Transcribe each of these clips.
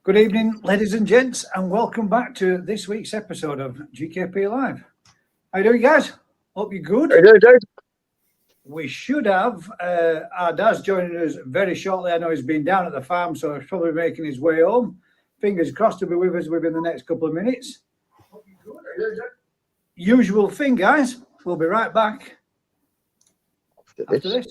Good evening, ladies and gents, and welcome back to this week's episode of GKP Live. How you doing, guys? Hope you're good. Very good. We should have our dad's joining us very shortly. I know he's been down at the farm, so he's probably making his way home. Fingers crossed to be with us within the next couple of minutes. Hope you're good. Usual thing, guys. We'll be right back after this.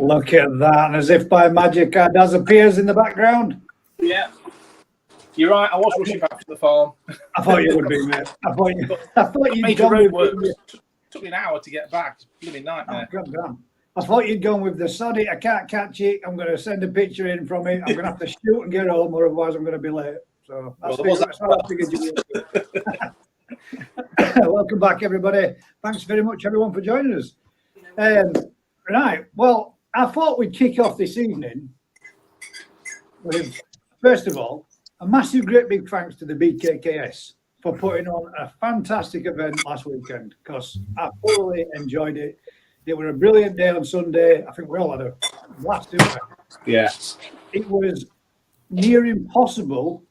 Look at that, and as if by magic, our Daz appears in the background. Yeah, you're right. I was rushing back to the farm. I thought you would be, mate. I thought you'd Major gone with roadworks. Took me an hour to get back. Bloody nightmare. I thought you'd gone with the sod it. I can't catch it. I'm going to send a picture in from it. I'm going to have to shoot and get home, or otherwise I'm going to be late. So that's what I figured you would. Welcome back, everybody. Thanks very much, everyone, for joining us. Right. Well, I thought we'd kick off this evening with, first of all, a massive, great big thanks to the BKKS for putting on a fantastic event last weekend, because I thoroughly enjoyed it. It was a brilliant day on Sunday. I think we all had a blast, didn't we? Yeah. It was near impossible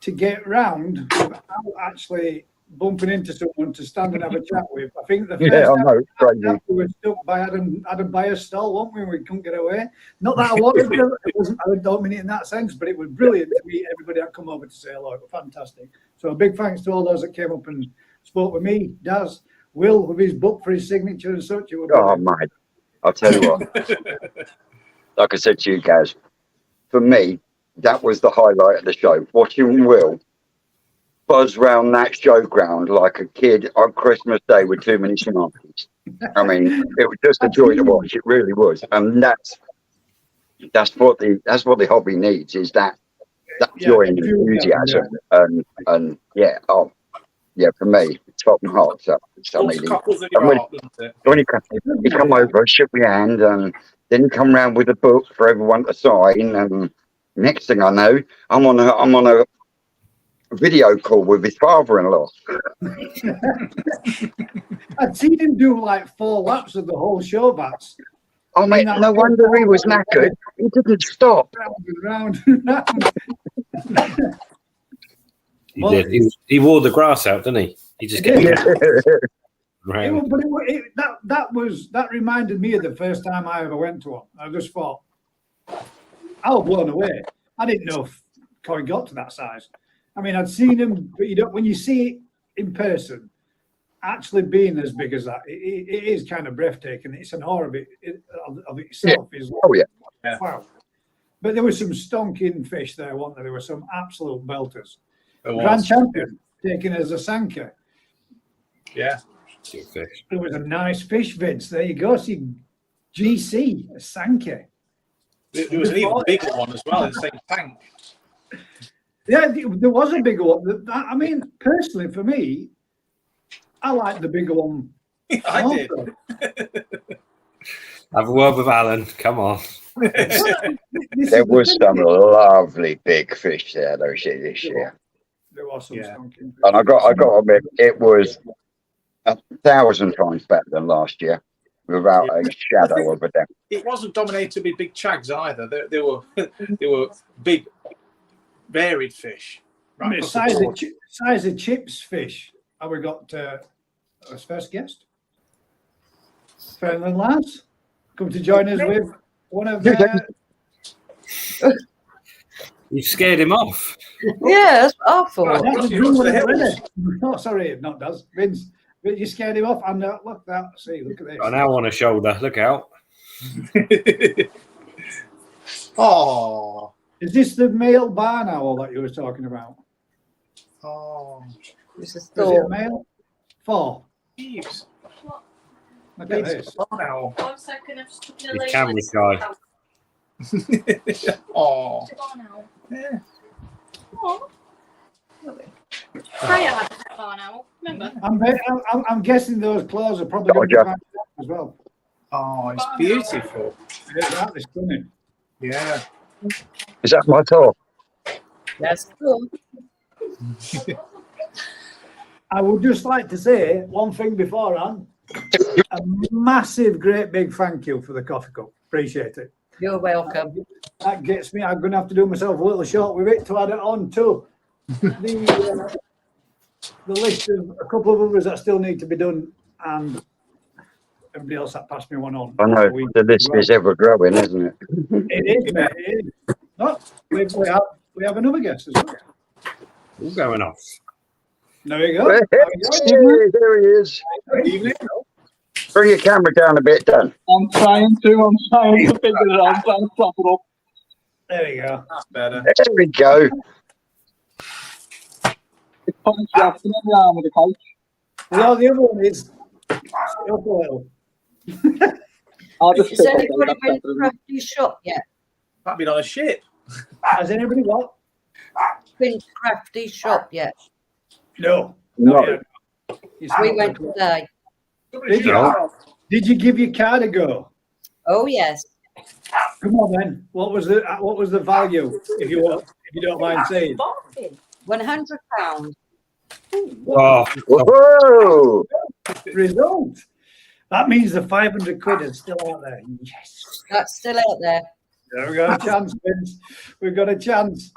to get round without actually bumping into someone to stand and have a chat with. I think the first Yeah, I time know, it's crazy. we were stuck by Adam Byers' stall, weren't we? We couldn't get away. Not that I wanted to. It wasn't. I don't mean it in that sense, but it was brilliant to meet everybody that come over to say hello. It was fantastic. So a big thanks to all those that came up and spoke with me, Daz, Will with his book for his signature and such. It was Oh, brilliant. mate, I'll tell you what. Like I said to you guys, for me, that was the highlight of the show. Watching Will buzz round that showground like a kid on Christmas Day with too many smarties. I mean, it was just a joy to watch. It really was, and that's what the hobby needs, is that joy and enthusiasm. And yeah, for me, top and hot. So I mean, when he come over, shook my hand, and then he come round with a book for everyone to sign, and next thing I know, I'm on a video call with his father-in-law. I'd seen him do like 4 laps of the whole show, Bats. Oh, mate, no wonder he was knackered. He didn't stop. Round. He did. He wore the grass out, didn't he? He just kept round. That reminded me of the first time I ever went to one. I just thought, I was blown away. I didn't know if Corey got to that size. I mean, I'd seen him, but when you see it in person, actually being as big as that, it is kind of breathtaking. It's an awe of itself. Yeah. Oh, yeah. Wow. But there was some stonking fish there, weren't there? There were some absolute belters. Grand champion taken as a sanker. Yeah. There was a nice fish, Vince. There you go. See, GC, a sanker. There was an even bigger one as well in the same tank. Yeah, there was a bigger one. I mean, personally, for me, I like the bigger one. I did. Have a word with Alan. Come on. There was some lovely big fish there, though, this year. There was some stonking. And I got to admit, it was 1,000 times better than last year, without a shadow of a doubt. It wasn't dominated with big chags either. There were big, varied fish. Right, I mean, size of chips fish. Have we got our first guest? Fernand Lads, come to join us with one of You've scared him off. Yeah, that's what I thought. Oh, sorry, not does. Vince, you scared him off. And look at this. Got an owl on a shoulder. Look out. Oh. Is this the male barn owl that you were talking about? Oh. This is Is it a male? 4. Jeeves. Look at this. Owl. 1 second, I've just took the His camera's guy. Oh. Yeah. Oh. Freya had a pet barn owl, remember? I'm guessing those claws are probably going to be as well. Oh, it's beautiful. That is stunning. Yeah. Is that my talk? That's cool. I would just like to say one thing beforehand. A massive, great big thank you for the coffee cup. Appreciate it. You're welcome. That gets me. I'm going to have to do myself a little short with it to add it on to the list of a couple of others that still need to be done, and everybody else that passed me one on. I know the list is ever growing, isn't it? It is, mate. It is. No, we have another guest as well. All going off. There you go. Hey, there he is. Evening. Bring your camera down a bit, Dan. I'm trying to figure it out. I'm trying to prop it up. There you go. That's better. There we go. It's putting Jackson in the arm of the couch. Well, the other one is up a little. I'll just Has anybody been to Crafty Shop yet? Might be on a ship. Has anybody what? Been to Crafty Shop yet? No. No. We went today. Did you give your card a go? Oh yes. Come on then. What was the value, if you don't mind saying? £100. Oh, Whoa! Result. That means the 500 quid is still out there. Yes. That's still out there. There we go. A chance, Vince. We've got a chance.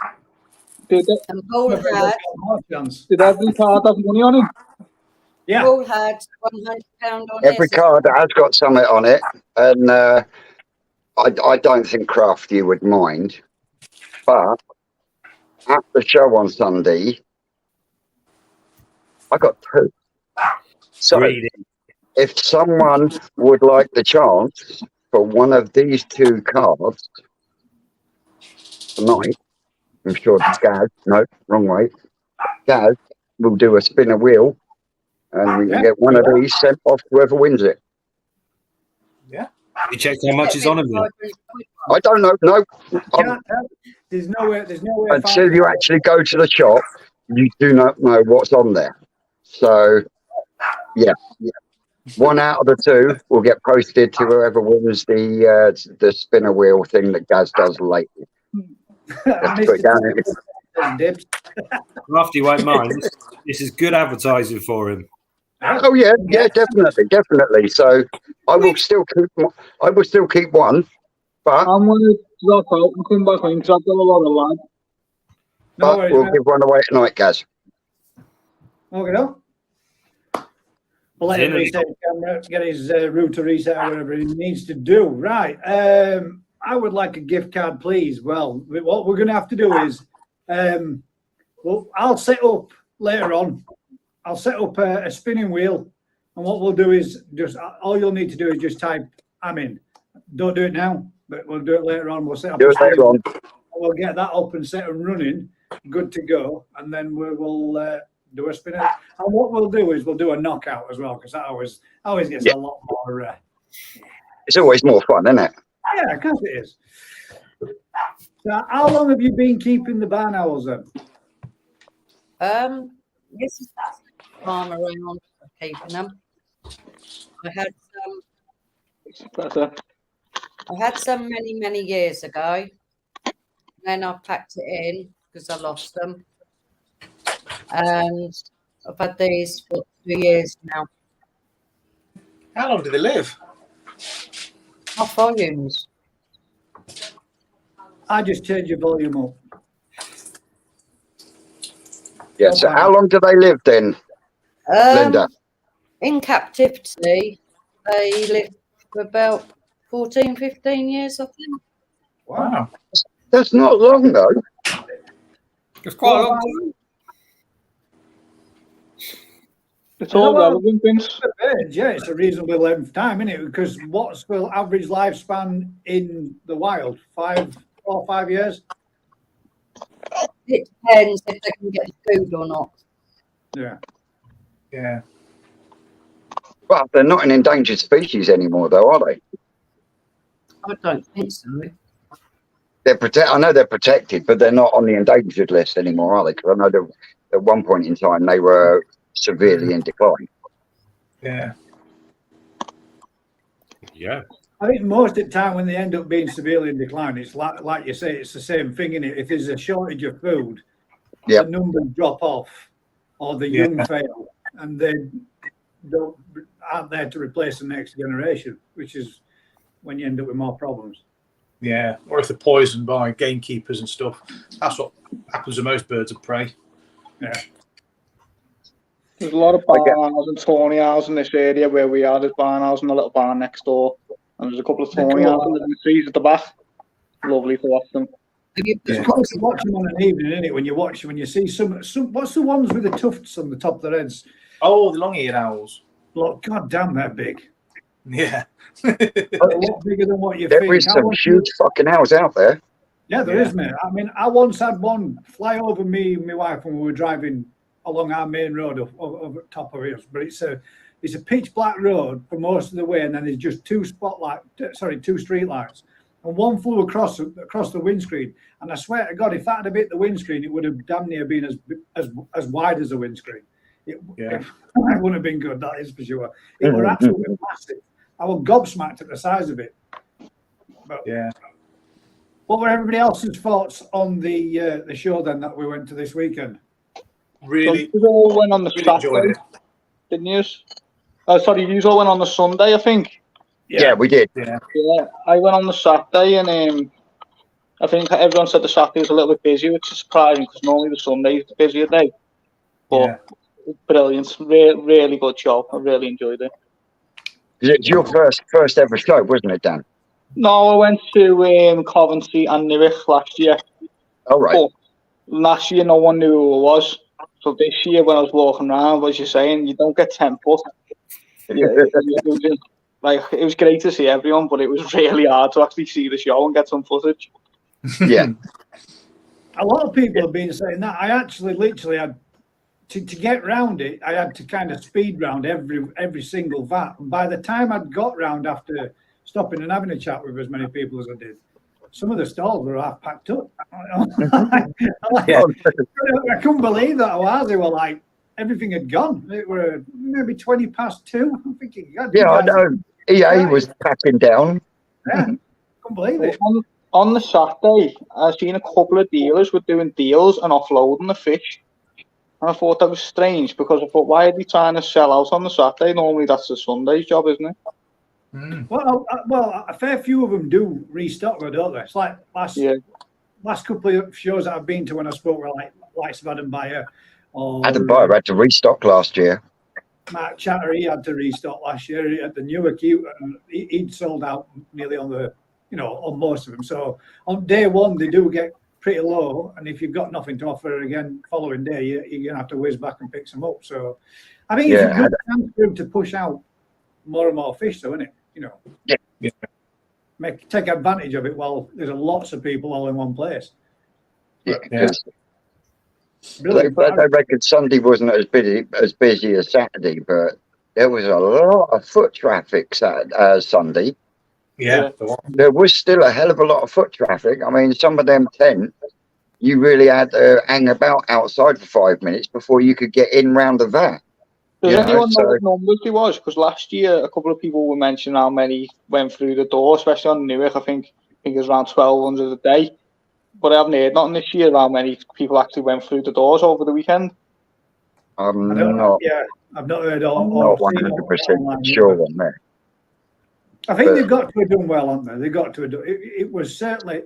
Did And Paul had More chance. every card have money on it? Yeah. Paul had £100 on Every his. card has got something on it, and I don't think Crafty would mind. But at the show on Sunday, I got 2. So Greedy. if someone would like the chance for one of these 2 cards tonight, I'm sure Gaz, no, wrong way. Gaz will do a spin a wheel, and we can get one of these sent off to whoever wins it. You checked how much is on him then? I don't know. No, Can't tell. There's no way. until you actually go to the shop, you do not know what's on there. So, yeah. 1 out of the 2 will get posted to whoever wins the spinner wheel thing that Gaz does lately. Let's put it down. Dibs. Crafty won't mind. This is good advertising for him. Oh yeah, definitely. So I will still keep one, but I'm going to drop out and come back in because I've got a lot of lads. No worries, we'll mate. give one away tonight, Gaz. Okay, no. We'll let him reset his camera, get his router reset or whatever he needs to do. Right. I would like a gift card, please. Well, what we're going to have to do is, I'll set up later on. I'll set up a spinning wheel, and what we'll do is just all you'll need to do is just type "I'm in." Don't do it now, but we'll do it later on. We'll set up. Do it later on. We'll get that up and set and running, good to go, and then we will do a spinner. And what we'll do is we'll do a knockout as well, because that always gets a lot more. It's always more fun, isn't it? Yeah, of course it is. So, how long have you been keeping the barn owls then? This is farm around keeping them. I had some many years ago. Then I packed it in because I lost them. And I've had these for 2 years now. How long do they live? Off volumes. I just turned your volume up. Yeah. So how long do they live then, Linda? In captivity, they lived for about 14, 15 years, I think. Wow. That's not long though. It's quite a long time. It's all relevant, Vince. Yeah, it's a reasonable length of time, isn't it? Because what's the average lifespan in the wild? 4 or 5 years? It depends if they can get food or not. Yeah. Yeah. Well, they're not an endangered species anymore, though, are they? I don't think so. I know they're protected, but they're not on the endangered list anymore, are they? Because I know that at one point in time they were severely in decline. Yeah. Yeah. I think most of the time when they end up being severely in decline, it's like you say, it's the same thing, isn't it? If there's a shortage of food, the numbers drop off or the young fail and they aren't there to replace the next generation, which is when you end up with more problems. Yeah. Or if they're poisoned by gamekeepers and stuff. That's what happens to most birds of prey. Yeah. There's a lot of barn owls and tawny owls in this area where we are. There's barn owls in the little barn next door. And there's a couple of tawny owls in the trees at the back. Lovely to watch them. It's cool to watch them on an evening, isn't it? When you see some what's the ones with the tufts on the top of their heads? Oh, the long-eared owls. Look, god damn, they're big. Yeah. A lot bigger than what you think. There is some huge fucking owls out there. Yeah, there is, mate. I mean, I once had one fly over me and my wife when we were driving along our main road over top of it. But it's a pitch black road for most of the way, and then there's just two street lights. And one flew across the windscreen. And I swear to God, if that had hit the windscreen, it would have damn near been as wide as a windscreen. It wouldn't have been good, that is for sure. It was absolutely massive. I was gobsmacked at the size of it. But what were everybody else's thoughts on the show then that we went to this weekend? Really, you all went on the Saturday, didn't you? Sorry, you all went on the Sunday, I think. Yeah, we did. Yeah, I went on the Saturday, and I think everyone said the Saturday was a little bit busy, which is surprising because normally the Sunday is the busier day. But brilliant, really good show. I really enjoyed it. It's your first ever show, wasn't it, Dan? No, I went to Coventry and Newark last year. All right. But last year, no one knew who it was. So this year, when I was walking around, as you're saying, you don't get 10 foot. It was great to see everyone, but it was really hard to actually see the show and get some footage. Yeah. A lot of people have been saying that. I actually literally had to get round it. I had to kind of speed round every single vat. And by the time I'd got round after stopping and having a chat with as many people as I did, some of the stalls were half packed up. I couldn't believe that. They were like, everything had gone. It were maybe 20 past 2. I'm thinking, God, yeah, I know. EA was packing down. Yeah, couldn't believe it. On the Saturday, I've seen a couple of dealers were doing deals and offloading the fish. And I thought that was strange because I thought, why are they trying to sell out on the Saturday? Normally that's the Sunday's job, isn't it? Well, a fair few of them do restock, don't they? It's like last couple of shows that I've been to when I spoke with likes of Adam Bayer or Adam Bayer had to restock last year. Mark Chatter, he had to restock last year at the Newark. He'd sold out nearly on most of them. So on day one, they do get pretty low, and if you've got nothing to offer again following day, you're gonna have to whiz back and pick some up. So I think it's a good chance for him to push out more and more fish, though, isn't it? Take advantage of it while there's lots of people all in one place. They reckon Sunday wasn't as busy as Saturday, but there was a lot of foot traffic Sunday. Yeah. There was still a hell of a lot of foot traffic. I mean, some of them tents, you really had to hang about outside for 5 minutes before you could get in round the vat. Does anyone know what numbers it was? Because last year, a couple of people were mentioning how many went through the door, especially on Newark. I think it was around 1,200 a day. But I haven't heard nothing this year how many people actually went through the doors over the weekend. I've not heard all. I'm not 100% sure on that. I think they've got to have done well, haven't they? They've got to have done. It was certainly.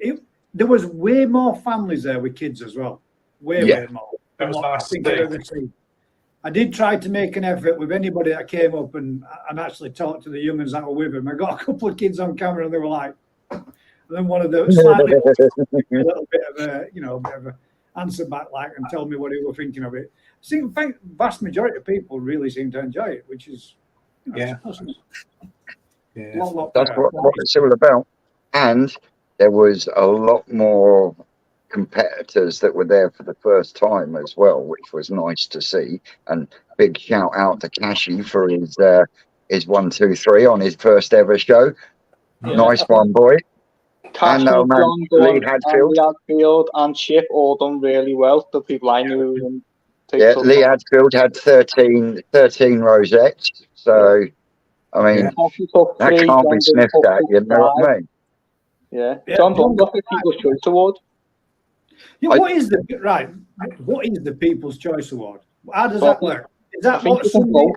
There was way more families there with kids as well. Way more. That was nice. I think I've ever seen. I did try to make an effort with anybody that came up and actually talked to the young ones that were with him. I got a couple of kids on camera and they were like, and then one of the slightly a little bit of a bit of a answer back and told me what he was thinking of it. See, in fact, vast majority of people really seem to enjoy it, which is awesome. That's what it's all about. And there was a lot more competitors that were there for the first time as well, which was nice to see. And big shout out to Cashy for his 1, 2, 3 on his first ever show. Nice one, boy. Cash, Lee Hadfield and Chip all done really well. The people I knew. Lee Hadfield had 13 rosettes. So, I mean, that can't be sniffed at, you know what I mean? Yeah. John Dunlop, the People's Choice Award. What is the People's Choice Award? How does that work? Is that what somebody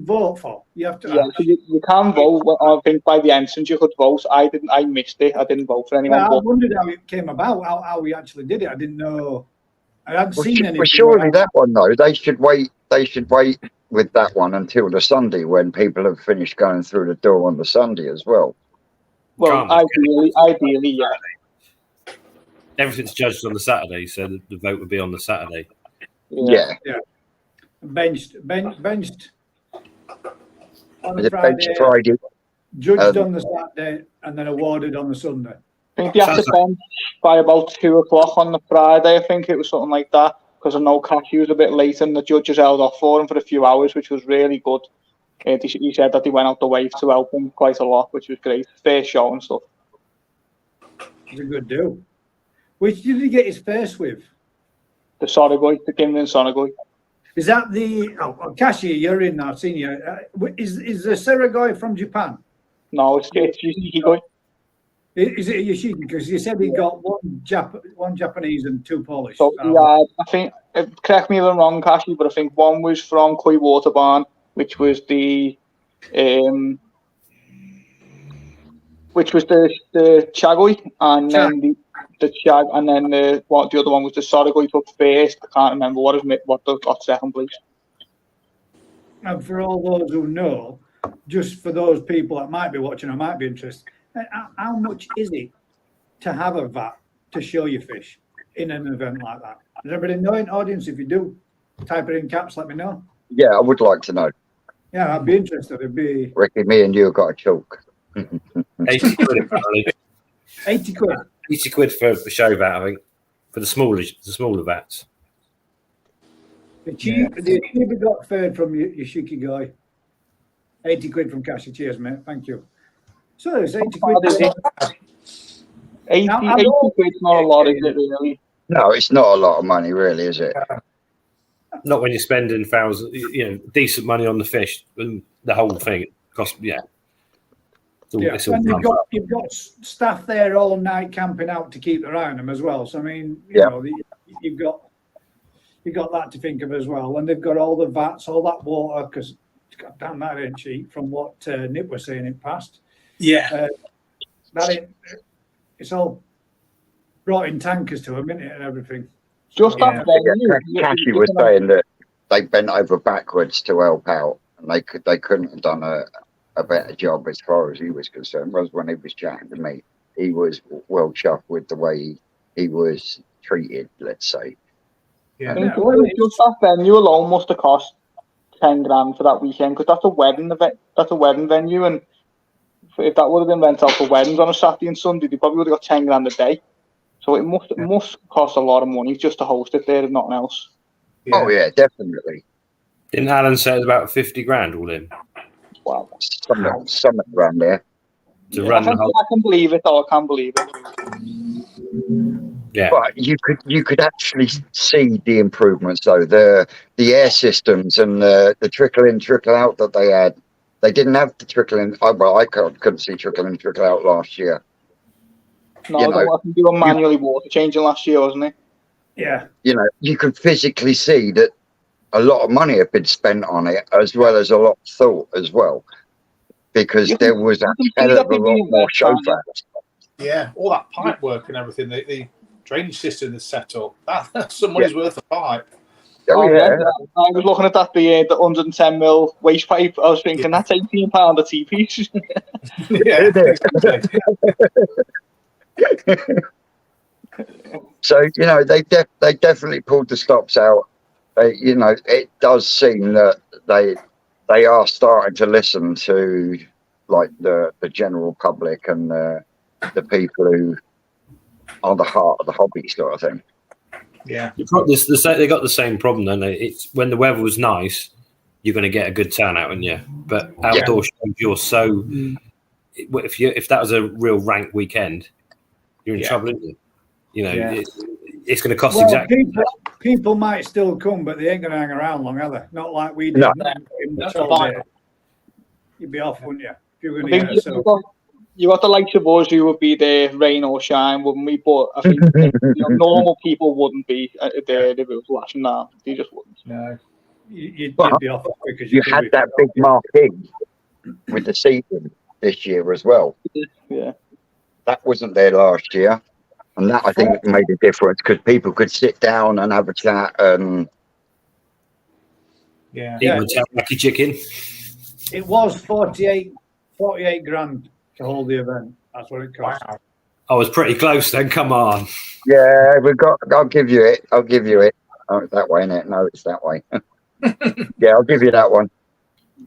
vote for? You have to. Yeah, so you can vote. I think by the entrance you could vote. I missed it. I didn't vote for anyone. I wondered how it came about. How we actually did it. I didn't know. I hadn't seen anything. Well, surely that one though. They should wait with that one until the Sunday when people have finished going through the door on the Sunday as well. Well, ideally, yeah. Everything's judged on the Saturday, so the vote would be on the Saturday. Yeah. Benched on the Friday. Judged on the Saturday and then awarded on the Sunday. I think they had to bench by about 2 o'clock on the Friday. I think it was something like that because I know Cashy was a bit late and the judges held off for him for a few hours, which was really good. He said that he went out the way to help him quite a lot, which was great. Fair show and stuff. It was a good deal. Which did he get his first with? The Sonogoy, the Gimlin Sonogoy. Is that the Kashi? You're in now. I've seen you. Is the Seragoy from Japan? No, it's Yoshiki. Is it Yoshiki? Because you said he got one Japanese and 2 Polish. So yeah, I think. Correct me if I'm wrong, Kashi, but I think one was from Koi Water Barn, which was the Chagoi, and then the shag, and then the other one was the Sorghum. He took first. I can't remember what got second place. And for all those who know, just for those people that might be watching or might be interested, how much is it to have a VAT to show your fish in an event like that? Does everybody know in audience? If you do, type it in caps, let me know. Yeah, I would like to know. Yeah, I'd be interested. It'd be Ricky, me and you have got a chalk. 80 quid, apparently. 80 quid. 80 quid for a show VAT, I think, for the smaller VATs. The cheap got third from your shiki guy. 80 quid from Cassie. Cheers, mate. Thank you. So it's 80 quid. 80 quid's not a lot, is it, really? No, it's not a lot of money, really, is it? Not when you're spending thousands, decent money on the fish and the whole thing. It costs, It's all And you've got staff there all night camping out to keep around them as well. So I mean, you've got that to think of as well, and they've got all the vats, all that water, because damn, that ain't cheap. From what Nick was saying in past, it's all brought in tankers to them, isn't it, and everything. Just that Cassie was saying that they bent over backwards to help out, and they couldn't have done a better job as far as he was concerned. Whereas when he was chatting to me, he was well chuffed with the way he was treated, let's say. Yeah. Just that venue alone must have cost 10 grand for that weekend, because that's a wedding event. That's a wedding venue, and if that would have been rented out for weddings on a Saturday and Sunday, they probably would have got 10 grand a day. So it must cost a lot of money just to host it there, if nothing else. Yeah. Oh yeah, definitely. Didn't Alan say it was about 50 grand all in? Wow, something around there. I can believe it. I can believe it. Yeah, but you could actually see the improvements though. The air systems and the trickle in, trickle out that they had. They didn't have the trickle in. Well, I couldn't see trickle in, trickle out last year. No, I think you were manually water changing last year, wasn't it? Yeah. You could physically see that a lot of money had been spent on it, as well as a lot of thought as well, because there was a hell of a lot more show facts. Yeah, all that pipe work and everything, the drainage system that's set up, that's some money's worth of pipe. Oh, yeah. I was looking at that, the 110 mil waste pipe. I was thinking, that's £18 a T-piece. Yeah, So they definitely pulled the stops out. It does seem that they are starting to listen to like the general public and the people who are the heart of the hobby sort of thing. Yeah, they got the same problem, don't they? It's when the weather was nice, you're going to get a good turnout, and but outdoor shows, you're so. If that was a real rank weekend, you're in trouble, isn't it? It's going to cost exactly. People might still come, but they ain't going to hang around long, are they? Not like we did. No. You'd be off, wouldn't you? If you were going to get you got the likes of us who would be there, rain or shine, wouldn't we? But I think normal people wouldn't be there if it was lashing down. They just wouldn't. No. You'd be off because you had that big marquee with the seating this year as well. Yeah. That wasn't there last year. And that, I think, made a difference because people could sit down and have a chat. Lucky chicken. It was 48 grand to hold the event. That's what it cost. Wow. I was pretty close then. Come on. Yeah, I'll give you it. Oh, it's that way, isn't it? No, it's that way. Yeah, I'll give you that one.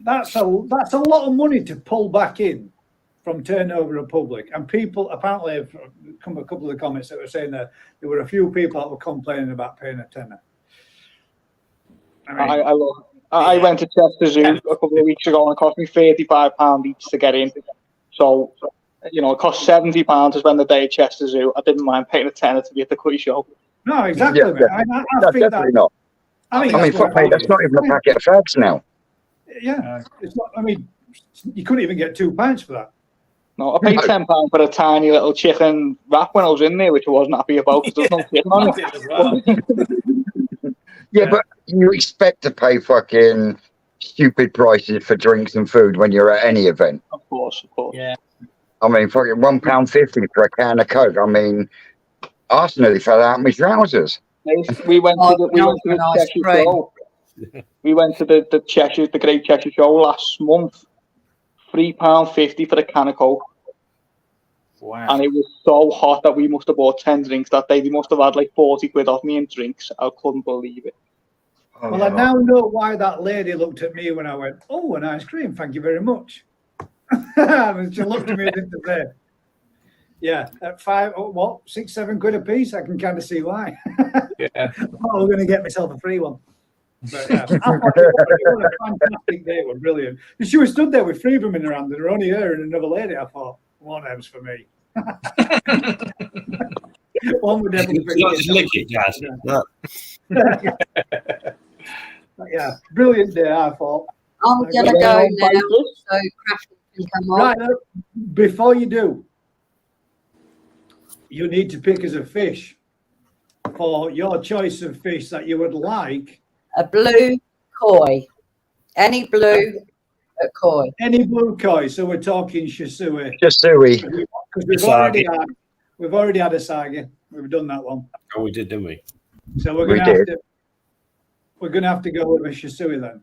That's a lot of money to pull back in from turnover of public, and people apparently have come a couple of the comments that were saying that there were a few people that were complaining about paying a tenner. I went to Chester Zoo a couple of weeks ago and it cost me £35 each to get in. So it cost £70 to spend the day at Chester Zoo. I didn't mind paying a tenner to be at the Quay show. No, exactly. Yeah, I think definitely not. I mean, that's not even a packet of fags now. Yeah, it's not. I mean, you couldn't even get £2 for that. No, I paid £10 for a tiny little chicken wrap when I was in there, which I wasn't happy about because there was no chicken on it. Yeah, but you expect to pay fucking stupid prices for drinks and food when you're at any event. Of course. Yeah. I mean, fucking £1.50 for a can of Coke. I mean, arse nearly fell out of my trousers. We went to the Oh, nice Cheshire spray. show. We went to the Cheshire, the Great Cheshire Show last month. £3.50 for a can of Coke. Wow. And it was so hot that we must have bought 10 drinks that day. They must have had like 40 quid off me in drinks. I couldn't believe it. Well, I now know why that lady looked at me when I went, "Oh, an ice cream, thank you very much." And she looked at me and didn't say, "Yeah, at 6, 7 quid a piece, I can kind of see why." Yeah. I'm going to get myself a free one. But yeah, I thought it was a fantastic day. It was brilliant. And she was stood there with three of them in her hand, and only her and another lady. I thought, one M's for me. One would definitely Just lick it, Jazz. Yeah, brilliant day, I thought. I'm going to go now so Crafton can come on. Right, before you do, you need to pick as a fish for your choice of fish that you would like. A blue koi. Any blue koi. Any blue koi, so we're talking shisui. Shisui. Because we've already had a sagi. We've done that one. Oh, we did, didn't we? So we're gonna have to go with a shisui then.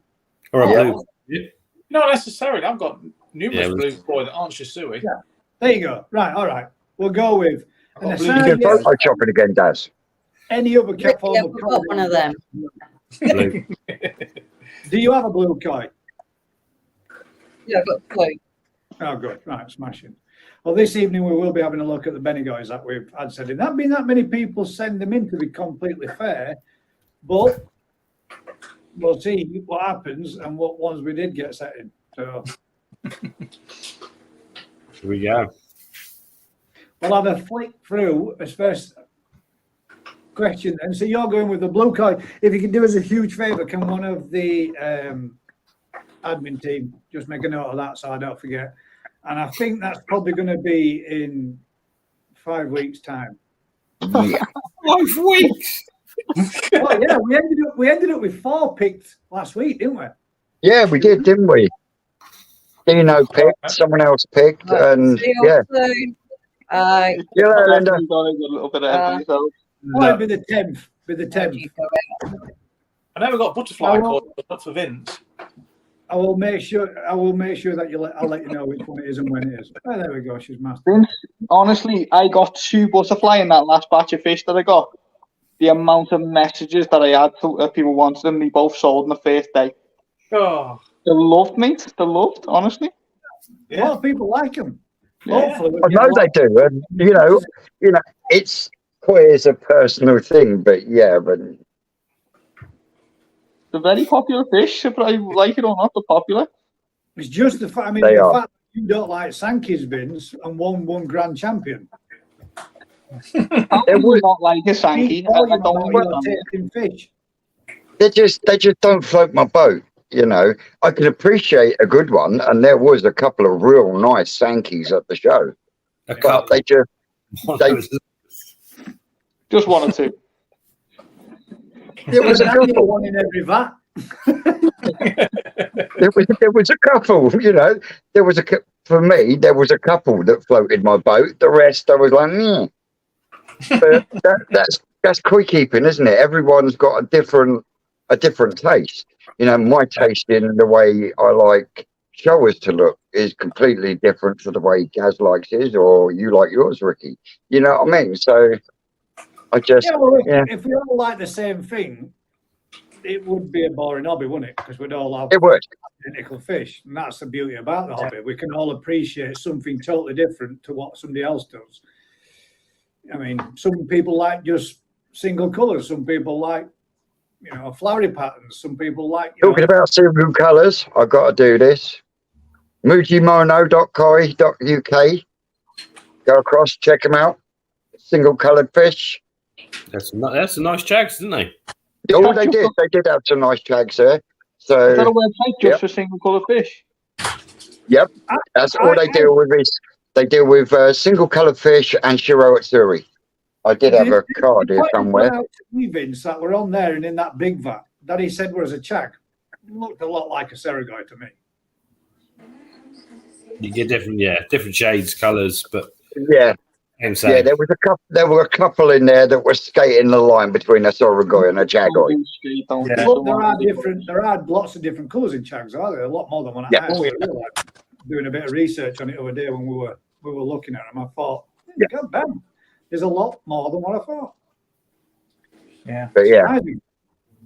Or a Yeah. blue. Yeah. Not necessarily. I've got numerous Yeah, blue koi that aren't shisui. Yeah. There you go. Right, all right. We'll go with I've got an blue You aside, can photo chop it again, Daz. any other Yeah, form of we've got one of them. Blue. Do you have a blue koi? Yeah, I've got blue. Oh, good. Right, smashing. Well, this evening we will be having a look at the Benigos that we've had sent in. Not been that many people send them in, to be completely fair, but we'll see what happens and what ones we did get set in. So Here we go. we'll have a flick through as first question. And so you're going with the blue koi. If you can do us a huge favour, can one of the admin team just make a note of that so I don't forget? And I think that's probably going to be in 5 weeks' time. Yeah. 5 weeks. Well, yeah, we ended up with 4 picked last week, didn't we? Yeah, we did, didn't we? Dino picked, someone else picked, and See you yeah. soon. Yeah, Linda. You've got a little bit ahead of yourself. Might be the 10th. Be the 10th. I know we've got butterfly koi, but not for Vince. I will make sure that I'll let you know which one it is and when it is. Oh, there we go. She's master. Vince, honestly, I got 2 butterfly in that last batch of fish that I got. The amount of messages that I had to people wanted them, they both sold on the first day. Oh, They loved, mate. They loved, honestly. A lot of people like them. Yeah. Hopefully, we'll I get know a lot- they do, and you know, it's koi is a personal thing, but yeah, but They're very popular fish. If I like it or not, they're popular. It's just the fact. I mean, They the are. fact that you don't like Sankey's bins and won 1 grand champion. How can you not like a Sankey? I don't You're understand. tasting fish. they just don't float my boat. You know, I can appreciate a good one, and there was a couple of real nice Sankeys at the show, A but couple. they just they, Just 1 or 2. there was a Now you're couple. one in every vat. There was a couple. You know, for me there was a couple that floated my boat. The rest I was like, But that's koi keeping, isn't it? Everyone's got a different taste. You know, my taste in the way I like showers to look is completely different to the way Gaz likes his, or you like yours, Ricky. You know what I mean? So I just Yeah, well, yeah. if we all like the same thing, it would be a boring hobby, wouldn't it? Because we'd all have It would. identical fish, and that's the beauty about the hobby. We can all appreciate something totally different to what somebody else does. I mean, some people like just single colours. Some people like, flowery patterns. Some people like. Talking about single colours, I've got to do this. Mujimono.koi.uk. Go across, check them out. Single coloured fish. That's a nice jags, didn't they? Oh, they did. They did have some nice tags there. Is that a So, website just for single colour fish? yep, that's all they deal with. They deal with single coloured fish and Shiro Atsuri. I did have a card here somewhere. Vince, that were on there and in that big vat that he said was a chag looked a lot like a Seragoi to me. You get different shades, colours, but Yeah, Same, same. Yeah, there were a couple in there that were skating the line between a Soragoi and a Jagoi. Yeah. But there are lots of different colours in Chags, are there? A lot more than one. Yeah. I actually realised doing a bit of research on it the other day when we were looking at them. I thought, Yeah. God damn, there's a lot more than what I thought. Yeah. But yeah, Surprising.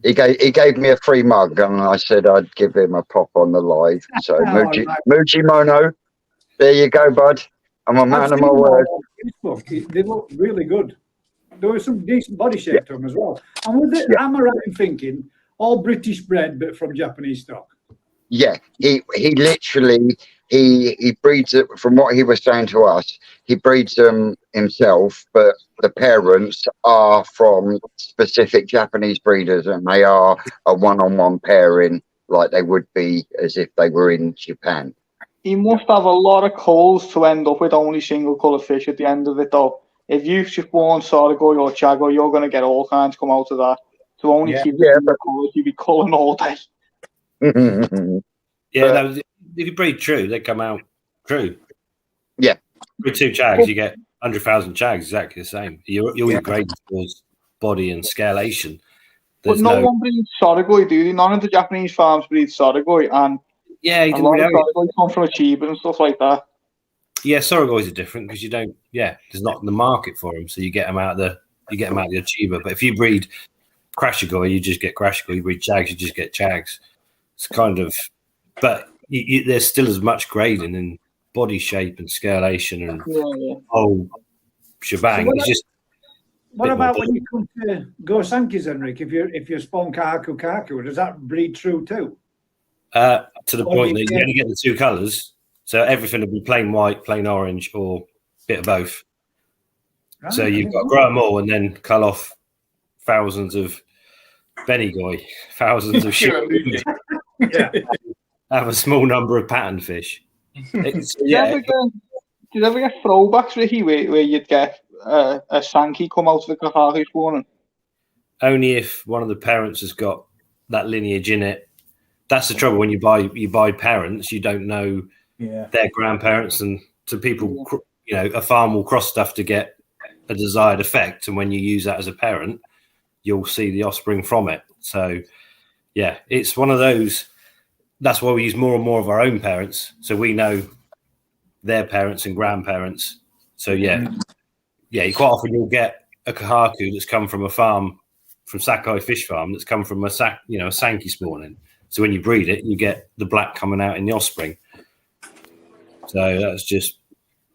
he gave me a free mug, and I said I'd give him a pop on the live. So Muji Mono, there you go, bud. I'm a I've man of seen my them all word. on Facebook. They look really good. There was some decent body shape to them as well. And with it, am I right in thinking all British bred but from Japanese stock? Yeah, he literally he breeds it. From what he was saying to us, he breeds them himself, but the parents are from specific Japanese breeders, and they are a one-on-one pairing, like they would be as if they were in Japan. He must have a lot of calls to end up with only single colour fish at the end of it, though. If you've just born Soragoi or Chago, you're going to get all kinds come out of that. To only keep the colours, you'd be culling all day. Yeah, no, if you breed true, they come out true. Yeah. With 2 Chags, you get 100,000 Chags, exactly the same. You're graded towards body and scalation. But no one breeds Soragoi, do they? None of the Japanese farms breed Soragoi, and a lot of Soragoi come from Chiba and stuff like that. Yeah, Sorogois are different because you don't. Yeah, there's not the market for them, so you get them out of the Chiba. But if you breed Crashagoi, you just get Crashagoi. You breed Chags, you just get Chags. It's kind of, but there's still as much grading in body shape and scalation and whole shebang. So what about when you come to Go Sankeys, Henrik? If you're spawn Kahaku, does that breed true too? To the point that you only get the 2 colours, so everything will be plain white, plain orange, or a bit of both. Right, so you've got to grow them all and then cull off thousands of Benigoi, thousands of shit. Have a small number of pattern fish. Do you ever get throwbacks, Ricky, where you'd get a Sankey come out of the Kahaku spawning? Only if one of the parents has got that lineage in it. That's the trouble when you buy parents, you don't know their grandparents, and to people, a farm will cross stuff to get a desired effect, and when you use that as a parent, you'll see the offspring from it. So, yeah, it's one of those. That's why we use more and more of our own parents, so we know their parents and grandparents. So you quite often you'll get a Kahaku that's come from a farm, from Sakai Fish Farm, that's come from a Sankey spawning. So when you breed it, you get the black coming out in the offspring. So that's just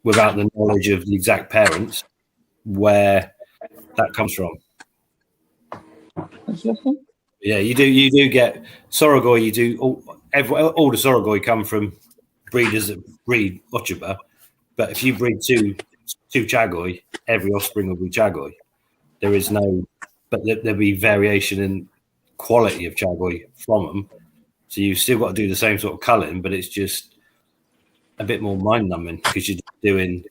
without the knowledge of the exact parents where that comes from. Yeah, you do get Soragoi. You do all the Soragoi come from breeders that breed Ochiba, but if you breed two Chagoi, every offspring will be Chagoi. There is no, but there'll be variation in quality of Chagoi from them. So you've still got to do the same sort of culling, but it's just a bit more mind-numbing because you're doing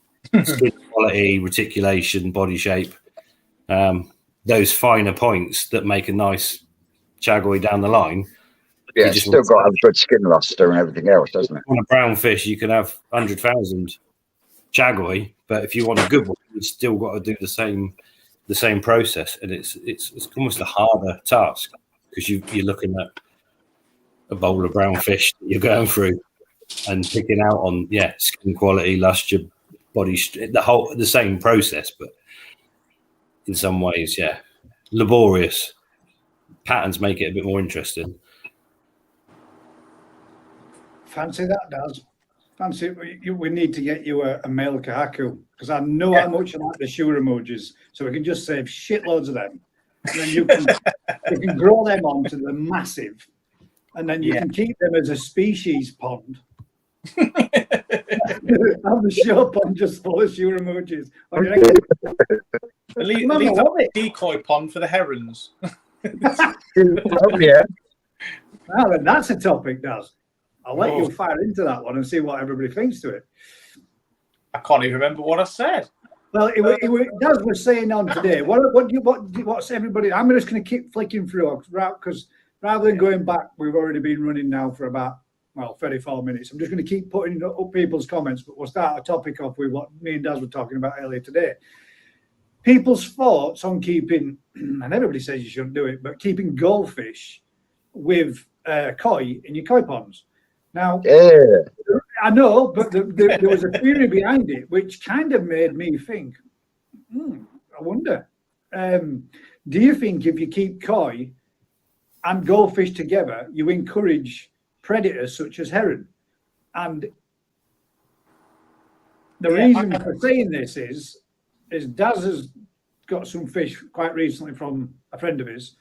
skin quality, reticulation, body shape, those finer points that make a nice Chagoi down the line. Yeah, it's still got to have good skin luster and everything else, doesn't it? On a brown fish, you can have 100,000 Chagoi, but if you want a good one, you've still got to do the same process, and it's almost a harder task because you're looking at a bowl of brown fish that you're going through and picking out on skin quality, luster, body, the same process, but in some ways, laborious. Patterns make it a bit more interesting. Fancy that, Daz. Fancy. We need to get you a male Kahaku because I know how much you like the Shura emojis, so we can just save shitloads of them, and then you can grow them onto the massive, and then you can keep them as a species pond. Have the show pond just full of Shura emojis. At least that decoy pond for the herons. Yeah. Well, then that's a topic, Daz. I'll let you fire into that one and see what everybody thinks to it. I can't even remember what I said. Well, Daz was saying on today. What's everybody? I'm just going to keep flicking through, right? Because rather than going back, we've already been running now for about well, 34 minutes. I'm just going to keep putting up people's comments, but we'll start a topic off with what me and Daz were talking about earlier today. People's thoughts on keeping, and everybody says you shouldn't do it, but keeping goldfish with koi in your koi ponds. Now, Yeah. I know, but there was a theory behind it, which kind of made me think, I wonder, do you think if you keep koi and goldfish together, you encourage predators such as heron? And the reason for saying this is Daz has got some fish quite recently from a friend of his.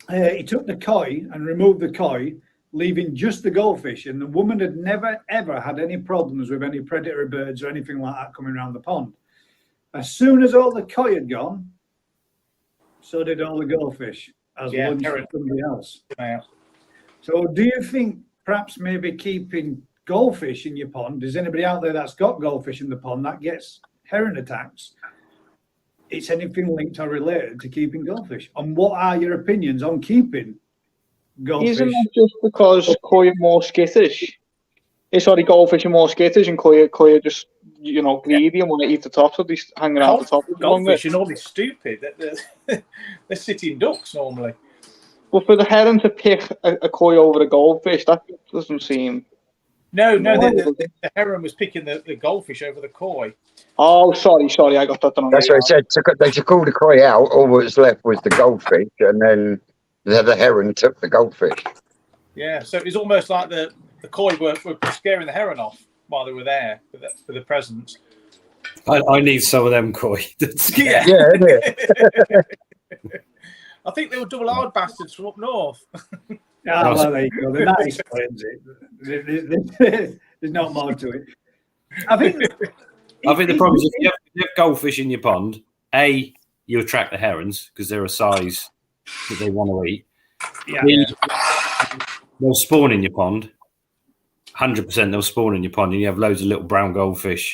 He took the koi and removed the koi, leaving just the goldfish, and the woman had never ever had any problems with any predator birds or anything like that coming around the pond. As soon as all the koi had gone, so did all the goldfish, as lunch for somebody else. So do you think perhaps maybe keeping goldfish in your pond, is anybody out there that's got goldfish in the pond that gets heron attacks? It's anything linked or related to keeping goldfish? And what are your opinions on keeping goldfish? Isn't that just because koi are more skittish? Sorry, goldfish are more skittish, and koi are just, you know, greedy and want to eat the top, so they hang around the top. Goldfish are normally stupid. They're sitting ducks normally. But for the heron to pick a koi over a goldfish, that doesn't seem. No, the heron was picking the goldfish over the koi. Oh, sorry, I got that wrong. That's what I said. They took all the koi out. All that was left was the goldfish, and then the heron took the goldfish. Yeah, so it was almost like the koi were scaring the heron off while they were there for the presents. I need some of them koi. Yeah. I think they were double hard bastards from up north. Well, there you go. That explains it. There's not more to it. I think the problem is if you have goldfish in your pond, A, you attract the herons because they're a size that they want to eat. B, they'll spawn in your pond. 100% they'll spawn in your pond, and you have loads of little brown goldfish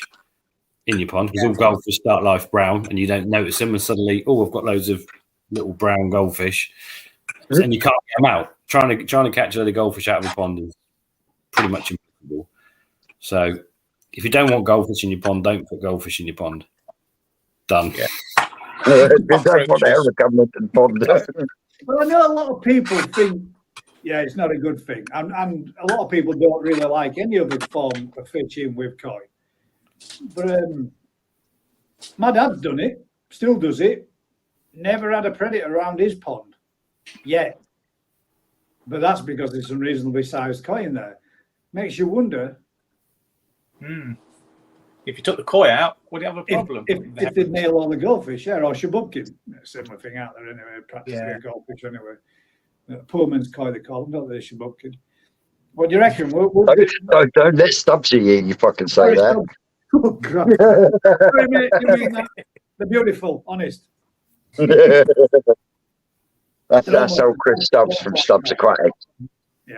in your pond because all goldfish start life brown, and you don't notice them, and suddenly, I've got loads of little brown goldfish, and you can't get them out. Trying to catch a load of goldfish out of a pond is pretty much impossible. So, if you don't want goldfish in your pond, don't put goldfish in your pond. Done. Yeah. That's what the heron come into the pond. Well, I know a lot of people think, it's not a good thing, and a lot of people don't really like any other form of fishing with koi. But my dad's done it, still does it. Never had a predator around his pond yet. But that's because there's some reasonably sized koi in there. Makes you wonder. If you took the koi out, would you have a problem? If they'd nail all the goldfish, or shabubkin. Similar thing out there anyway, practically a goldfish anyway. Poor man's koi, they call them, don't they, shabubkin? What do you reckon? Don't let Stubbsy hear you fucking say that. Oh, God. You mean that? They're beautiful, honest. That's old Chris Stubbs from Stubbs Aquatic. Yeah.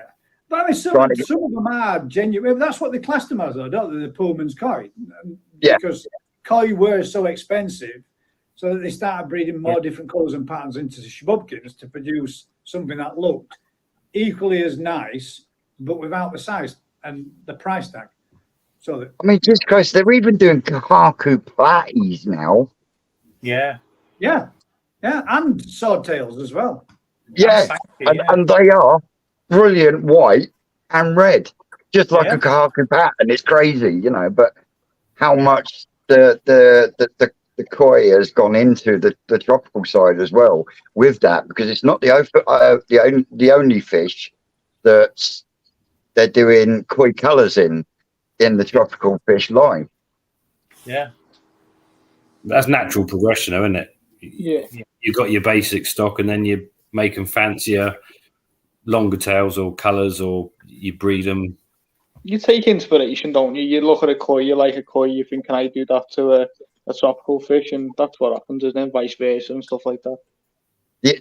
But I mean, some of them are genuine. That's what they class them as, though, don't they? The poor man's koi. Because koi were so expensive, so that they started breeding more different colours and patterns into the shabubkins to produce something that looked equally as nice, but without the size and the price tag. So that, I mean, just because they're even doing kahaku platies now. Yeah, and swordtails as well. And they are brilliant white and red, just like a kahaku pattern. It's crazy, but how much the koi has gone into the tropical side as well with that, because it's not the only fish that they're doing koi colours in the tropical fish line. Yeah, that's natural progression, though, isn't it? Yeah, you've got your basic stock, and then you make them fancier, longer tails or colours, or you breed them. You take inspiration, don't you? You look at a koi, you like a koi, you think, can I do that to a tropical fish? And that's what happens, isn't it? Vice versa and stuff like that.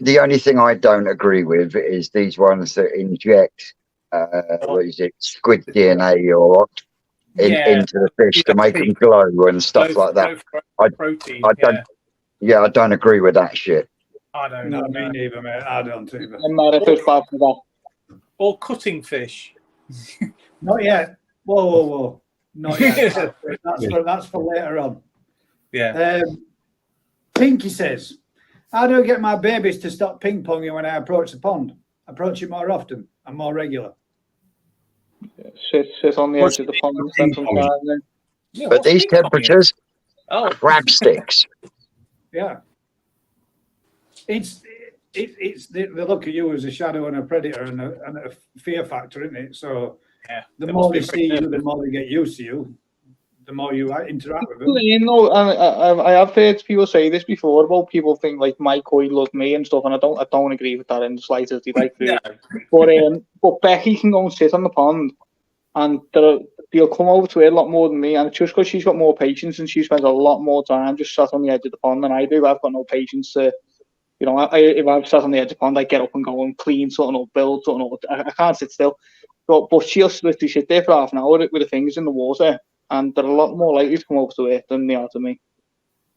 The only thing I don't agree with is these ones that inject what is it, squid DNA or into the fish to make them glow and stuff like that. I don't agree with that shit. I don't. No, me neither, mate. I don't either. America's bad for that. Or cutting fish. Not yet. Whoa. Not yet. That's for later on. Yeah. Pinky says, how do I get my babies to stop ping-ponging when I approach the pond? Approach it more often and more regular. Sit on the edge of the pond and spend some time there. Yeah, But what's these ping-ponging? temperatures, Oh, crab sticks. Yeah. It's they look at you as a shadow and a predator and a fear factor, isn't it? So yeah. the They more must they be see very you, the nervous. more they get used to you, the more you interact with them. You know, I have heard people say this before about people think like my koi loves me and stuff, and I don't agree with that in the slightest. They like No. food. But Becky can go and sit on the pond, and they'll come over to her a lot more than me, and it's just because she's got more patience and she spends a lot more time just sat on the edge of the pond than I do. I've got no patience to, you know, if I've sat on the edge of the pond, I get up and go and clean something up, build something up. I can't sit still. But she'll literally sit there for half an hour with her fingers in the water, and they're a lot more likely to come over to her than they are to me.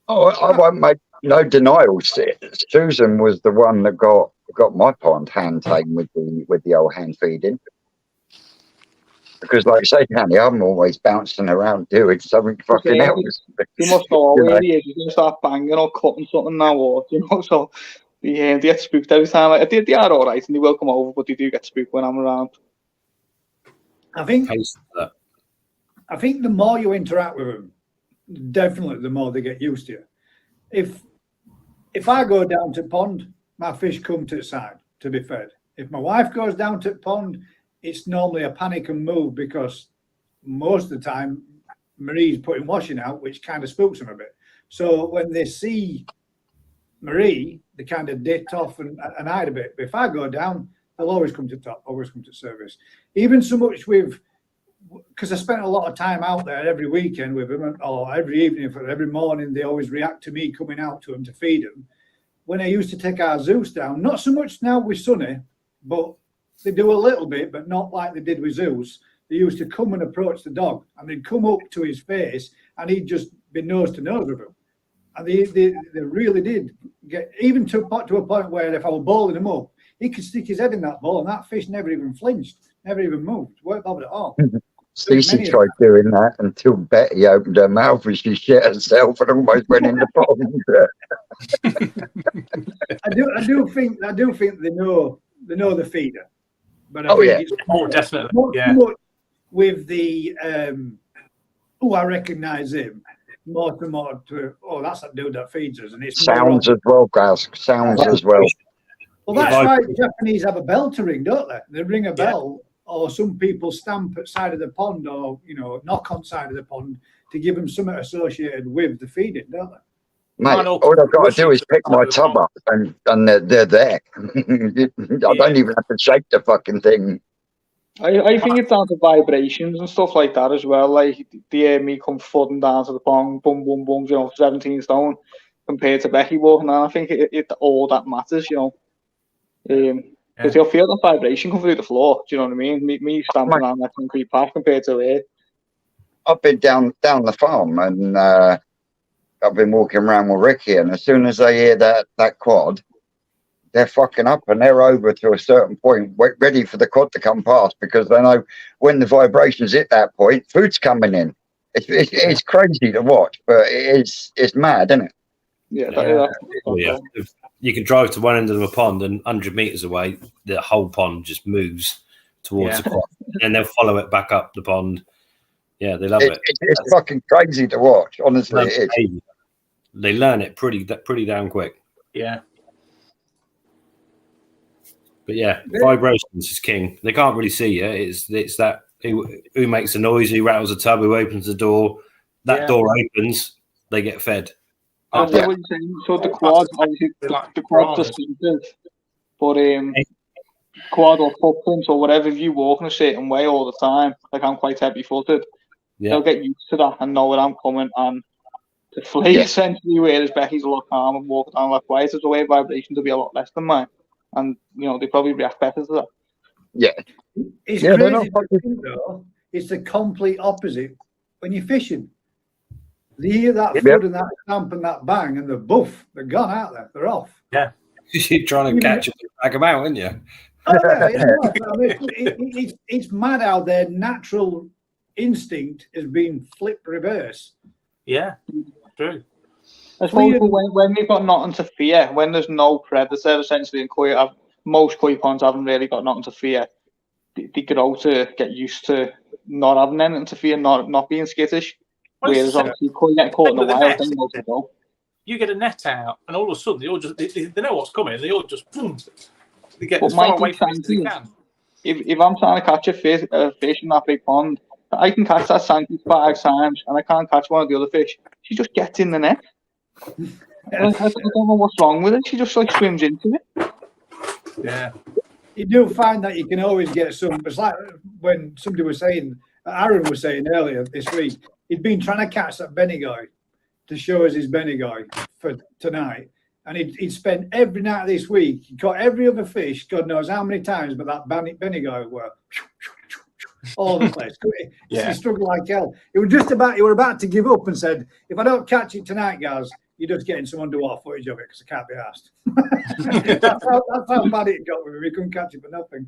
Oh, I won't make no denials. Susan was the one that got my pond hand tamed with the old hand feeding. Because, like I say, Danny, I'm always bouncing around doing something fucking else. You must know You know. where he is. He's going to start banging or cutting something now, or you know. So they get spooked every time. They are all right, and they will come over, but they do get spooked when I'm around. I think Pace that. the more you interact with them, definitely the more they get used to you. If I go down to pond, my fish come to the side to be fed. If my wife goes down to pond, it's normally a panic and move because most of the time Marie's putting washing out, which kind of spooks them a bit. So when they see Marie, they kind of dit off and hide a bit. But if I go down, they'll always come to top, always come to service. Even so much because I spent a lot of time out there every weekend with them, or every evening, every morning, they always react to me coming out to them to feed them. When I used to take our Zeus down, not so much now with Sonny, but they do a little bit, but not like they did with Zeus. They used to come and approach the dog, and they'd come up to his face, and he'd just be nose to nose with him. And they really did get, even to a point where if I were bowling him up, he could stick his head in that ball, and that fish never even flinched, never even moved, weren't bothered at all. Stacey tried doing that until Betty opened her mouth and she shit herself and almost went in the pond. I do think they know the feeder, but I Oh, think yeah. it's Definitely. not Yeah. so much with the I recognise him more to that's that dude that feeds us, and it's Sounds as well, guys. Sounds as well. Well, that's why the Japanese have a bell to ring, don't they? They ring a bell, or some people stamp at side of the pond, or knock on side of the pond to give them something associated with the feeding, don't they? Mate, all I've got to do is pick my tub up and they're there. I don't even have to shake the fucking thing. I think it's down to vibrations and stuff like that as well. Like they hear me come flooding down to the pond, boom, boom, boom, 17 stone, compared to Becky walking down. I think it all that matters, because you'll feel the vibration come through the floor. Do you know what I mean? Me stamping on that concrete path compared to her. I've been down the farm and I've been walking around with Ricky, and as soon as they hear that quad, they're fucking up and they're over to a certain point, ready for the quad to come past, because they know when the vibrations hit that point, food's coming in. It's crazy to watch, but it's mad, isn't it? Yeah. You can drive to one end of a pond and 100 meters away, the whole pond just moves towards the quad, and they'll follow it back up the pond. Yeah, they love it. It's fucking crazy to watch, honestly. It is. They learn it pretty damn quick. Yeah. But yeah, vibrations is king. They can't really see you. It's that who makes a noise, who rattles a tub, who opens the door. That door opens, they get fed. So the quad, obviously, the quad's distinctive, but quad or footprints or whatever, if you walk in a certain way all the time, like I'm quite heavy-footed, they'll get used to that and know where I'm coming, and to flee essentially, whereas Becky's a lot calm and walk down a lot quieter, the way vibrations will be a lot less than mine, and they probably react better to that. Yeah. It's crazy to think, though. It's the complete opposite when you're fishing. They hear that foot and that stamp and that bang, and they're gone out there. They're off. Yeah. You're trying to catch them, drag them out, aren't you? Oh, yeah, I mean, it's mad how their natural instinct has been flipped reverse. Yeah, true. I suppose when they've got nothing to fear, when there's no predator essentially in koi, most koi ponds haven't really got nothing to fear. They grow to get used to not having anything to fear, not being skittish. Well, it's Whereas the same- obviously koi get caught in the with the wild, net, they know to go. You get a net out, and all of a sudden they know what's coming. They all just boom, they get But as far Mikey, away from it as they thank you. can. If I'm trying to catch a fish in that big pond, I can catch that Sankey 5 times, and I can't catch one of the other fish. She just gets in the net. I don't know what's wrong with it. She just like swims into it. Yeah. You do find that you can always get some. It's like when somebody was saying, Aaron was saying earlier this week, he'd been trying to catch that Bendigo to show us his Bendigo for tonight. And he'd spent every night this week, he caught every other fish, God knows how many times, but that Bendigo were all over the place. Yeah. He struggled like hell. You were about to give up and said, if I don't catch it tonight, guys, you're just getting some underwater footage of it because I can't be asked. that's how bad it got with him. He couldn't catch it for nothing.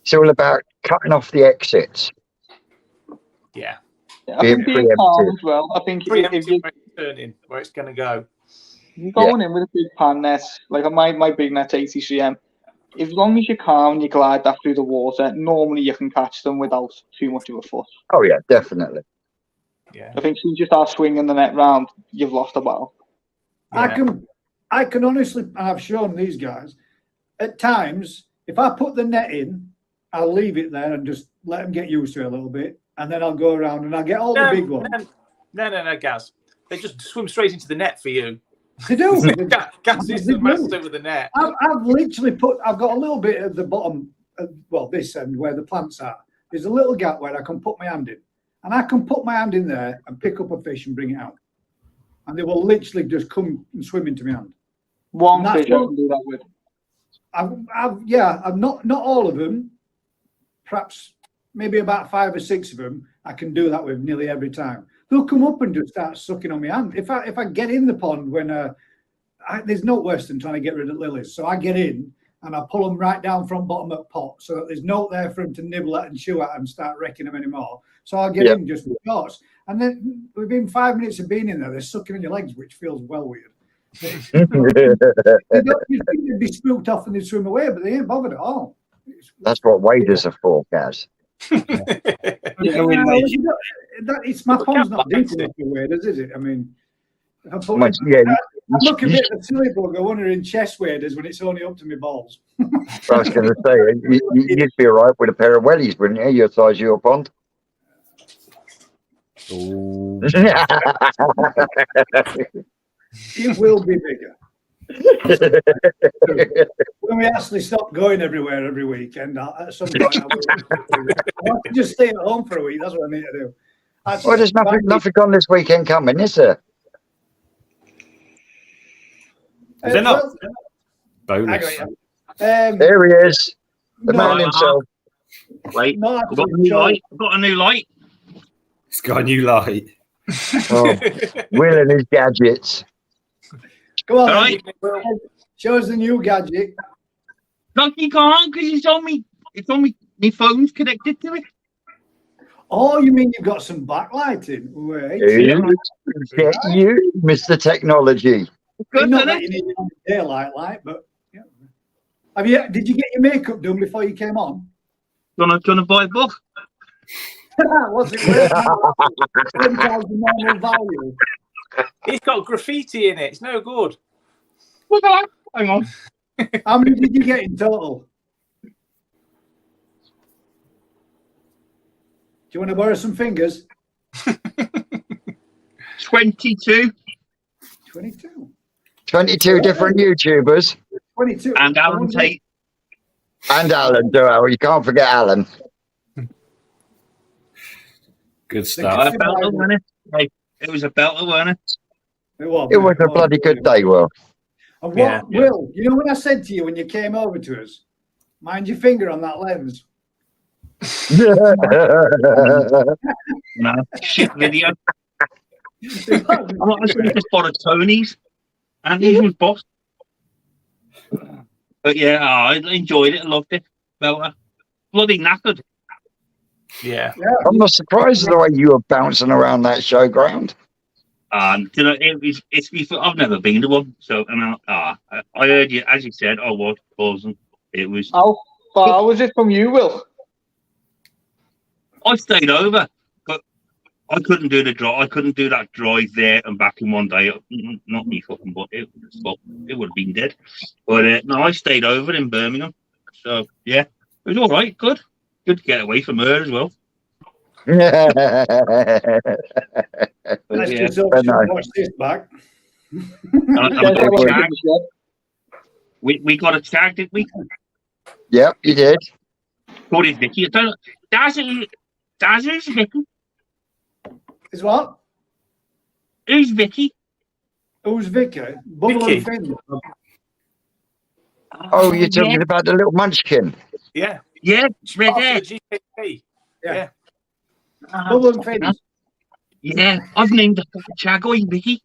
It's all about cutting off the exits. Yeah. I think being calm as well. I think if you turning where it's going to go. you're going in with a big pan net, like my big net's 80 cm, as long as you're calm and you glide that through the water, normally you can catch them without too much of a fuss. Oh yeah, definitely. Yeah. I think if you just start swinging the net round, you've lost a battle. Yeah. I can honestly, and I've shown these guys, at times, if I put the net in, I'll leave it there and just let them get used to it a little bit, and then I'll go around and I'll get all the big ones. No, Gaz. They just swim straight into the net for you. They do. Gaz is the master with the net. I've literally I've got a little bit at the bottom, this end where the plants are. There's a little gap where I can put my hand in. And I can put my hand in there and pick up a fish and bring it out. And they will literally just come and swim into my hand. One fish I can do that with. I've not all of them. Perhaps maybe about 5 or 6 of them I can do that with nearly every time. They'll come up and just start sucking on my hand. If I get in the pond when there's no worse than trying to get rid of lilies. So I get in and I pull them right down from bottom of the pot so that there's no there for them to nibble at and chew at and start wrecking them anymore. So I'll get in just with thoughts. And then within 5 minutes of being in there, they're sucking on your legs, which feels well weird. You think they'd be spooked off and they'd swim away, but they ain't bothered at all. That's what waders are for, Gaz. It's my pond's not deep enough for waders, is it? I mean, if I put I look a bit of a silly bugger wondering chest waders when it's only up to my balls. I was going to say, you'd be all right with a pair of wellies, wouldn't you? Your size of your pond. It will be bigger. When we actually stop going everywhere every weekend, at some point I have to just stay at home for a week. That's what I need to do. Well, there's nothing on this weekend coming, is there? Is there not? Bonus. There he is, the man himself. Wait, I've got a new light. I've got a new light. It's got a new light. Oh, Will and his gadgets. Go on, Right. show us the new gadget. No, you can't because it's on me. It's on me. My phone's connected to it. Oh, you mean you've got some backlighting? Wait. Get you, Mr. Technology. Good, Not isn't that it? you need it in the daylight light, but yeah. Did you get your makeup done before you came on? Gonna buy a book. What's it worth? 10,000 normal value. It's got graffiti in it. It's no good. What's that? Hang on. How many did you get in total? Do you want to borrow some fingers? 22. 22. 22 different YouTubers. 22. And Alan Tate. And Alan, you can't forget Alan. Good stuff. A belter, wasn't it? Hey, it was a belter, wasn't it? It was a bloody good day, Will. And what, Will, you know what I said to you when you came over to us? Mind your finger on that lens. No, shit video. I should have just bought a Tony's. And he was boss. But yeah, I enjoyed it. I loved it. Well, bloody knackered. Yeah. I'm not surprised the way you were bouncing around that showground. And you know, it's before I've never been to one, so I heard you as you said. I was buzzing. It was. How far was it from you, Will? I stayed over, but I couldn't do the drive. I couldn't do that drive there and back in one day. Not me fucking, but it would have been dead. But no, I stayed over in Birmingham. So yeah, it was all right. Good to get away from her as well. Let's Yeah. just hope she watch this back. We got a tag, did we? Yep, you did. What is Vicky? Daz who's Vicky? Is what? Who's Vicky? Who's Vicky? Bubble Vicky. and Finn. Oh, you're talking about the little munchkin. Yeah. Yeah, red After hair. the GPP. Yeah. Bubble and Finn. Yeah, I've named a fucking Chagoy Vicky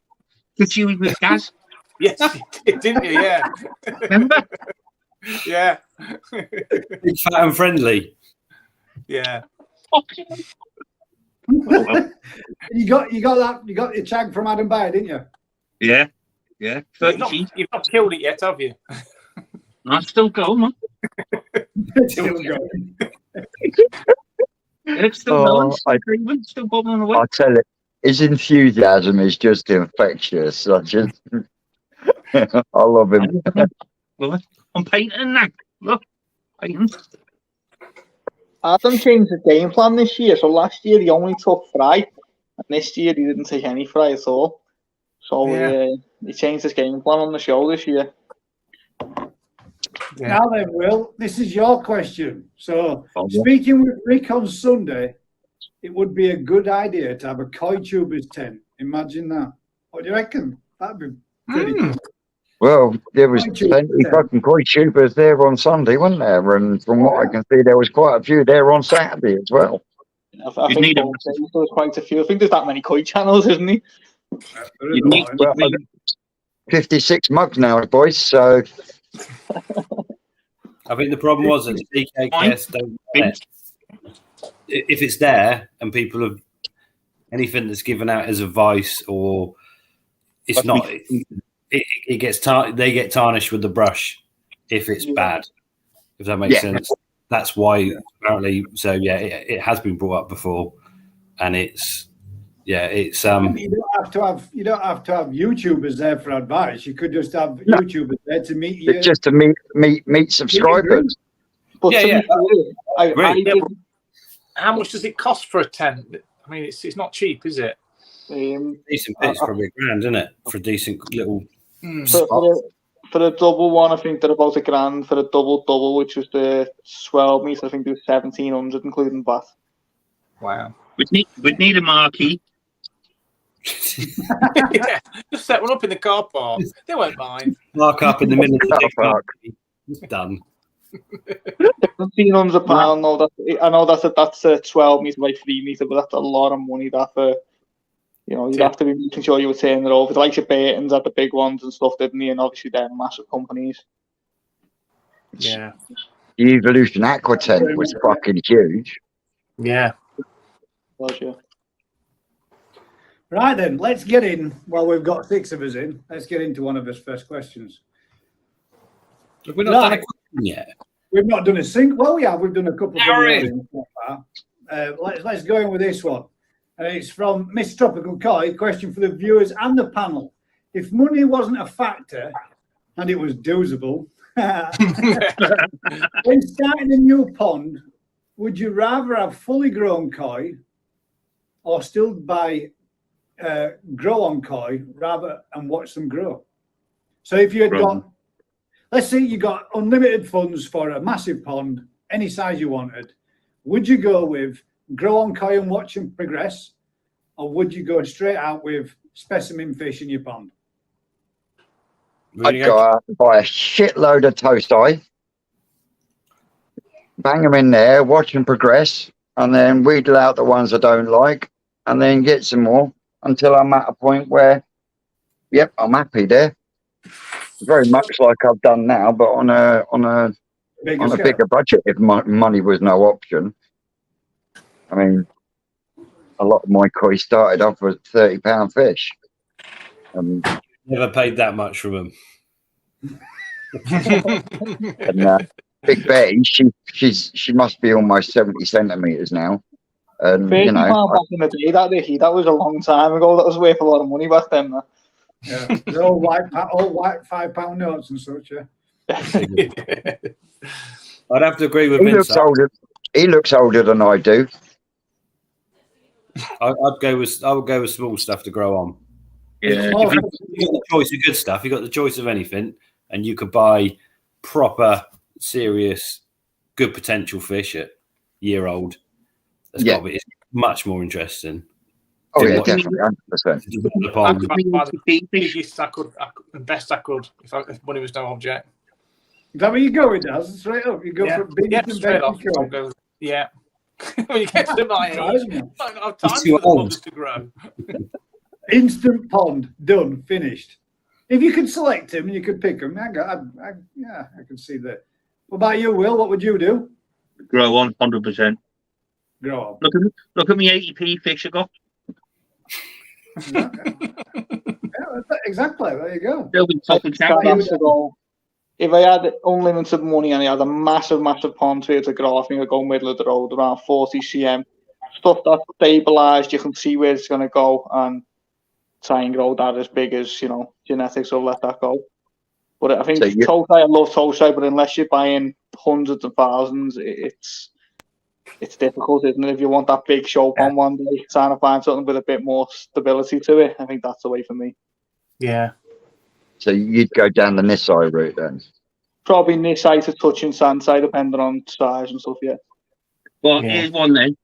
because she was with Daz. Yes, you did, didn't you? Yeah. Remember? Yeah. Big, fat, and friendly. Yeah. You got your tag from Adam Bayer, didn't you? Yeah. You've not killed it yet, have you? I'm still going, man. Still going. It's still going, still bubbling away. I tell you, his enthusiasm is just infectious. I love him. Well, I'm painting that. Look, painting. Adam changed the game plan this year. So last year he only took fry, and this year he didn't take any fry at all. So he changed his game plan on the show this year. Yeah. Now then, Will, this is your question. So, speaking with Rick on Sunday, it would be a good idea to have a koi tuber's tent. Imagine that. What do you reckon? That'd be pretty cool. Well, there was plenty fucking koi tubers there on Sunday, wasn't there? And from what I can see, there was quite a few there on Saturday as well. I think there was quite a few. I think there's that many koi channels, isn't he? You need Well, 56 mugs now, boys. So I think the problem was that CKKS don't let, if it's there and people have anything that's given out as advice or it's not, it gets they get tarnished with the brush if it's bad. If that makes sense. That's why apparently. So yeah, it has been brought up before, and it's. You don't have to have YouTubers there for advice. You could just have YouTubers there to meet you. just to meet subscribers. But how much does it cost for a tent? I mean, it's not cheap, is it? Decent pit's probably $1,000, isn't it? For a decent little. For a double one, I think they're about $1,000. For a double, which was the 12 meters, I think it was 1,700, including VAT. Wow. We'd need a marquee. Yeah, just set one up in the car park. They won't mind. Mark up in the middle of the car park. It's done. £1,700. No, I know that's a 12 meter by 3 meter, but that's a lot of money. That for you'd have to be making sure you were turning it over. The likes of Burton's had the big ones and stuff, didn't he? And obviously they're massive companies. Yeah. The Evolution Aqua tent was fucking huge. Yeah. Right then, let's get in. Well, we've got 6 of us in. Let's get into one of his first questions. Have we not done a question yet? We've not done a sync. Well, we have. We've done a couple of let's go in with this one. And it's from Miss Tropical Koi. Question for the viewers and the panel. If money wasn't a factor and it was doable, when starting a new pond, would you rather have fully grown koi or still buy grow on koi rather and watch them grow? So if you had got, let's say you got unlimited funds for a massive pond, any size you wanted, would you go with grow on koi and watch them progress, or would you go straight out with specimen fish in your pond? I'd go out and buy a shitload of toastai, bang them in there, watch them progress, and then wheedle out the ones I don't like, and then get some more until I'm at a point where, yep, I'm happy there. very much like I've done now, but on a scale. bigger budget. If money was no option, I mean, a lot of my koi started off with £30 fish. Never paid that much from them. And Big Betty, she must be almost 70 centimeters now. And £30 you know, back in the day, that was a long time ago. That was worth a lot of money back then. Yeah, the old white £5 notes and such. Yeah. I'd have to agree with he Vince. looks older than I do. I would go with small stuff to grow on. Yeah. If you got the choice of good stuff, you got the choice of anything, and you could buy proper, serious, good potential fish at year-old. That's got to be, it's much more interesting. Oh Than yeah, what- definitely, 100%. I Pond. could buy the biggest I could, the best I could, if money was no object. Is that where you go with that? Straight up, you go Yeah, for biggest and straight best off. you I'll can. go, yeah. When you get to my age, I don't have time It's too for the old. ponds to grow. Instant pond, done, finished. If you could select them and you could pick them, I can see that. What about you, Will? What would you do? Grow on 100%. Grow up. Look at me 80p fish I got. Yeah, exactly. There you go. They'll be top and If I had unlimited money and I had a massive pond here to grow, I think I'd go middle of the road, around 40 cm. Stuff that's stabilised, you can see where it's going to go, and try and grow that as big as, genetics will let that go. But I think Tosai, I love Tosai, but unless you're buying hundreds of thousands, it's difficult, isn't it? If you want that big show pond one day, trying to find something with a bit more stability to it, I think that's the way for me. Yeah. So you'd go down the Nisai route then? Probably Nisai to touching Sansai, depending on size and stuff, yeah. Well, here's one then.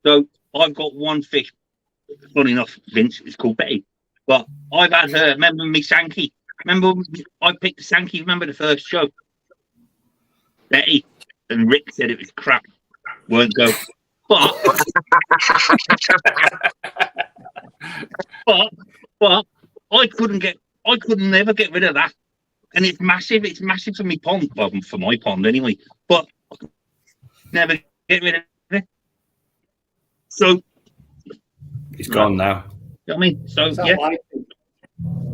So I've got one fish, funny enough, Vince, it's called Betty. But I've had her, remember me Sankey? Remember I picked the Sankey, remember the first show? Betty. And Rick said it was crap. Won't go. But I couldn't never get rid of that. And it's massive for my pond. Well, for my pond anyway. But I could never get rid of it. So He's gone now. You know what I mean? So yeah. I'm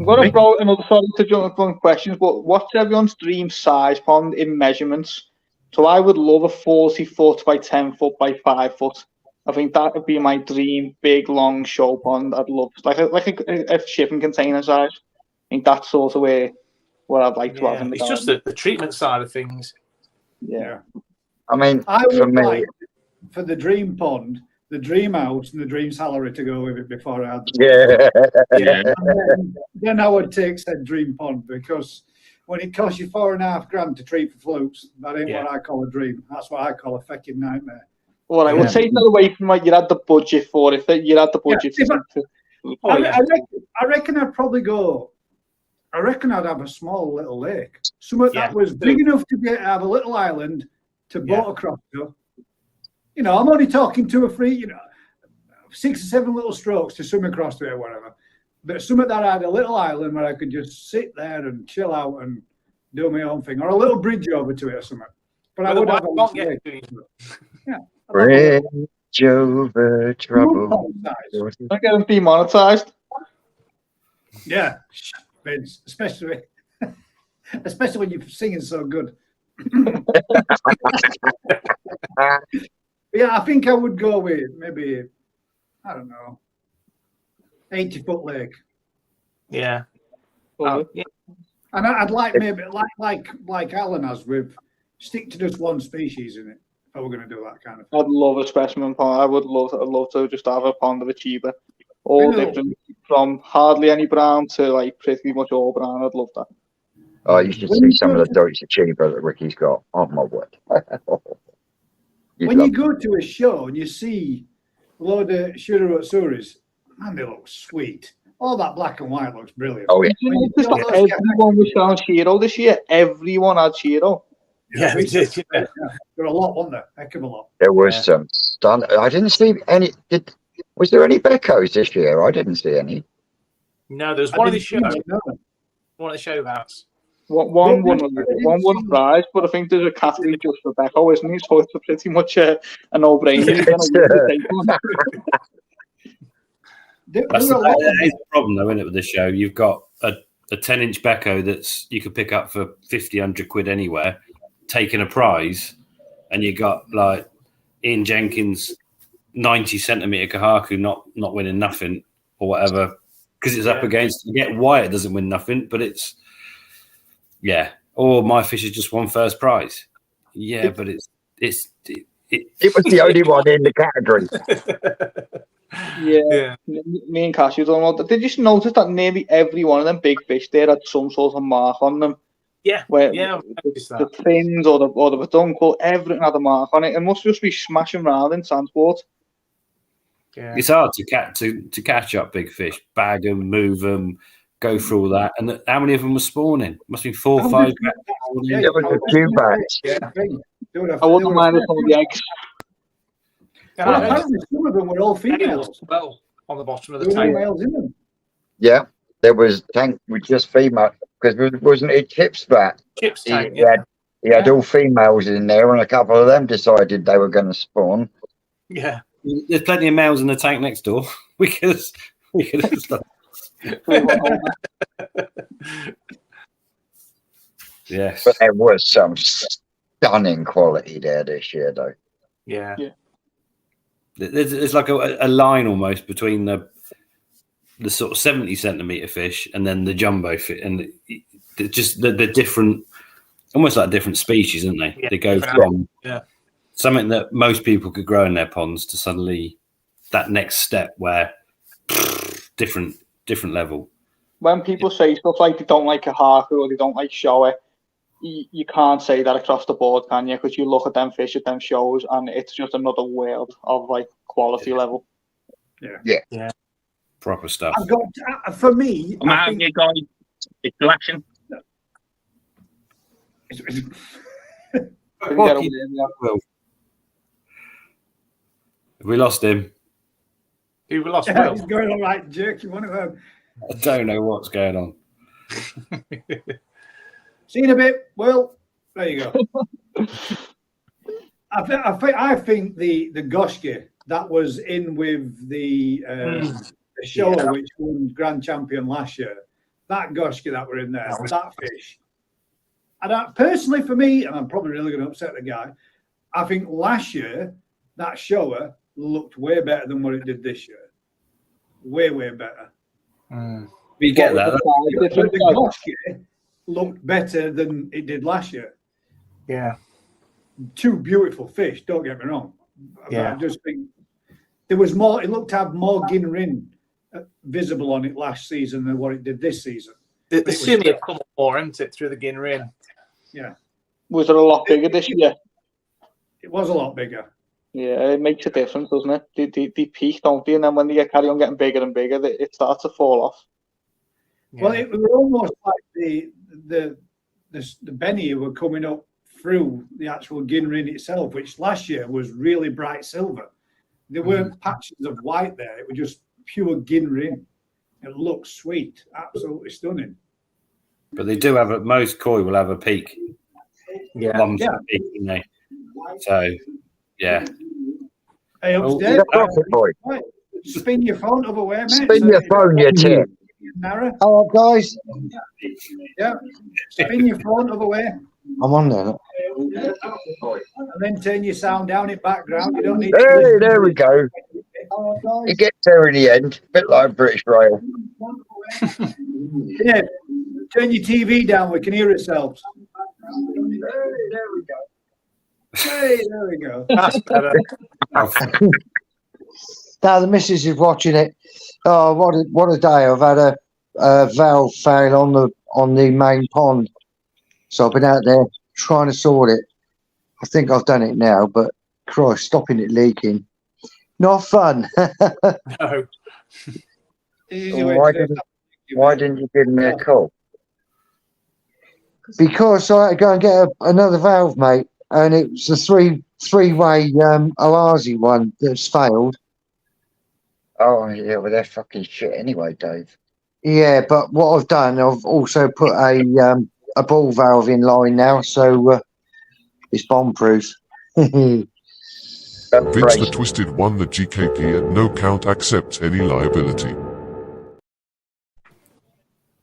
going to throw another, sorry to jump on questions, but what's everyone's dream size pond in measurements? So I would love a 40 foot by 10 foot by 5 foot. I think that would be my dream, big, long show pond. I'd love like a shipping container size. I think that's sort of what I'd like to have in the garden. It's just the treatment side of things. Yeah. I mean, I for would me, like for the dream pond, the dream house and the dream salary to go with it before I had the yeah. then I would take said dream pond, because when it costs you $4.5 to treat for flukes, that ain't what I call a dream. That's what I call a fucking nightmare. Well, I would take that away from what you had the budget for. If you had the budget I reckon I'd probably go. I reckon I'd have a small little lake, something that was big enough to have a little island to boat across to. I'm only talking 2 or 3, 6 or 7 little strokes to swim across to it or whatever. But something that had a little island where I could just sit there and chill out and do my own thing, or a little bridge over to it or something. But I would have a little lake. Bridge over trouble. I'm getting demonetized. Yeah, Vince, especially when you're singing so good. Yeah, I think I would go with maybe, I don't know, 80-foot lake. Yeah. And I'd like maybe like Alan has, with stick to just one species in it. If I were going to do that kind of thing. I'd love a specimen pond. I'd love to just have a pond of achiever. All different, from hardly any brown to like pretty much all brown. I'd love that. Oh, you should see some of the Deutsche Achiever that Ricky's got. Oh my word. When you go to a show and you see a load of Shirotsuris, man, they look sweet. All that black and white looks brilliant. Oh, yeah. Everyone was showing Shiro this year. Everyone had Shiro. Yeah, we did. There were a lot, wasn't there? Heck of a lot. There was some done. I didn't see any. Was there any Beckos this year? I didn't see any. No, there was one of the show. One of the show bouts. One won a prize, but I think there's a category just for Becco, isn't it? So it's pretty much a no-brainer. He's going to take one. That's that is the problem, though, isn't it, with the show? You've got a 10-inch Becco that's you could pick up for 50, 100 quid anywhere, taking a prize, and you got like Ian Jenkins 90 centimetre Kahaku not winning nothing or whatever because it's up against. You get why it doesn't win nothing, but it's or my fish has just won first prize. Yeah, but it was the only one in the category. Yeah. Me and Cashew don't know. Did you just notice that nearly every one of them big fish there had some sort of mark on them? Yeah, the fins or the peduncle, everything had a mark on it. It must just be smashing around in transport. Yeah. It's hard to catch up big fish, bag them, move them, go through all that. And how many of them were spawning? Must be 4 or 5. There was a few bats. I wouldn't mind some of the eggs. Well, apparently some of them were all females. Well, on the bottom of the There were no tank. males in them. Yeah, there was tank with just female because wasn't it Chip's bat? Chips tank. He had all females in there, and a couple of them decided they were going to spawn. Yeah. There's plenty of males in the tank next door. We could have stuff. Yes, But there was some stunning quality there this year, though. Yeah. There's like a line almost between the sort of 70 centimetre fish and then the jumbo fish, and just the different, almost like different species, aren't they? Yeah, they go from something that most people could grow in their ponds to suddenly that next step where different level. When people say stuff like they don't like a Haku or they don't like shower, you can't say that across the board, can you? Because you look at them fish at them shows and it's just another world of like quality level. Yeah. Proper stuff. I've got, for me, I'm out here, guys. It's collection. We lost him. Who lost he's Will? going all right, jerky one of them. I don't know what's going on. See you in a bit. Well, there you go. I think the Goshki that was in with the show which won Grand Champion last year, that Goshki that were in there, that fish. And personally, for me, and I'm probably really going to upset the guy, I think last year that shower looked way better than what it did this year. Way better. We get that. The Goshki looked better than it did last year. Yeah. Two beautiful fish, don't get me wrong. Yeah. I just think there was more, it looked to have more Ginrin visible on it last season than what it did this season. The Simi have come up more, hasn't it, through the Ginrin? Yeah. Was it a lot bigger this year? It was a lot bigger. Yeah, it makes a difference, doesn't it? They peak, don't they? And then when they carry on getting bigger and bigger, it starts to fall off. Yeah. Well, it was almost like the Benny were coming up through the actual Ginrin itself, which last year was really bright silver. There weren't patches of white there. It was just pure Ginrin. It looked sweet, absolutely stunning. But they do have most koi will have a peak. Yeah. Mums have a peak, don't they? So, yeah. Hey, He's upstairs, a profit boy. right, spin your phone over where, mate. Spin your phone, you tip. Nara. Hello, guys. Yeah. Spin your phone over where. I'm on there. And then turn your sound down in background. You don't need Hey, there we go. It gets there in the end, a bit like British Rail. Yeah. Turn your TV down. We can hear ourselves. Hey, there we go. That's better. Now the missus is watching it. Oh, what a day! I've had a valve fail on the main pond, so I've been out there trying to sort it. I think I've done it now, but Christ, stopping it leaking, not fun. No. Why didn't you give me a call? Because I had to go and get another valve, mate, and it's a three-way Alazi one that's failed. Oh, yeah, well, they're fucking shit anyway, Dave. Yeah, but what I've done, I've also put a a ball valve in line now, so it's bomb proof. Vince the Twisted won the GKP at no count accepts any liability.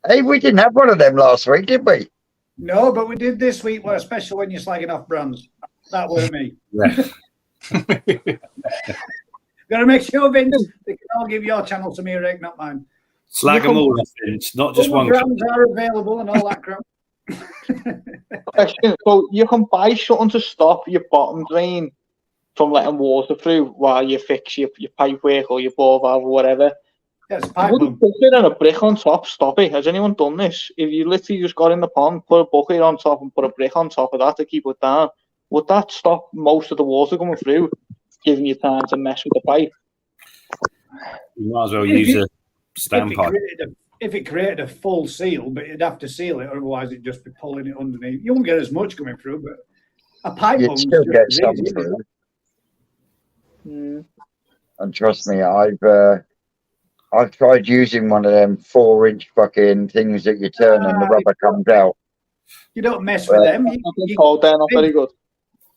Hey, we didn't have one of them last week, did we? No, but we did this week, well, especially when you're slagging off brands. That weren't me. Yeah. Got to make sure, Vince, they can all give your channel to me, Rick, not mine. Slag them all off, Vince, not just All one. the brands are available and all that crap. Question. So you can buy something to stop your bottom drain from letting water through while you fix your pipe work or your bore valve or whatever. Yes, pipe Wouldn't bomb. put it on a brick on top stop it? Has anyone done this? If you literally just got in the pond, put a bucket on top and put a brick on top of that to keep it down, would that stop most of the water coming through, giving you time to mess with the pipe? You might as well use a standpipe. If it created a full seal, but you'd have to seal it, otherwise it'd just be pulling it underneath. You won't get as much coming through, but a pipe You'd bomb still is get just some as easy. through. Mm. And trust me, I've tried using one of them 4-inch fucking things that you turn and the rubber comes out. You don't mess with them. I've been told they're not very good.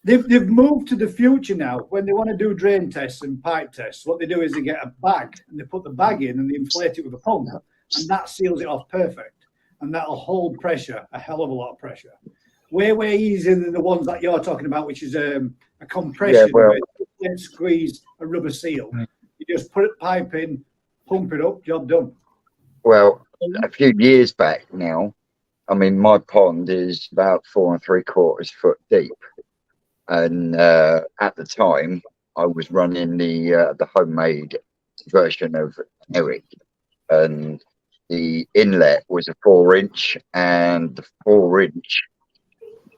They've moved to the future now. When they want to do drain tests and pipe tests, what they do is they get a bag and they put the bag in and they inflate it with a pump, and that seals it off perfect. And that'll hold pressure, a hell of a lot of pressure. Way easier than the ones that you're talking about, which is a compression where you squeeze a rubber seal. You just put a pipe in, pump it up, job done. Well, a few years back now, I mean, my pond is about 4 3/4 foot deep. And at the time, I was running the homemade version of Eric, and the inlet was a 4-inch, and the 4-inch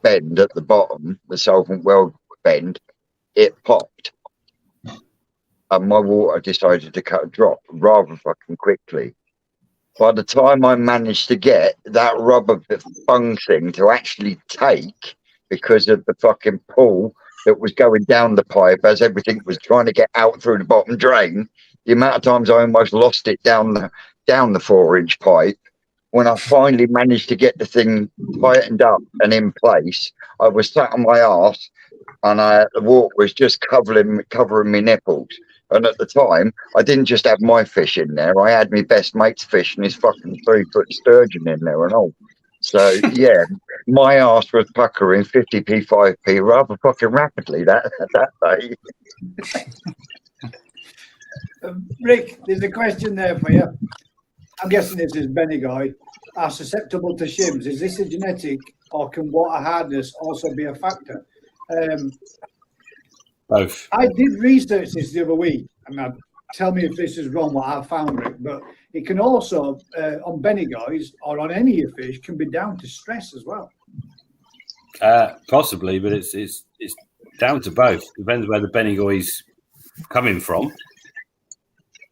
bend at the bottom, the solvent well bend, it popped, and my water decided to cut a drop rather fucking quickly. By the time I managed to get that rubber bung thing to actually take, because of the fucking pull that was going down the pipe as everything was trying to get out through the bottom drain, the amount of times I almost lost it down the 4-inch pipe. When I finally managed to get the thing tightened up and in place, I was sat on my arse, and the water was just covering my nipples. And at the time, I didn't just have my fish in there. I had my best mate's fish and his fucking 3-foot sturgeon in there and all. So, yeah, my arse was puckering 50p, 5p rather fucking rapidly that day. Rick, there's a question there for you. I'm guessing this is Benny Guy. Are susceptible to shims? Is this a genetic, or can water hardness also be a factor? Both. I did research this the other week, and tell me if this is wrong what I found, Rick, but it can also, on Benny Guys or on any of your fish, can be down to stress as well. Possibly, but it's down to both. Depends where the Bennygoy's coming from,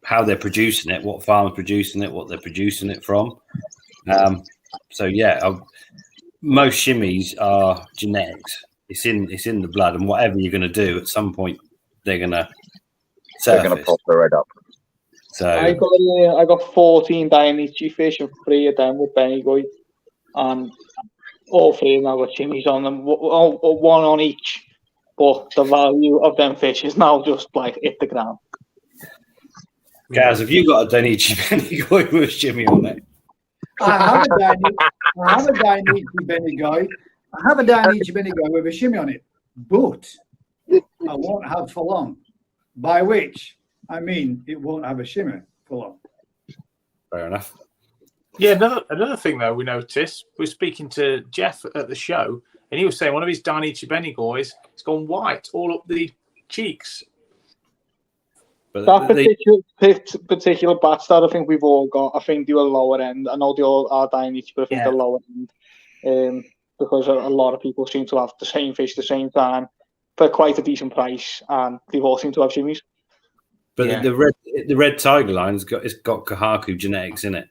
how they're producing it, what farm's producing it, what they're producing it from. So yeah, most shimmies are genetics. It's in the blood, and whatever you're going to do, at some point they're going to pop their head up. So I got 14 Dainichi fish and 3 of them with Benny, and all 3 of them have got shimmies on them, one on each. But the value of them fish is now just like hit the ground. Gaz, have you got a Dainichi Bennygoy with a shimmy on it? I have a Dainichi Benny Guy. I have a Dainichi Benny Guy with a shimmy on it, but I won't have for long. By which I mean it won't have a shimmy for long. Fair enough. Yeah, another thing though we noticed, we were speaking to Jeff at the show, and he was saying one of his Dainichi Bennygoys has gone white all up the cheeks. But that particular batch that I think we've all got, I think they were lower end. I know they all are Dainichi, but I think they're lower end. Because a lot of people seem to have the same fish at the same time for quite a decent price, and they all seem to have shimmies. But the red tiger line's got Kahaku genetics in it,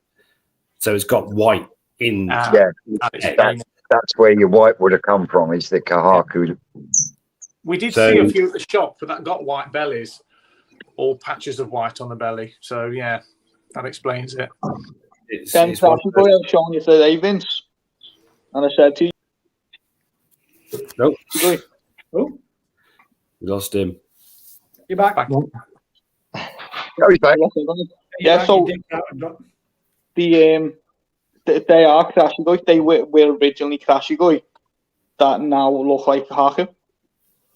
so it's got white in. That's where your white would have come from. Is the Kahaku? We did see a few at the shop, but that got white bellies, all patches of white on the belly. So yeah, that explains it. I've shown you today, Vince. And I said to you, Nope. Oh, We lost him. you're back. Oh, he's back. yeah, Back, so you dipped out and dropped. they are crashy guys. They were originally crashy guy that now look like Kahaku.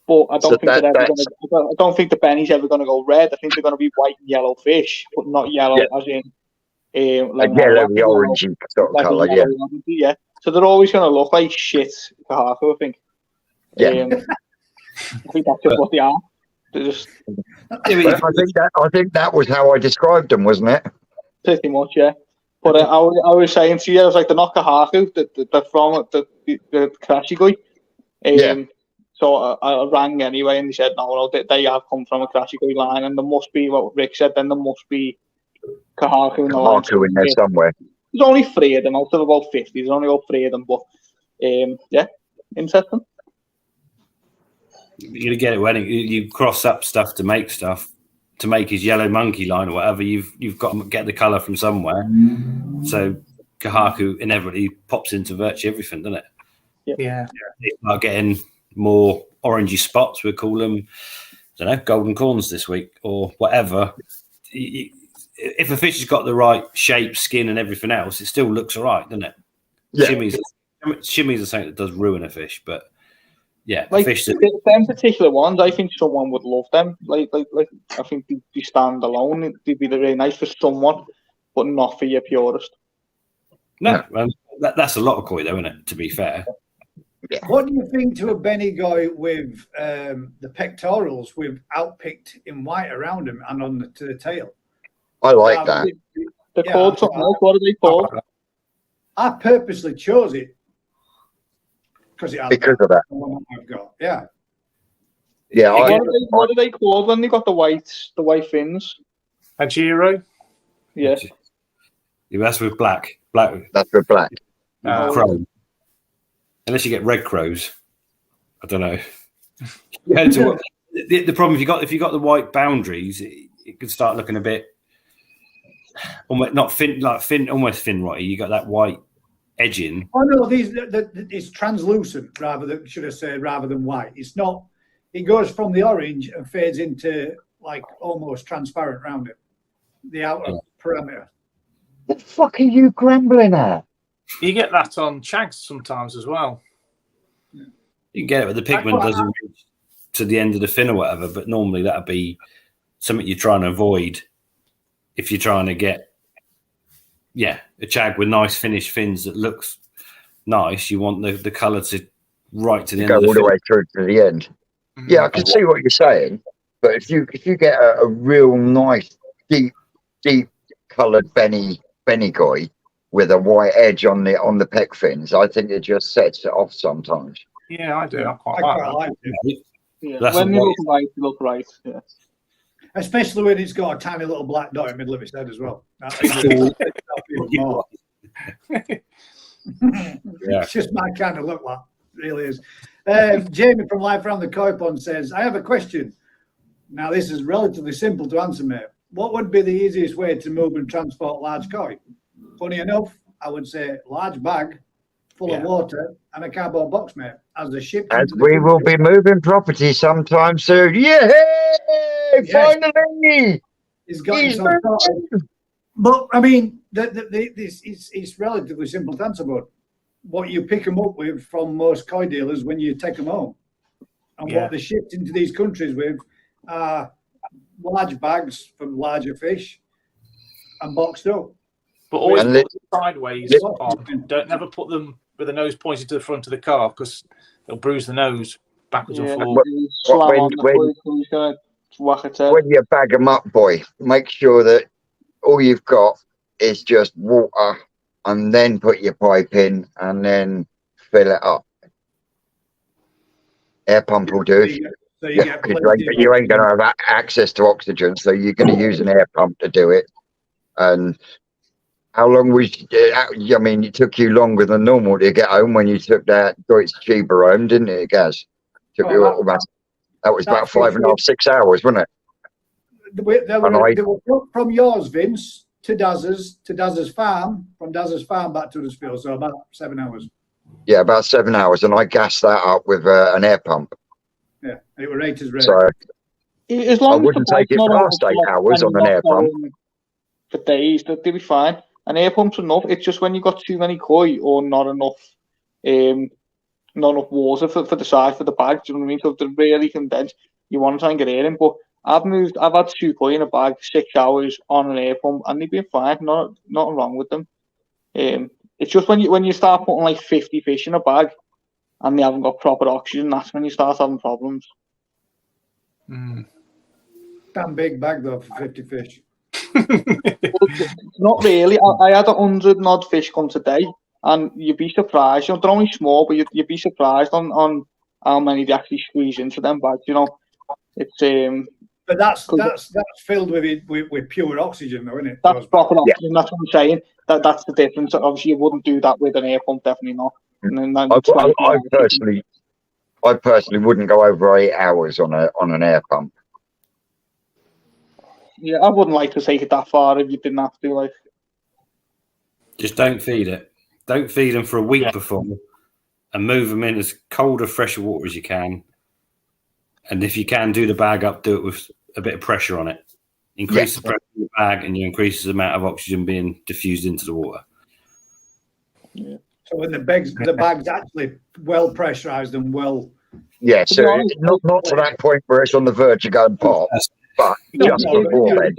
But I don't So think they're ever that's gonna. I don't think the Benny's ever gonna go red. I think they're gonna be white and yellow fish, but not yellow Yeah. as in a like yellowy, orangey sort of like a colour. Yeah, yellow orangey, yeah. So they're always gonna look like shit Kahaku, I think. Yeah. I think that's just what they are. They're just but I think that was how I described them, wasn't it? pretty much, yeah. But I was saying to you, I was like, they're not Kahaku, they're from the crashy guy. Yeah. So I rang anyway, and he said, no, they have come from a crashy guy line, and there must be, what Rick said, then there must be Kahaku in the line. Kahaku in there somewhere. There's only 3 of them out of about 50. There's only about 3 of them, but yeah, interesting. You're gonna get it when you cross up stuff to make his yellow monkey line or whatever. You've got to get the colour from somewhere. So Kahaku inevitably pops into virtually everything, doesn't it? Yeah. They start getting more orangey spots. We call them, I don't know, golden corns this week or whatever. If a fish has got the right shape, skin, and everything else, it still looks all right, doesn't it? Yeah. Shimmies are something that does ruin a fish, but yeah, Like fish that, them particular ones, I think someone would love them. Like I think they stand alone. They'd be really nice for someone, but not for your purist. no, that's a lot of koi, though, isn't it? To be fair, What do you think to a Benny guy with the pectorals with outpicked in white around him and on to the tail? I like that. They're called something else. What are they called? I purposely chose it because of that. I've got. Yeah. Yeah. What are they called when they got the white fins? Hajiro? Yeah. that's with black. That's for black. Crow. Unless you get red crows, I don't know. The problem if you got the white boundaries, it could start looking a bit almost not fin almost fin rotty. You got that white edging. Oh no, it's translucent rather than white. It's not. It goes from the orange and fades into like almost transparent around it, the outer perimeter. What the fuck are you grumbling at? You get that on shags sometimes as well. You can get it, but the pigment doesn't reach to the end of the fin or whatever. But normally that'd be something you're trying to avoid if you're trying to get, a shag with nice finished fins that looks nice. You want the colour to right to the end Go of the all the fin. way through to the end. Yeah, I can see what you're saying, but if you get a real nice deep coloured Benny guy with a white edge on the pec fins, I think it just sets it off sometimes. Yeah, I do. I I quite quite like like it. Yeah. That's When a they white- look right. Yeah. Especially when it's got a tiny little black dot in the middle of its head as well. It's just my kind of look, that really is. Jamie from Life Around the Koi Pond says, I have a question. Now, this is relatively simple to answer, mate. What would be the easiest way to move and transport large koi? Funny enough, I would say large bag full of water and a cardboard box, mate. As the ship. As we will be moving property sometime soon. Yay! Yes. Finally! He's got He's himself sorted. But I mean, it's relatively simple to answer. But what you pick them up with from most koi dealers when you take them home, and what they shipped into these countries with are large bags from larger fish and boxed up. But always And put them sideways on. Don't never put them with the nose pointed to the front of the car because they'll bruise the nose backwards and forwards. When you bag them up, boy, make sure that all you've got is just water, and then put your pipe in, and then fill it up. Air pump will do. So You ain't going to have access to oxygen, so you're going to use an air pump to do it. And how long was? I mean, it took you longer than normal to get home when you took that Deutsche Chiba home, didn't it, Gaz? That was about 5.5, 6 hours, wasn't it? They were from yours, Vince, to Daz's farm, from Daz's farm back to the field, so about 7 hours. Yeah, about 7 hours, and I gassed that up with an air pump. Yeah, and it was right as rain. So As I long as wouldn't the take it bag's not past 8 overflowing hours and on you're an not air pump. going for days, they'll be fine. An air pump's enough. It's just when you've got too many koi or not enough water for the size for the bag. Do you know what I mean? So if they're really condensed, you want to try and get air in. But I've had 2 koi in a bag, 6 hours on an air pump, and they've been fine. Nothing wrong with them. It's just when you start putting like 50 fish in a bag and they haven't got proper oxygen, that's when you start having problems. Damn big bag though for 50 fish. Not really. I had 100 and odd fish come today, and you'd be surprised. They're only small, but you'd be surprised on how many they actually squeeze into them bags. It's But that's filled with pure oxygen, though, isn't it? That's proper oxygen. That's what I'm saying. That's the difference. Obviously, you wouldn't do that with an air pump. Definitely not. And then I personally wouldn't go over 8 hours on an air pump. Yeah, I wouldn't like to take it that far if you didn't have to. Like, just don't feed it. Don't feed them for a week before, and move them in as cold or fresh water as you can. And if you can do the bag up, do it with a bit of pressure on it. Increase the pressure in the bag, and you increase the amount of oxygen being diffused into the water. Yeah. So when the bag's actually well pressurized and well. Yeah, so not to that point where it's on the verge of going pop, but just before then.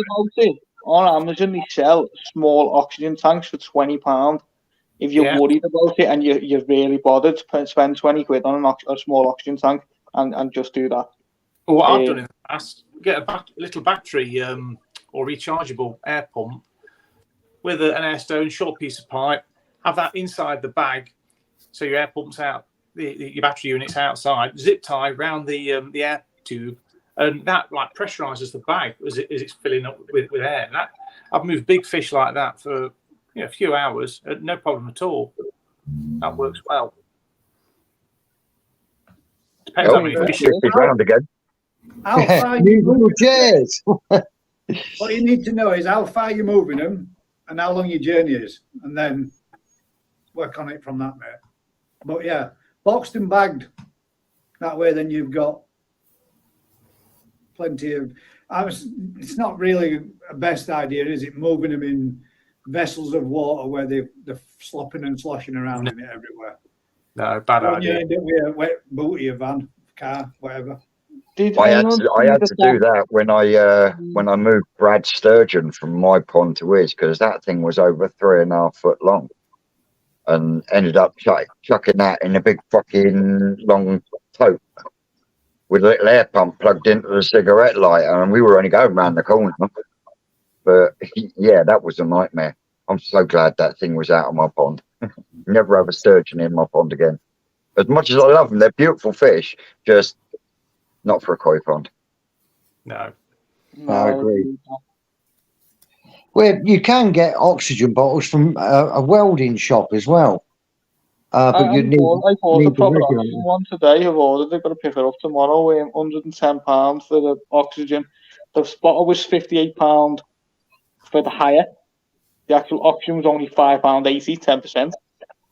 On Amazon, they sell small oxygen tanks for £20. If you're worried about it and you're really bothered, spend 20 quid on a small oxygen tank and just do that. Well, what I've done in the past, get a little battery or rechargeable air pump with an air stone, short piece of pipe, have that inside the bag, so your air pump's out, your battery unit's outside, zip tie around the air tube, and that like pressurizes the bag as it's filling up with air. And I've moved big fish like that for a few hours, no problem at all. That works well. Depends how many fish you round again. How far you chairs. What you need to know is how far you're moving them and how long your journey is, and then work on it from that, mate. But yeah, boxed and bagged. That way, then you've got plenty of. It's not really a best idea, is it? Moving them in vessels of water where they're slopping and sloshing around in it everywhere. No, bad idea. You end up with a wet boot of your van, car, whatever. I had to do that when I moved Brad Sturgeon from my pond to his, because that thing was over 3.5 foot long, and ended up chucking that in a big fucking long tote with a little air pump plugged into the cigarette lighter, and we were only going round the corner. But yeah, that was a nightmare. I'm so glad that thing was out of my pond. Never have a sturgeon in my pond again. As much as I love them, they're beautiful fish, just not for a koi pond. No. I agree. Well, you can get oxygen bottles from a welding shop as well. But you need. I bought need a proper the oxygen one today. I've ordered. They've got to pick it up tomorrow. £110 for the oxygen. The bottle was £58 for the hire. The actual oxygen was only £5.80, 10%,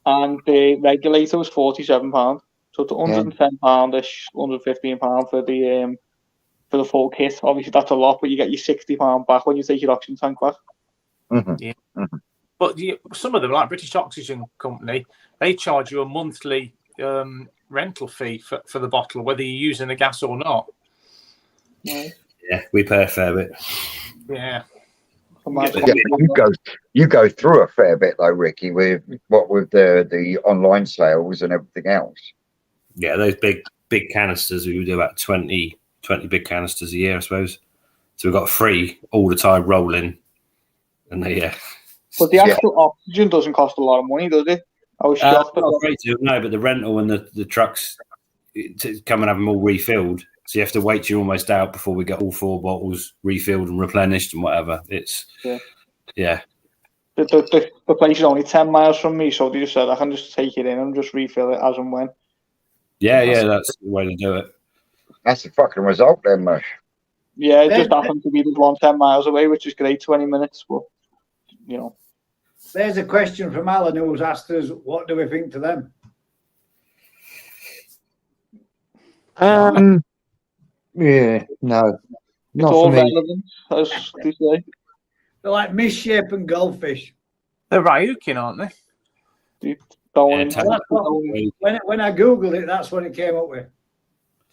and the regulator was £47. So it's £110-ish, £115 for the full kit. Obviously, that's a lot, but you get your £60 back when you take your oxygen tank back. Mm-hmm. Yeah. Mm-hmm. But some of them, like British Oxygen Company, they charge you a monthly rental fee for the bottle, whether you're using the gas or not. Right. Yeah, we pay a fair bit. Yeah. You go through a fair bit though, Ricky, with the online sales and everything else. Yeah, those big canisters, we do about 20 big canisters a year, I suppose. So we've got free all the time rolling, and But the actual oxygen doesn't cost a lot of money, does it? I was shocked. No, but the rental and the trucks to come and have them all refilled. So you have to wait till you're almost out before we get all 4 bottles refilled and replenished and whatever. It's The place is only 10 miles from me, so they just said I can just take it in and just refill it as and when. Yeah, that's the way to do it. That's the fucking result then, Mush. Yeah, it just happened to be the one 10 miles away, which is great, 20 minutes, but, There's a question from Alan who's asked us, what do we think to them? Yeah, no, It's not all for me. relevant, as they say. They're like misshapen goldfish. They're Ryukin, aren't they? They don't Yeah, Well, that's what, when I googled it, that's what it came up with.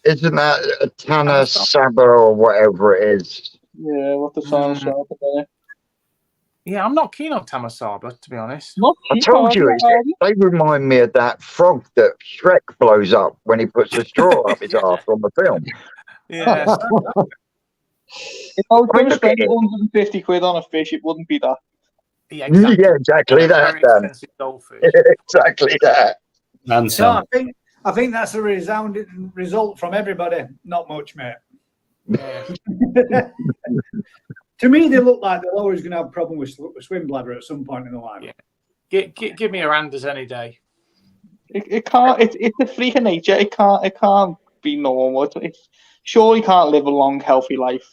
Isn't that a Tana Saba or whatever it is? Yeah, what the sound about there. Yeah, I'm not keen on Tamasaba, to be honest. Not I cheap, told you, are they remind me of that frog that Shrek blows up when he puts a straw up his arse on the film. Yeah. If I was I mean, going to look at spend it. 150 quid on a fish, it wouldn't be that. Yeah, exactly. Yeah, exactly that, Very Dan. expensive goldfish. Exactly that. And No, some. I think that's a resounding result from everybody. Not much, mate. Yeah. To me, they look like they're always going to have a problem with swim bladder at some point in their life. Yeah. Give me a Randers any day. It can't. It's a freak of nature. It can't be normal. It's surely can't live a long, healthy life.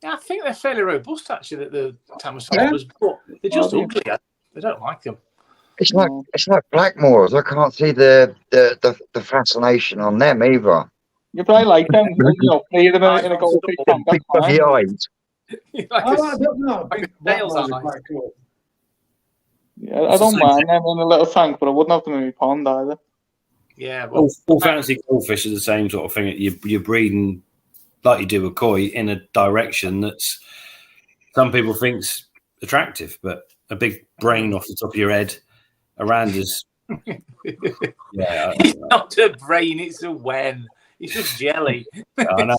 Yeah, I think they're fairly robust, actually, the Tamasabas, but they're just ugly. They don't like them. It's like Blackmores. I can't see the fascination on them either. You probably like them, play them in a goldfish tank. Big buggy eyes. I don't know. I think Tails black eyes. are quite cool. Yeah, I don't mind them in a little tank, but I wouldn't have them in my pond either. Yeah, well, All fancy goldfish are the same sort of thing. You're breeding like you do with koi in a direction that's some people think's attractive, but a big brain off the top of your head around us. Yeah, it's not a brain, it's a wen. It's just jelly. I know.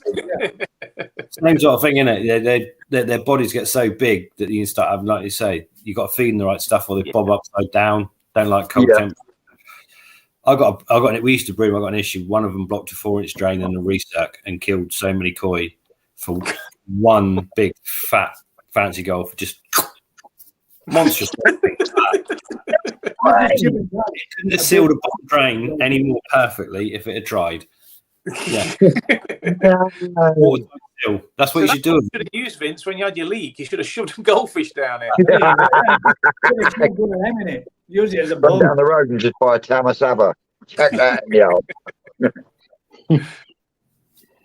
Same sort of thing, isn't it? Their bodies get so big that you can start having, like you say, you got to feed them the right stuff, or they bob upside down. Don't like cold temperature. We used to breed. I got an issue. One of them blocked a 4-inch drain and a recirc and killed so many koi for one big fat fancy golf. Just monstrous. It sealed a bottom drain any more perfectly if it had tried. Yeah. That's what you should do. You should have used, Vince, when you had your leak. You should have shoved some goldfish down it. Use it as a Run bug. down the road and just buy a Tamasaba. Check that,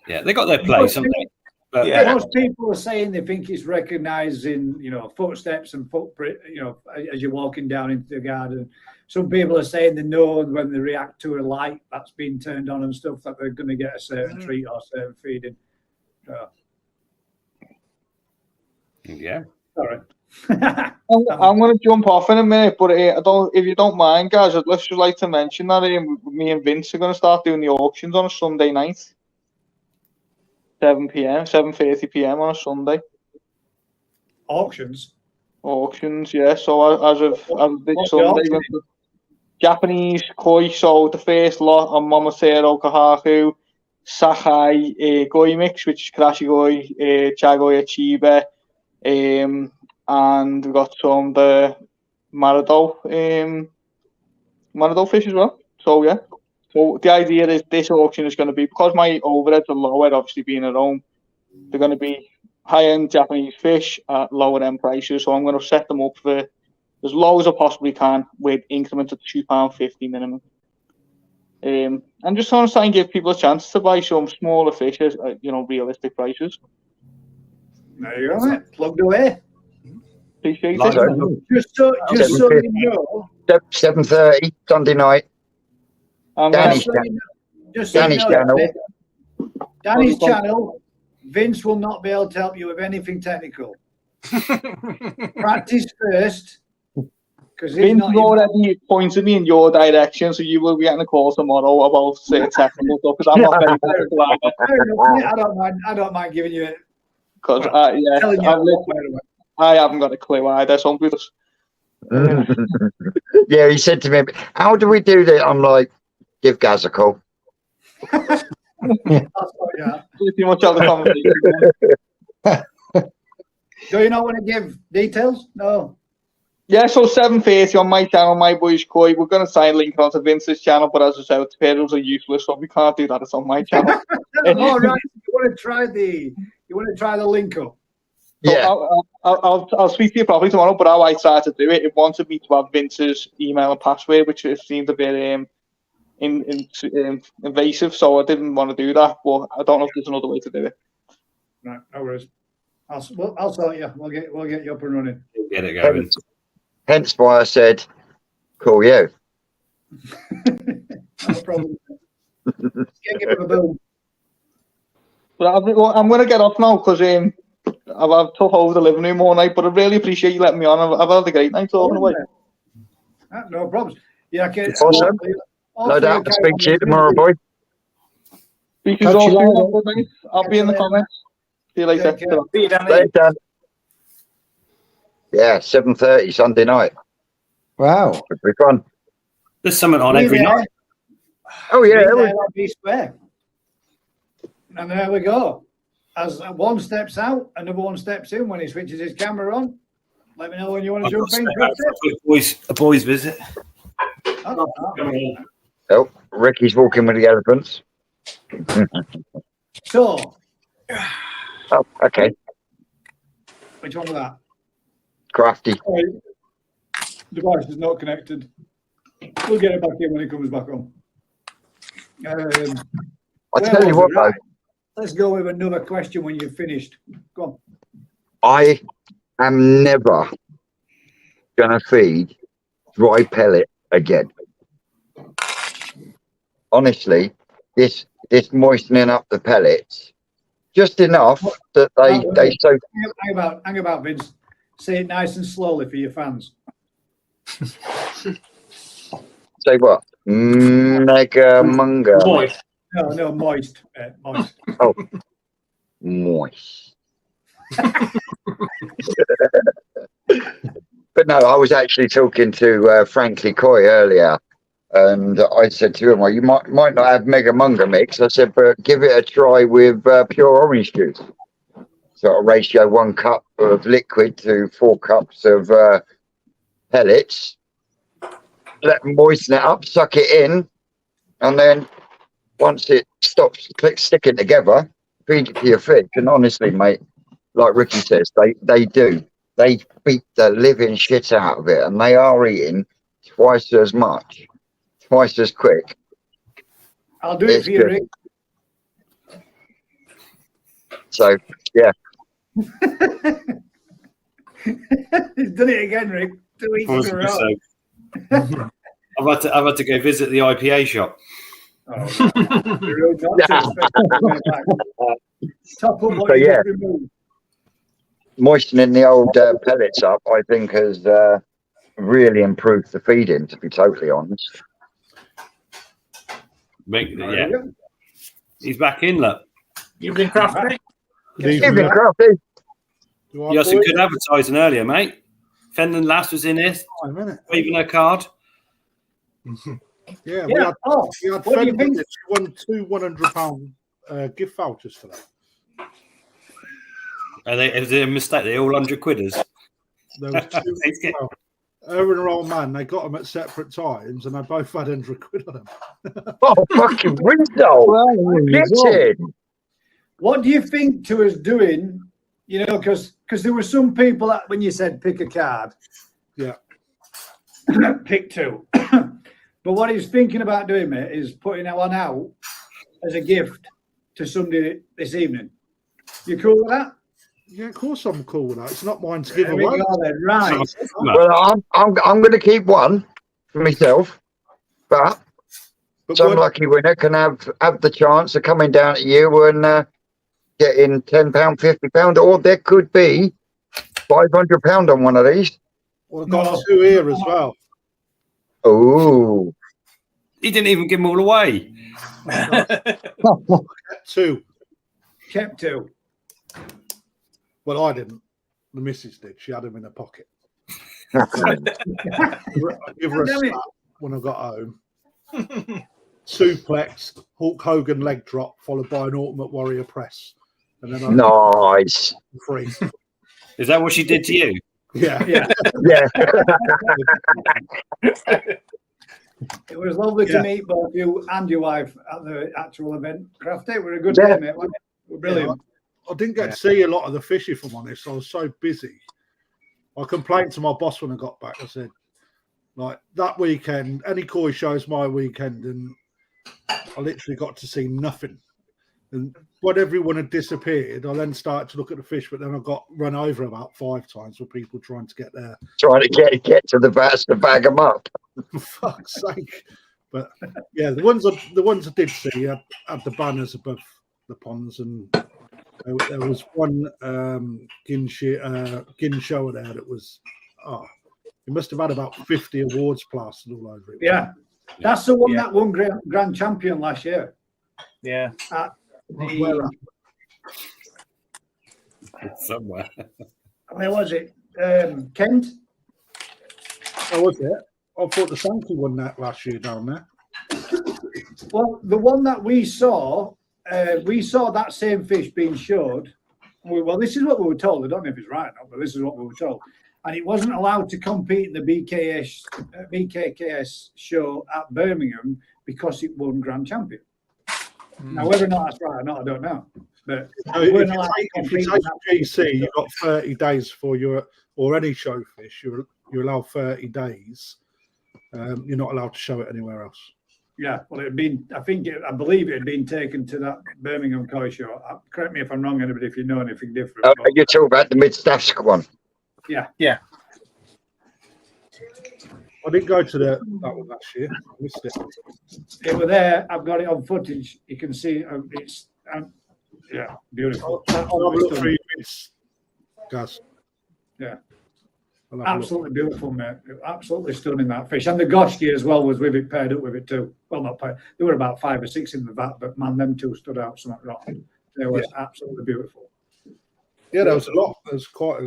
Yeah, they got their place, haven't they? But, Most people are saying they think it's recognizing, footsteps and footprint, as you're walking down into the garden. Some people are saying they know when they react to a light that's been turned on and stuff that they're going to get a certain treat or certain feeding. Yeah. Sorry. I'm going to jump off in a minute, but if you don't mind, guys, I'd just like to mention that me and Vince are going to start doing the auctions on a Sunday night, 7:30 p.m. on a Sunday. Auctions, yeah. So as of this Sunday, Japanese koi sold the first lot on Momotaro, Kahaku, Sakai, Goi mix, which is Karashi Goi, Chagoi, Chiba, and we got some the Marado fish as well. So yeah. So the idea is this auction is going to be, because my overheads are lower, obviously being at home, they're going to be high-end Japanese fish at lower-end prices. So I'm going to set them up for as low as I possibly can with increments of £2.50 minimum. And just want to try and give people a chance to buy some smaller fish at realistic prices. There you go, mate. Plugged away. Appreciate Like it. Just so you know, 7:30 Sunday night. Danny's channel. Vince will not be able to help you with anything technical. Practice first. Vince already pointed me in your direction, so you will be getting a call tomorrow about technical stuff, because I'm not very technical. I don't mind giving you it. Because I haven't got a clue either. So yeah, he said to me, "How do we do that?" I'm like, "Give Gaz a call." Pretty much how the conversation. Do you not want to give details? No. Yeah, so 7:30 on my channel, My Boys Koi. We're going to try and link it onto Vince's channel, but as I said, tutorials are useless, so we can't do that. It's on my channel. All right. You want to try the link up? Yeah. So I'll speak to you properly tomorrow, but how I tried to do it, it wanted me to have Vince's email and password, which it seemed a bit invasive, so I didn't want to do that. But I don't know if there's another way to do it. Right, no worries. I'll sort you. We'll get you up and running. Get it going. Hence why I said, call you. No problem. Give him a boom. But I'm going to get off now because I've took over the living room all night. But I really appreciate you letting me on. I've had a great night talking away. No problems. Yeah, okay. Awesome. No doubt. I'll speak to you tomorrow, boy. Speak to you all soon. I'll be in the comments. See you later. See you, Danny. Later, Dan. Yeah, 7:30 Sunday night. Wow. It'll be fun. There's something on every night. Oh yeah. Be square. And there we go. As one steps out, another one steps in. When he switches his camera on, let me know when you want to jump in. A boys visit. Oh, Ricky's walking with the elephants. So. Oh, okay. Which one was that? Crafty. Sorry. Device is not connected. We'll get it back in when it comes back on. I tell you what, though. Let's go with another question when you've finished. Go on. I am never gonna feed dry pellet again. Honestly, this moistening up the pellets just enough that they soak. Hang about, Vince. Say it nice and slowly for your fans. Say what? Mega munga. Moist. No, moist. Moist. Oh, moist. But no, I was actually talking to Frankie Coy earlier, and I said to him, "Well, you might not have Mega Munga mix." I said, "But give it a try with pure orange juice. Sort of ratio 1 cup of liquid to 4 cups of pellets. Let them moisten it up, suck it in, and then once it stops sticking together, feed it to your fish." And honestly, mate, like Ricky says, they do. They beat the living shit out of it, and they are eating twice as much, twice as quick. I'll do it for you, Rick. So, yeah. He's done it again, Rick. 2 weeks in a row. I've had to go visit the IPA shop. So yeah, moistening the old pellets up, I think, has really improved the feeding. To be totally honest. Yeah, he's back in. Look, You've been crafty. You've been crafty. You had some good advertising earlier, mate. Fendon Lass was in here, waving her card. Yeah, we had Fendon. She won 2 £100 gift vouchers for that. Is it a mistake? They're all 100 quidders. There was 2. Her and her old man, they got them at separate times, and they both had 100 quid on them. Oh, fucking window! What do you think to us doing? You know, because there were some people that when you said pick a card, yeah, pick 2. But what he's thinking about doing, mate, is putting that one out as a gift to somebody this evening. You cool with that? Yeah, of course I'm cool with that. It's not mine to give away. Right. Well, I'm going to keep one for myself, but some lucky winner can have the chance of coming down to you and getting £10, £50, or there could be £500 on one of these. Well, I've got 2 here as well. Oh, he didn't even give them all away. Kept 2. Well, I didn't. The missus did. She had them in her pocket. I give her a slap when I got home. Suplex, Hulk Hogan leg drop, followed by an Ultimate Warrior press. And then nice. Free. Is that what she did to you? Yeah. Yeah. It was lovely to meet both you and your wife at the actual event. Crafty, we're a good day, mate. We're brilliant. Yeah, I didn't get to see a lot of the fish, if I'm honest. I was so busy. I complained to my boss when I got back. I said, like, that weekend, any koi show's my weekend, and I literally got to see nothing. And when everyone had disappeared, I then started to look at the fish, but then I got run over about 5 times with people trying to get there. Trying to get to the vats to bag them up. For fuck's sake. But yeah, the ones I did see had the banners above the ponds, and there was one gin shower there that was it must have had about 50 awards plastered all over it. Yeah, that's the one that won grand champion last year. Yeah. Somewhere. Where was it? Kent? Oh, was it? I thought the Sankey won that last year down there. Well, the one that we saw that same fish being showed. Well, this is what we were told. I don't know if it's right or not, but this is what we were told. And it wasn't allowed to compete in the BKKS show at Birmingham because it won grand champion. Now, whether or not that's right or not, I don't know. But if you take GC, you've got 30 days for or any show fish. You're allowed 30 days. You're not allowed to show it anywhere else. Yeah, well, I believe it had been taken to that Birmingham Koi show. Correct me if I'm wrong, anybody, if you know anything different. You're talking about the mid-staff one. Yeah. Yeah. I didn't go to that one last year. I missed it. It was there. I've got it on footage. You can see it's beautiful. I'll have a look through your bits, Gaz. Yeah. Absolutely beautiful, mate. Absolutely stunning, that fish. And the Goshki as well was with it, paired up with it too. Well, not paired. There were about 5 or 6 in the vat, but man, them two stood out something wrong. They were absolutely beautiful. Yeah, there was a lot. There was quite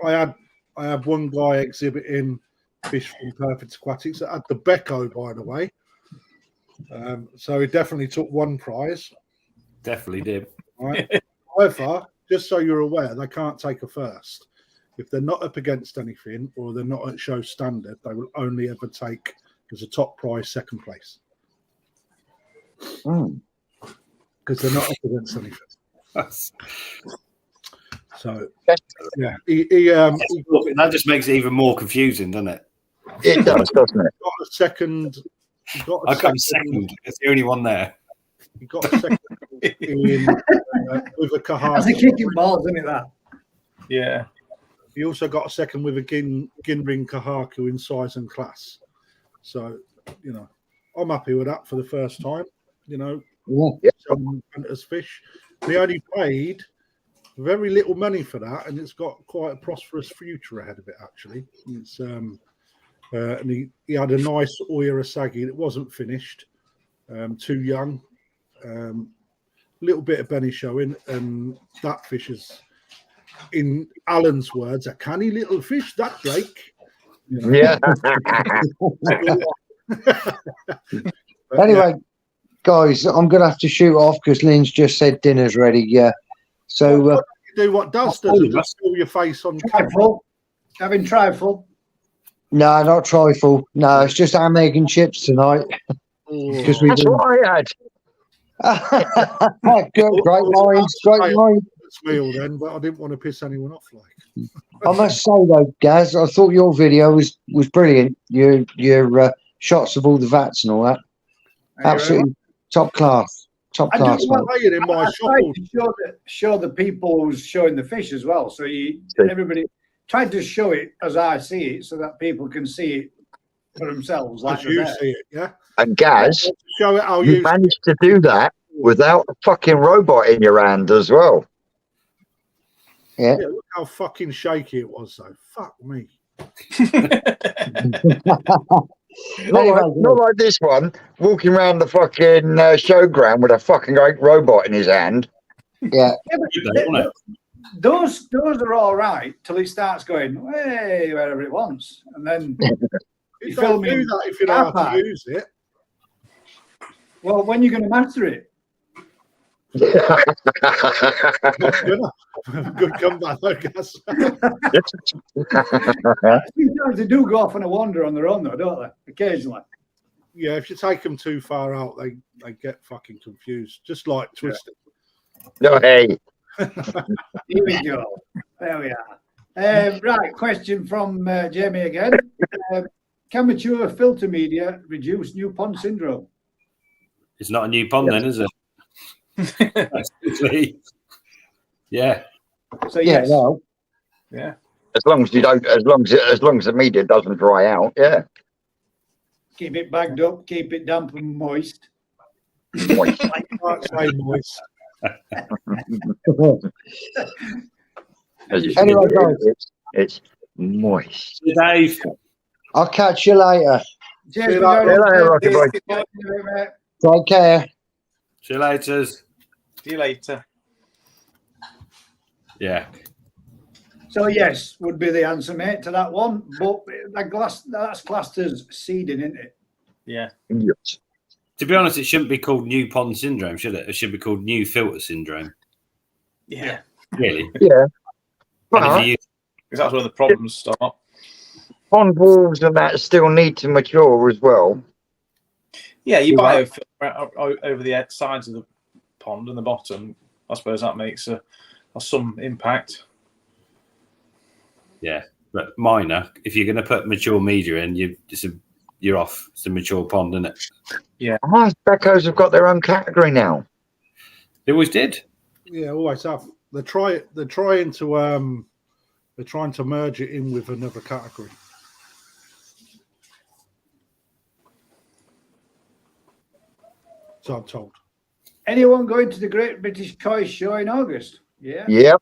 I had one guy exhibiting fish from Perfect Aquatics at the Becco, by the way. So he definitely took one prize. Definitely did. Right. However, just so you're aware, they can't take a first. If they're not up against anything or they're not at show standard, they will only ever take as a top prize second place. Because they're not up against anything. So yeah, that just makes it even more confusing, doesn't it? It does, doesn't it? Got a second. I come second. It's the only one there. You got a second in, with a Kahaka. That's a kicking balls, isn't it? That. Yeah. He also got a second with a Ginring Kahaku in size and class. So, I'm happy with that for the first time. Selling Hunters fish. They only paid very little money for that, and it's got quite a prosperous future ahead of it, actually. It's and he had a nice Oirasagi that wasn't finished, too young. Little bit of Benny showing, and that fish is, in Alan's words, a canny little fish, that Drake. Yeah. Anyway, guys, I'm going to have to shoot off because Lynn's just said dinner's ready. Yeah. So you do what Daz does, and just fill your face on trifle. Having trifle. No, not trifle. No, it's just ham, egg, and chips tonight. That's what I had. Great minds. Meal then, but I didn't want to piss anyone off. I must say though, Gaz, I thought your video was brilliant. Your shots of all the vats and all that, absolutely top class. Top class. I tried to show the people who's showing the fish as well. So everybody tried to show it as I see it, so that people can see it for themselves, like you see it. Yeah. And Gaz, show it how you managed to do that without a fucking robot in your hand as well. Yeah. Look how fucking shaky it was, though. Fuck me. Not like this one, walking around the fucking showground with a fucking great robot in his hand. Yeah. Those are all right till it starts going, hey, wherever it wants. And then you don't do that if you know how to use it. Well, when you're going to master it? Good comeback, though, Gaz. Sometimes they do go off on a wander on their own, though, don't they? Occasionally. Yeah, if you take them too far out, they get fucking confused, just like Twisted. No, hey. Here we go. There we are. Right, question from Jamie again. Can mature filter media reduce new pond syndrome? It's not a new pond then, is it? Yeah. So Yeah, yes, well, Yeah. As long as you don't, as long as the media doesn't dry out, yeah. keep it bagged up, keep it damp and moist. Moist. I can't say moist. As you Anyway, see, guys. it's moist. Dave. I'll catch you later. Cheers See for you later. joining us, Rocky mate. boy. Mate. Take care. See you later. See you later. Yeah. So yes, would be the answer, mate, to that one. But that's classed as seeding, isn't it? Yeah. Yes. To be honest, it shouldn't be called new pond syndrome, should it? It should be called new filter syndrome. Yeah. Really? Yeah. And if But you, Because that's where the problems start. pond walls and that still need to mature as well. Yeah, you Well, biofilm over the sides of the pond and the bottom. I suppose that makes some impact. yeah, but minor. If you're going to put mature media in, you're off. It's a mature pond, isn't it? Speckos have got their own category now. They always did. Yeah, always have. They're trying to merge it in with another category. So I'm told. Anyone going to the Great British Koi Show in August? Yeah. Yep.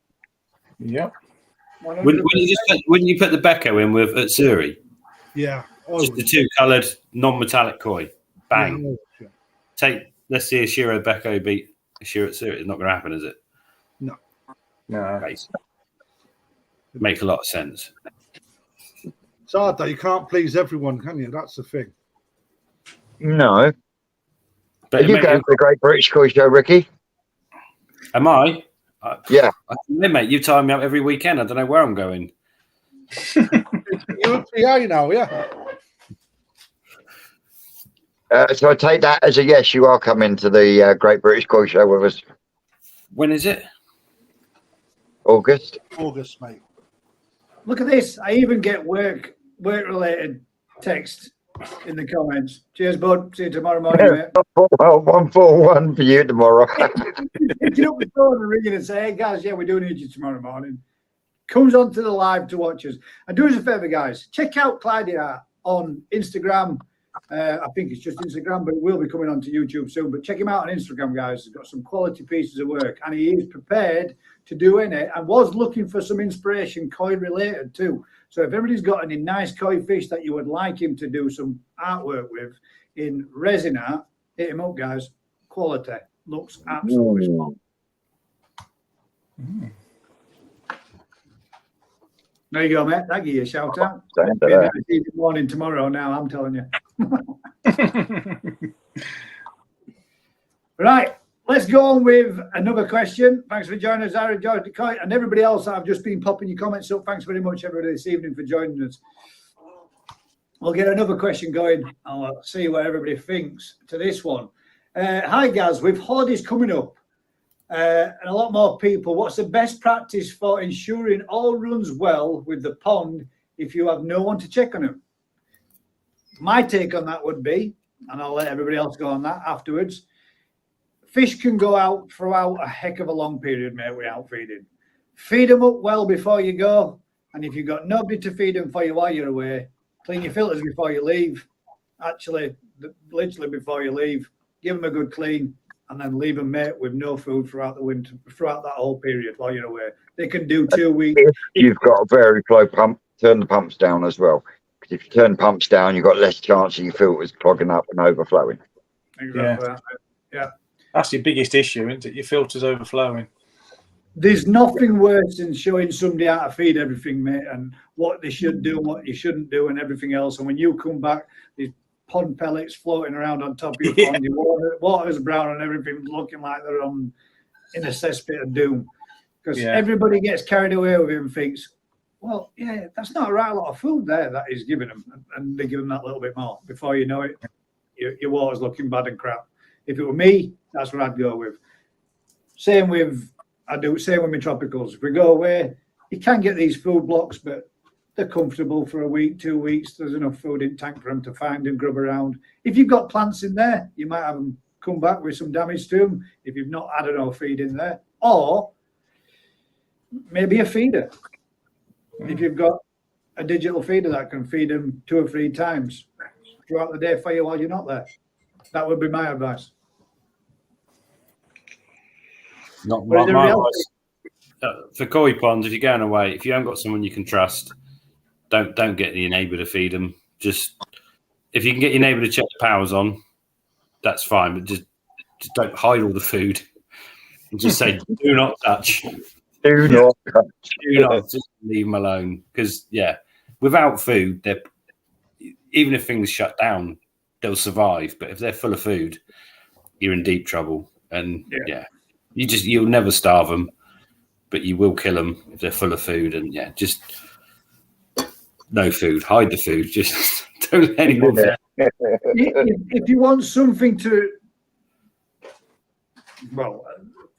Yep. 100%. Wouldn't you put the Becco in with at Surrey? Yeah. Just the two coloured non-metallic koi. Bang. Yeah. Let's see a Shiro Becco beat a Shiro at Surrey. It's not going to happen, is it? No. No. Make a lot of sense. It's hard though. You can't please everyone, can you? That's the thing. No. But Are you going to the Great British Koi Show, Ricky? Am I? Yeah. Mate, you tie me up every weekend. I don't know where I'm going. You're a PA now, yeah. So I take that as a yes. You are coming to the Great British Koi Show with us. When is it? August. August, mate. Look at this. I even get work related text in the comments. Cheers, bud. See you tomorrow morning, mate. Well, 141 for you tomorrow. Picking up the phone and ringing and say, hey guys, yeah, we do need you tomorrow morning. Comes onto the live to watch us. And do us a favour, guys. Check out Clyde on Instagram. I think it's just Instagram, but it will be coming onto YouTube soon. But check him out on Instagram, guys. He's got some quality pieces of work, and he is prepared to do in it. And was looking for some inspiration, koi related too. So if everybody's got any nice koi fish that you would like him to do some artwork with in resin art, hit him up, guys. Quality looks absolutely spot. There you go, mate. That give you a shout out. Be a nice evening morning tomorrow now, I'm telling you. Right, let's go on with another question. Thanks for joining us, Ira, George, and everybody else that have just been popping your comments up. Thanks very much, everybody, this evening for joining us. We'll get another question going. I'll see what everybody thinks to this one. Hi, guys. With holidays coming up, and a lot more people, what's the best practice for ensuring all runs well with the pond if you have no one to check on them? My take on that would be, and I'll let everybody else go on that afterwards, fish can go out throughout a heck of a long period, mate, without feeding. Feed them up well before you go, and if you've got nobody to feed them for you while you're away, clean your filters before you leave. Actually, literally before you leave, give them a good clean, and then leave them, mate, with no food throughout the winter, throughout that whole period while you're away. They can do 2 weeks. You've got a very flow pump. Turn the pumps down as well. Because if you turn pumps down, you've got less chance of your filters clogging up and overflowing. Exactly. Yeah. That's your biggest issue, isn't it? Your filters overflowing. There's nothing worse than showing somebody how to feed everything, mate, and what they should do and what you shouldn't do and everything else. And when you come back, these pond pellets floating around on top of your pond, your water's brown and everything looking like they're in a cesspit of doom. Because everybody gets carried away with it and thinks, well, yeah, that's not a right lot of food there that he's giving them. And they give them that little bit more. Before you know it, your water's looking bad and crap. If it were me, that's what I'd go with. Same with my tropicals. If we go away, you can get these food blocks, but they're comfortable for a week, 2 weeks. There's enough food in tank for them to find and grub around. If you've got plants in there, you might have them come back with some damage to them if you've not had enough feed in there, or maybe a feeder. If you've got a digital feeder that can feed them 2 or 3 times throughout the day for you while you're not there, that would be my advice. Not But my in reality- advice. For koi ponds, if you're going away, if you haven't got someone you can trust, don't get your neighbour to feed them. Just if you can get your neighbour to check the power's on, that's fine. But just don't hide all the food. And just say, do not touch. Do not touch. Do not. Just leave them alone. Because without food, they're even if things shut down, they'll survive. But if they're full of food, you're in deep trouble. And you'll never starve them, but you will kill them if they're full of food. And just no food. Hide the food. Just don't let anyone. If you want something to,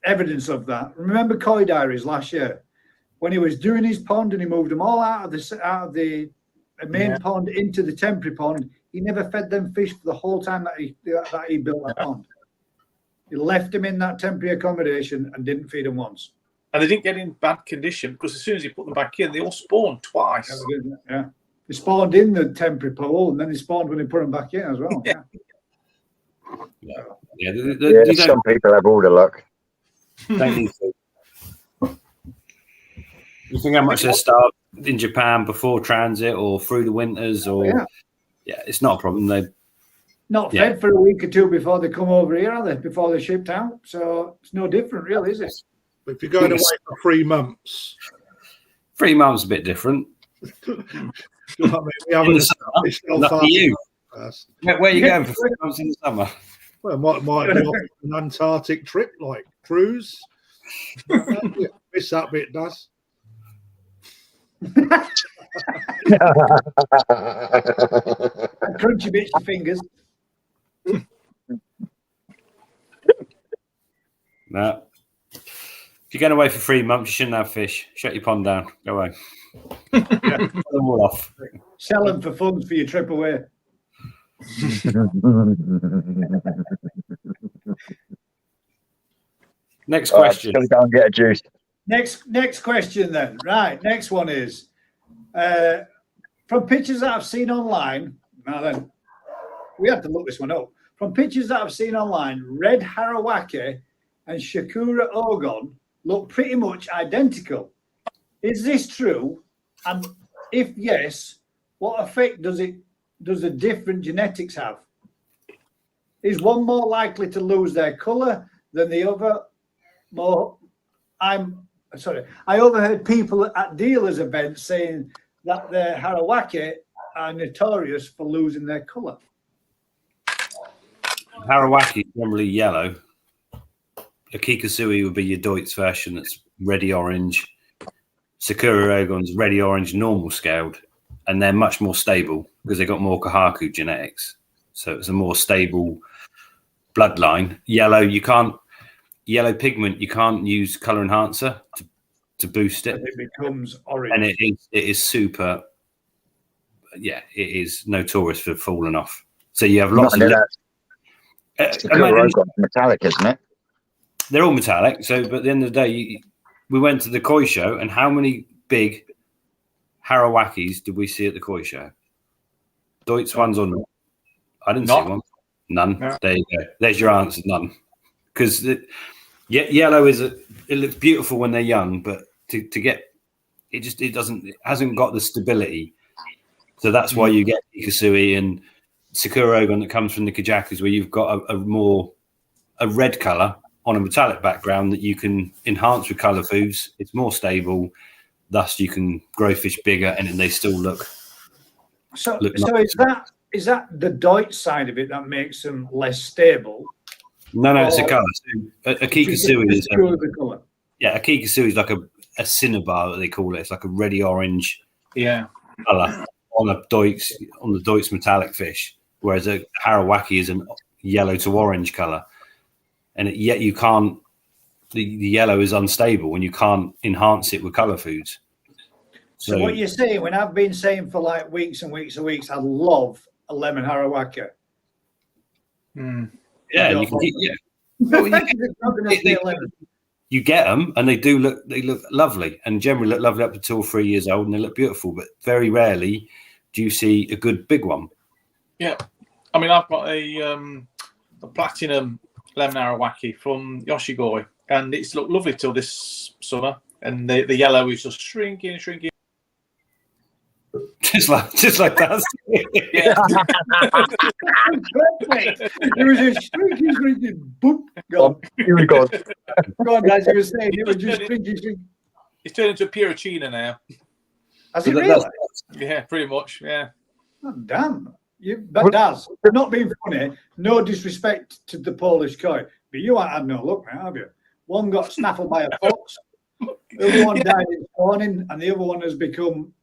evidence of that. Remember Koi Diaries last year when he was doing his pond and he moved them all out of the main pond into the temporary pond. He never fed them fish for the whole time that he built that pond. He left them in that temporary accommodation and didn't feed them once. And they didn't get in bad condition because as soon as he put them back in, they all spawned twice. Yeah. They spawned in the temporary pool and then they spawned when they put them back in as well. Some people have all the luck. Don't need food. You think how much they starved in Japan before transit or through the winters or it's not a problem. They not fed for a week or 2 before they come over here, are they? Before they're shipped out. So it's no different, really, is it? But if you're going away for 3 months, 3 months is a bit different. We haven't Lucky you. Where are you going for 3 months in the summer? Well, might be off an Antarctic trip, like cruise. Miss that bit, does. Crunchy bits to fingers. No. If you're going away for 3 months, you shouldn't have fish. Shut your pond down. Go away. Pull them all off. Sell them for funds for your trip away. Next question. Go and get a juice. Next question then. Right. Next one is from pictures that I've seen online. Now then, we have to look this one up. From pictures that I've seen online, red Harawaki and Shakura Ogon look pretty much identical. Is this true? And if yes, what effect does the different genetics have? Is one more likely to lose their colour than the other? I overheard people at dealers' events saying that the Harawaki are notorious for losing their colour. Harawaki is normally yellow. A Kikasui would be your Deutz version that's reddy orange. Sakura Ogon's reddy orange normal scaled, and they're much more stable because they've got more Kahaku genetics. So it's a more stable bloodline. Yellow pigment, you can't use color enhancer to boost it. And it becomes orange. And it is super, it is notorious for falling off. So you have lots of metallic, isn't it? They're all metallic. So, but at the end of the day, we went to the koi show, and how many big Harawakis did we see at the koi show? Deutz ones or not? I didn't see one. None. No. There you go. There's your answer. None. Because yellow it looks beautiful when they're young, but to get it hasn't got the stability. So that's why you get Ikasui and Sakura Ogon that comes from the Kajakus, where you've got a red color on a metallic background that you can enhance with color foods. It's more stable, thus you can grow fish bigger, and they still look. So is that the Deutsch side of it that makes them less stable? No, it's a color. So a Kikasui is the color. Yeah, a Kikasui is like a cinnabar that they call it. It's like a reddy orange color on the Deutsch metallic fish, whereas a Harawaki is a yellow to orange color, and yet you can't. The yellow is unstable, and you can't enhance it with color foods. So what you're saying, when I've been saying for like weeks and weeks and weeks, I love a lemon Harawaki. Yeah, you can get Well, It's not gonna stay 11. you get them, and they look lovely, and generally look lovely up until 3 years old, and they look beautiful. But very rarely do you see a good big one. Yeah, I mean, I've got a platinum lemon arawaki from Yoshigoi, and it's looked lovely till this summer, and the yellow is just shrinking. just like that. Yeah. It was a shrinking, boop, gone. Here we go. Go on, as you were saying, it was just shrinking. It's turned into a Puricina now. Has it really? Yeah, pretty much. Yeah. Oh, damn. But Daz, not being funny, no disrespect to the Polish koi, but you ain't had no luck now, have you? One got snaffled by a fox, the other one died in spawning, and the other one has become.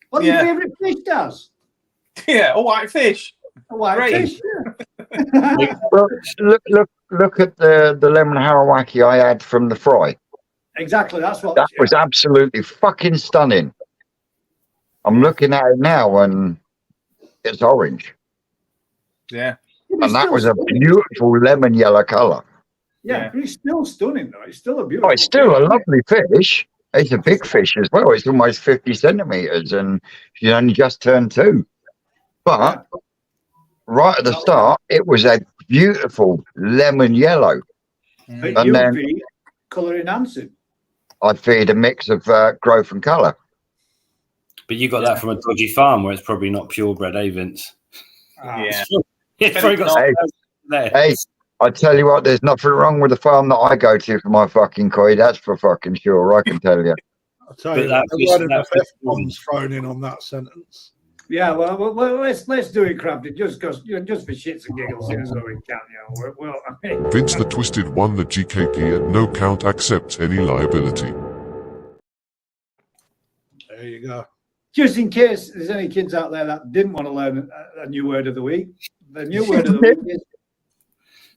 What's your favourite fish, Daz? Yeah, a white fish. A white Great. fish, yeah. Well, look at the lemon harawaki I had from the fry. Exactly, that's what. That was absolutely fucking stunning. I'm looking at it now, and it's orange. Yeah. And that was a beautiful lemon yellow colour. Yeah, but it's still stunning, though. It's still a beautiful. Oh, it's still a lovely fish. It's a big fish as well. It's almost 50 centimetres, and she only just turned 2. But right at the start, it was a beautiful lemon yellow. But And then UV colour enhancing. I feed a mix of growth and colour. But you got that from a dodgy farm where it's probably not purebred, Vince? Yeah. It's probably got Hey, there. hey, I tell you what, there's nothing wrong with the farm that I go to for my fucking koi. That's for fucking sure. I can tell you. I'll tell But you, that what, fish- a lot of that the fish- F-bombs thrown in on that sentence. Yeah, well, let's do it, Crafty, just because just for shits and giggles, as though we can. Well, I mean, Vince the Twisted won the GKG at no count accepts any liability. There you go. just in case there's any kids out there that didn't want to learn a new word of the week, the new word of the week is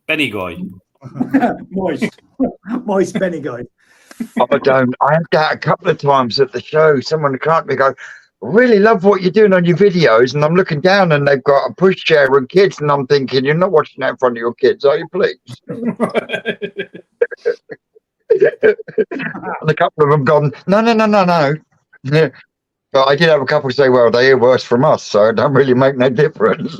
Benigoy. moist. Moist Benigoy. I had that a couple of times at the show. Someone came up to me and go, really love what you're doing on your videos, and I'm looking down and they've got a pushchair and kids, and I'm thinking, you're not watching that in front of your kids, are you, please? And a couple of them gone, no. But I did have a couple say, well, they hear worse from us, so it don't really make no difference.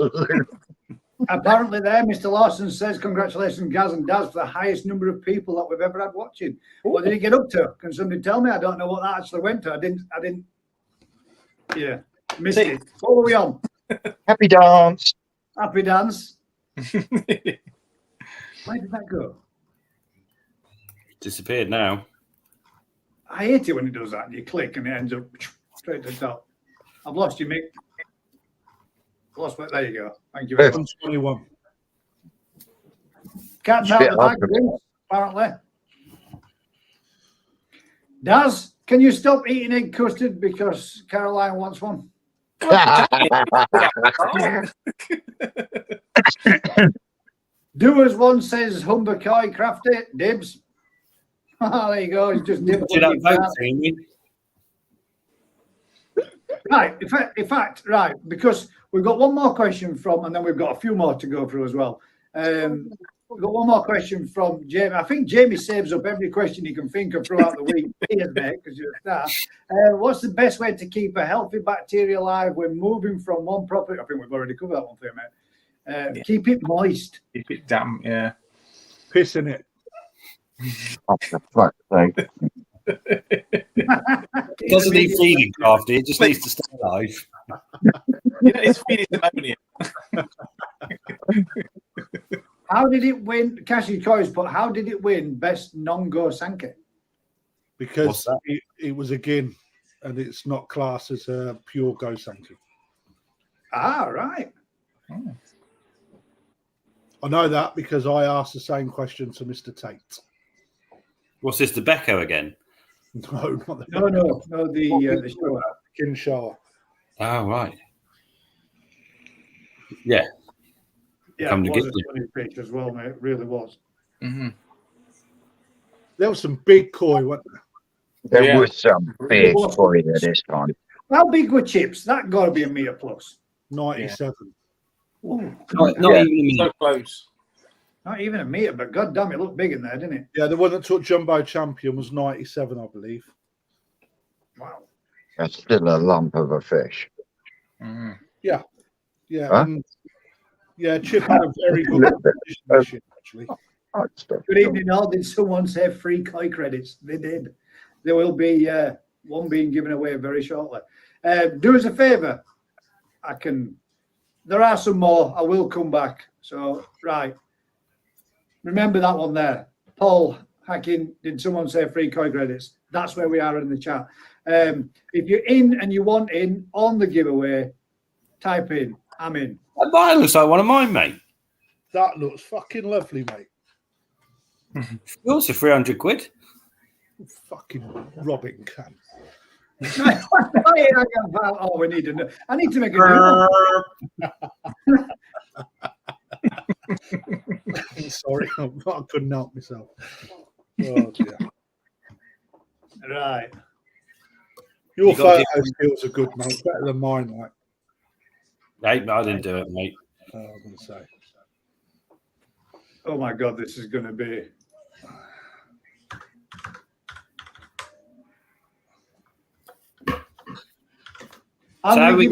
Apparently there, Mr. Lawson says, congratulations, Gaz and Daz, for the highest number of people that we've ever had watching. What did it get up to? Can somebody tell me? I don't know what that actually went to. I didn't. Yeah, missed it. What were we on? Happy dance. Happy dance. Where did that go? Disappeared now. I hate it when it does that. You click and it ends up straight to the top. I've lost you, Mick. Lost it. There you go. Thank you very much. 21. Cat's out of the bag, apparently. Daz, can you stop eating egg custard because Caroline wants one? Doers one says Humber Koi Crafty dibs. Oh, there you go. He's just dibbed. Right. In fact, right, because we've got one more question from, and then we've got a few more to go through as well. We've got one more question from Jamie. I think Jamie saves up every question he can think of throughout the week. Cheers, mate, because you're a star. What's the best way to keep a healthy bacteria alive when moving from one property? I think we've already covered that one for you, mate. Yeah. Keep it moist. Keep it damp, yeah. Piss in it. Oh, for fuck's sake. It doesn't need feeding, Crafty. It just needs to stay alive. It's feeding ammonia. How did it win? Kashi Koi's put, how did it win best non-go Sanke? Because it was a gin, and it's not classed as a pure go Sanke. Ah, right. Oh. I know that because I asked the same question to Mr. Tate. What's this, the Becco again? No, not the No, the show. Kinshasa. Oh, right. Yeah. Yeah, Come it to was get a funny pitch as well, mate. It really was. Mm-hmm. There was some big koi, wasn't there? There was some big koi there this time. How big were chips? That got to be a metre plus. 97. Ooh. Not even a So close. Not even a metre, but god damn, it looked big in there, didn't it? Yeah, the one that took Jumbo Champion was 97, I believe. Wow. That's still a lump of a fish. Yeah. Yeah. Huh? And yeah, Chip had a very good Little bit. competition, actually. Good evening, all. Did someone say free koi credits? They did. There will be one being given away very shortly. Do us a favour. There are some more. I will come back. So, right. Remember that one there. Paul Hacking, did someone say free koi credits? That's where we are in the chat. If you're in and you want in on the giveaway, type in, I'm in. That looks like one of mine, mate. That looks fucking lovely, mate. Yours for 300 quid. Fucking robbing can. Oh, we need to know. I need to make a new one. Sorry, I couldn't help myself. Oh, dear. Right. Your You gotta photo skills are good, mate. Better than mine, like. Mate, I didn't do it, mate. I was going to say. Oh my God, this is going to be. I'm going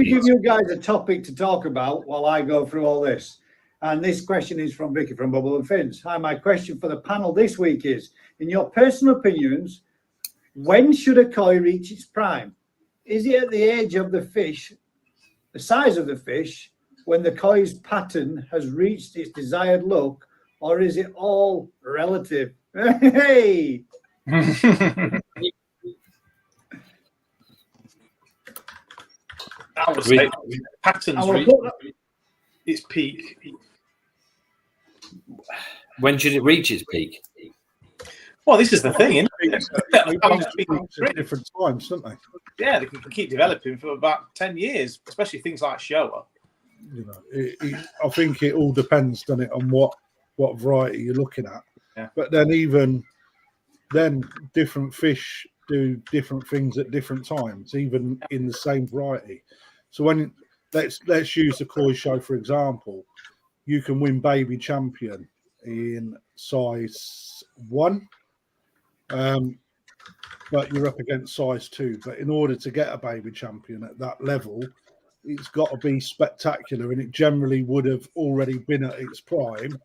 to give you guys a topic to talk about while I go through all this. And this question is from Vicky from Bubble and Fins. Hi, my question for the panel this week is, in your personal opinions, when should a koi reach its prime? Is it at the age of the fish, the size of the fish, when the koi's pattern has reached its desired look, or is it all relative? Hey! I would say patterns reach its peak. When should it reach its peak? Well, this is the thing, isn't it? At different times, don't they? Yeah, they can keep developing for about 10 years, especially things like Showa. You know, I think it all depends, doesn't it, on what variety you're looking at. Yeah. But then even then, different fish do different things at different times, even in the same variety. So when let's use the koi show for example, you can win baby champion in size 1, but you're up against size 2. But in order to get a baby champion at that level, it's got to be spectacular, and it generally would have already been at its prime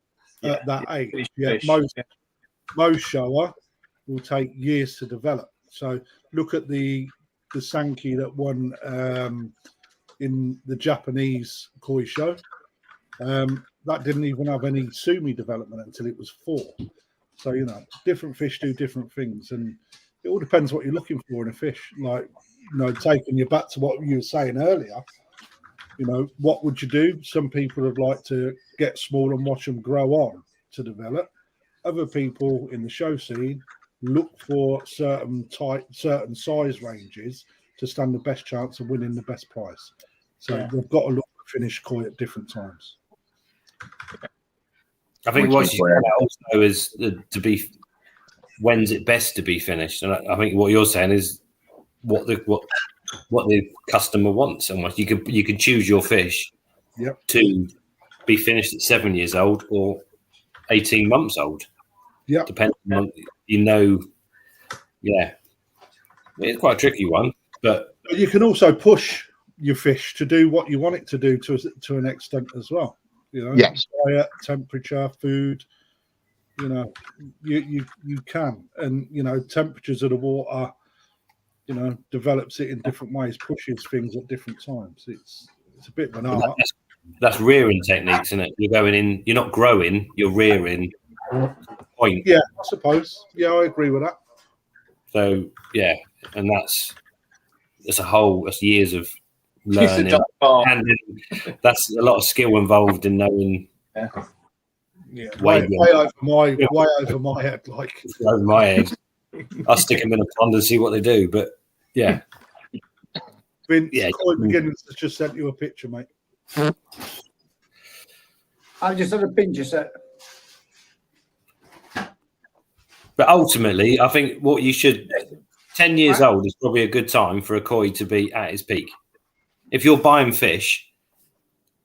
at that age. Yeah, most shower will take years to develop. So look at the Sankey that won in the Japanese koi show. That didn't even have any sumi development until it was 4. So, you know, different fish do different things, and it all depends what you're looking for in a fish. Like, you know, taking you back to what you were saying earlier, you know, what would you do? Some people would like to get small and watch them grow on to develop. Other people in the show scene look for certain size ranges to stand the best chance of winning the best prize. So they've got to look at finished koi at different times. I think what you said also is when's it best to be finished, and I think what you're saying is what the customer wants. Almost you could choose your fish to be finished at 7 years old or 18 months old. Yeah, depending on it's quite a tricky one, but you can also push your fish to do what you want it to do to an extent as well. You know, diet, temperature, food. You know, you can, and you know, temperatures of the water, you know, develops it in different ways, pushes things at different times. It's a bit of an art. That's rearing techniques, isn't it? You're going in, you're not growing, you're rearing. Point. Yeah, I suppose. Yeah, I agree with that. So yeah, and that's years of learning, and that's a lot of skill involved in knowing. Yeah, way over my head, like over my head. I'll stick them in a pond and see what they do, but yeah. Vince, Koi Beginners has just sent you a picture, mate. I just had a pinch set. But ultimately, I think 10 years old is probably a good time for a koi to be at its peak. If you're buying fish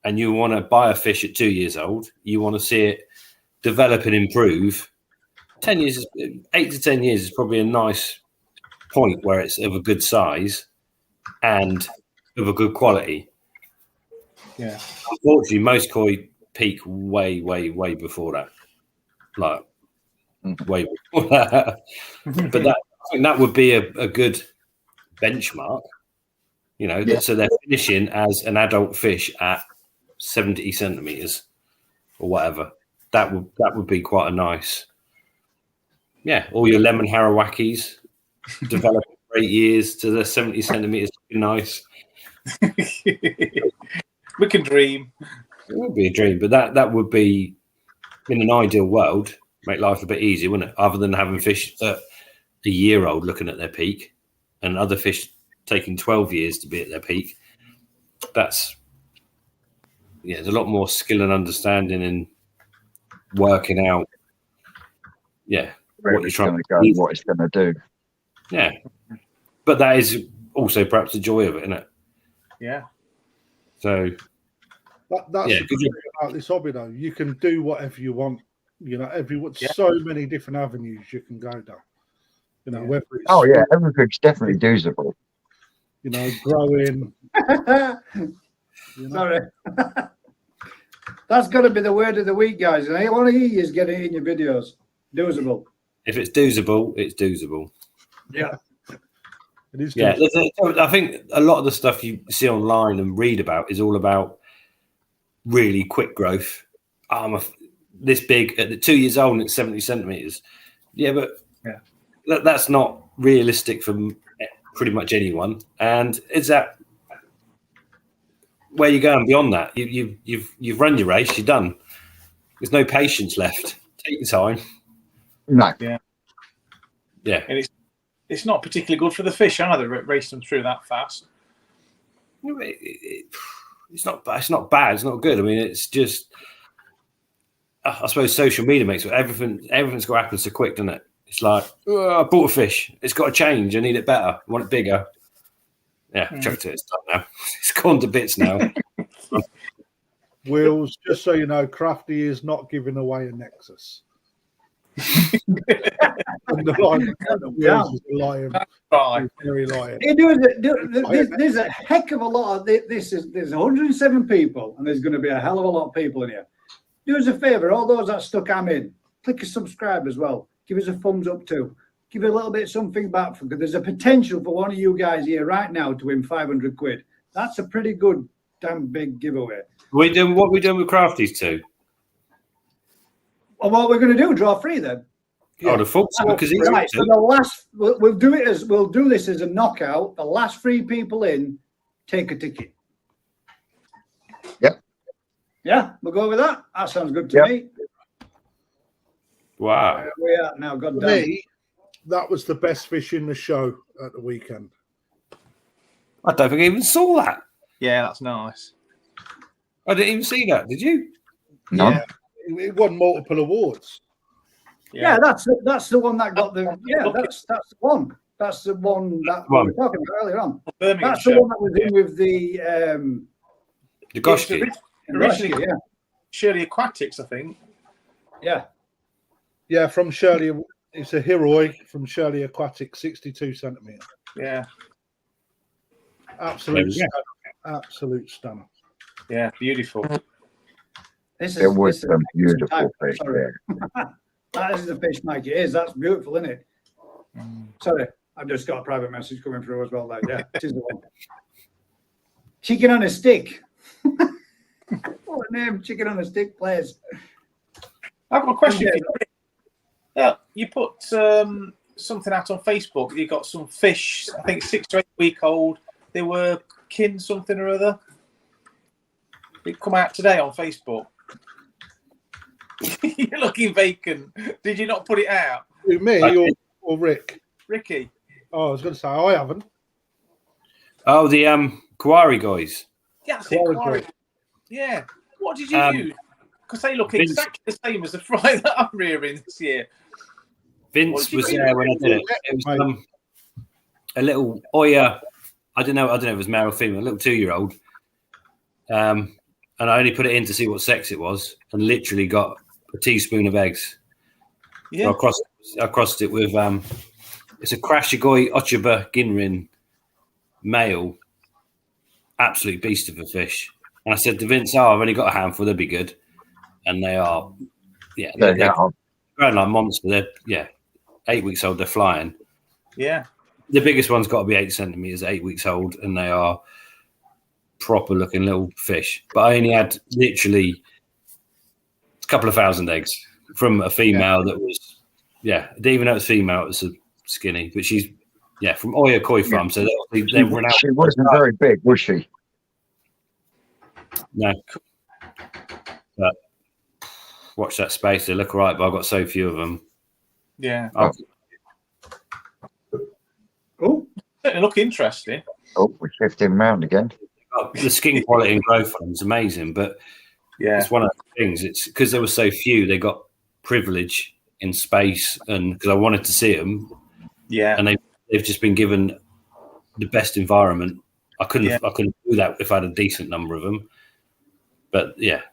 and you want to buy a fish at 2 years old, you want to see it develop and improve, 10 years, 8 to 10 years is probably a nice point where it's of a good size and of a good quality. Yeah. Unfortunately, most koi peak way before that. Like, way before that. But I think that would be a good benchmark. You know, so they're finishing as an adult fish at 70 centimeters or whatever. That would be quite a nice. Yeah, all your lemon harawakis develop for 8 years to the 70 centimeters would be nice. We can dream. It would be a dream, but that would be, in an ideal world, make life a bit easier, wouldn't it? Other than having fish at a year old looking at their peak and other fish taking 12 years to be at their peak. There's a lot more skill and understanding in working out what you're trying to go, what it's going to do. Yeah, but that is also perhaps the joy of it, isn't it? Yeah. That's So the good thing about this hobby, though. You can do whatever you want. You know, so many different avenues you can go down. You know, whether it's everything's definitely doable. You know, growing. Sorry. That's got to be the word of the week, guys. And I want to hear you get it in your videos. Doable. If it's doable, it's doable. Yeah. It is. Yeah, I think a lot of the stuff you see online and read about is all about really quick growth. I'm this big at 2 years old and it's 70 centimeters. Yeah, but that's not realistic for pretty much anyone. And is that where you're going beyond that? You've run your race. You're done. There's no patience left. Take your time. No. Yeah. And it's not particularly good for the fish either. Race them through that fast. It's not bad. It's not good. I mean, it's just. I suppose social media makes it. Everything's got to happen so quick, doesn't it? It's like, I bought a fish. It's got to change. I need it better. I want it bigger. Yeah, chucked it. It's done now. It's gone to bits now. Wills, just so you know, Crafty is not giving away a Nexus. There's a heck of a lot of this. There's 107 people, and there's going to be a hell of a lot of people in here. Do us a favor, all those that stuck am in, click a subscribe as well. Give us a thumbs up too. Give a little bit something back because there's a potential for one of you guys here right now to win 500 quid. That's a pretty good, damn big giveaway. What are we doing with Crafties too? Well, what we're going to do? Draw free then. Yeah. The full because he's right. So the last, we'll do this as a knockout. The last 3 people in take a ticket. Yep. Yeah, we'll go with that. That sounds good to me. Wow. Where we are now, God For damn. me, that was the best fish in the show at the weekend. I don't think I even saw that. Yeah, that's nice. I didn't even see that. Did you? No. Yeah, it won multiple awards. Yeah, that's the one that got the. Yeah, that's the one. That's the one that we were talking about earlier on. That's the one that was in with the. The Goshki. Originally, Shirley Aquatics, I think. Yeah. Yeah, from Shirley. It's a Heroi from Shirley Aquatics, 62 centimetre. Yeah. Absolute stunner. Yeah, beautiful. It was a beautiful fish. That is the fish, Mike. It is. That's beautiful, isn't it? Sorry, I've just got a private message coming through as well. Like, yeah, it is the one. Chicken on a stick. What a name, Chicken on a Stick, please. I've got a question for you. Yeah, you put something out on Facebook. You got some fish, I think 6 to 8 week old. They were kin something or other. It come out today on Facebook. You're looking vacant. Did you not put it out? Who, me or Rick? Ricky. Oh, I was going to say I haven't. Oh, the Kawari guys. Yeah, that's it. Kawari. Yeah. What did you use? Because they look exactly the same as the fry that I'm rearing this year. Vince was there when I did it. It was a little Oya. I don't know if it was male or female, a little 2-year-old. And I only put it in to see what sex it was, and literally got a teaspoon of eggs. Yeah. So I crossed it with it's a Krashigoi Ochiba Ginrin male, absolute beast of a fish. And I said to Vince, "Oh, I've only got a handful. They'll be good." And they are, yeah, they're growing like monster. They're 8 weeks old. They're flying. Yeah. The biggest one's got to be 8 centimeters, 8 weeks old, and they are proper looking little fish. But I only had literally a couple of thousand eggs from a female that was, I didn't even know it was female. It was a skinny, but she's, from Oya Koi Farm. So they're renowned. She wasn't very big, was she? No. But watch that space. They look all right, but I've got so few of them. Yeah. Oh, they look interesting. Oh, we're shifting round again. The skin quality and growth on them is amazing, but it's one of the things. It's because there were so few, they got privilege in space, and because I wanted to see them, and they've just been given the best environment. I couldn't do that if I had a decent number of them, but they're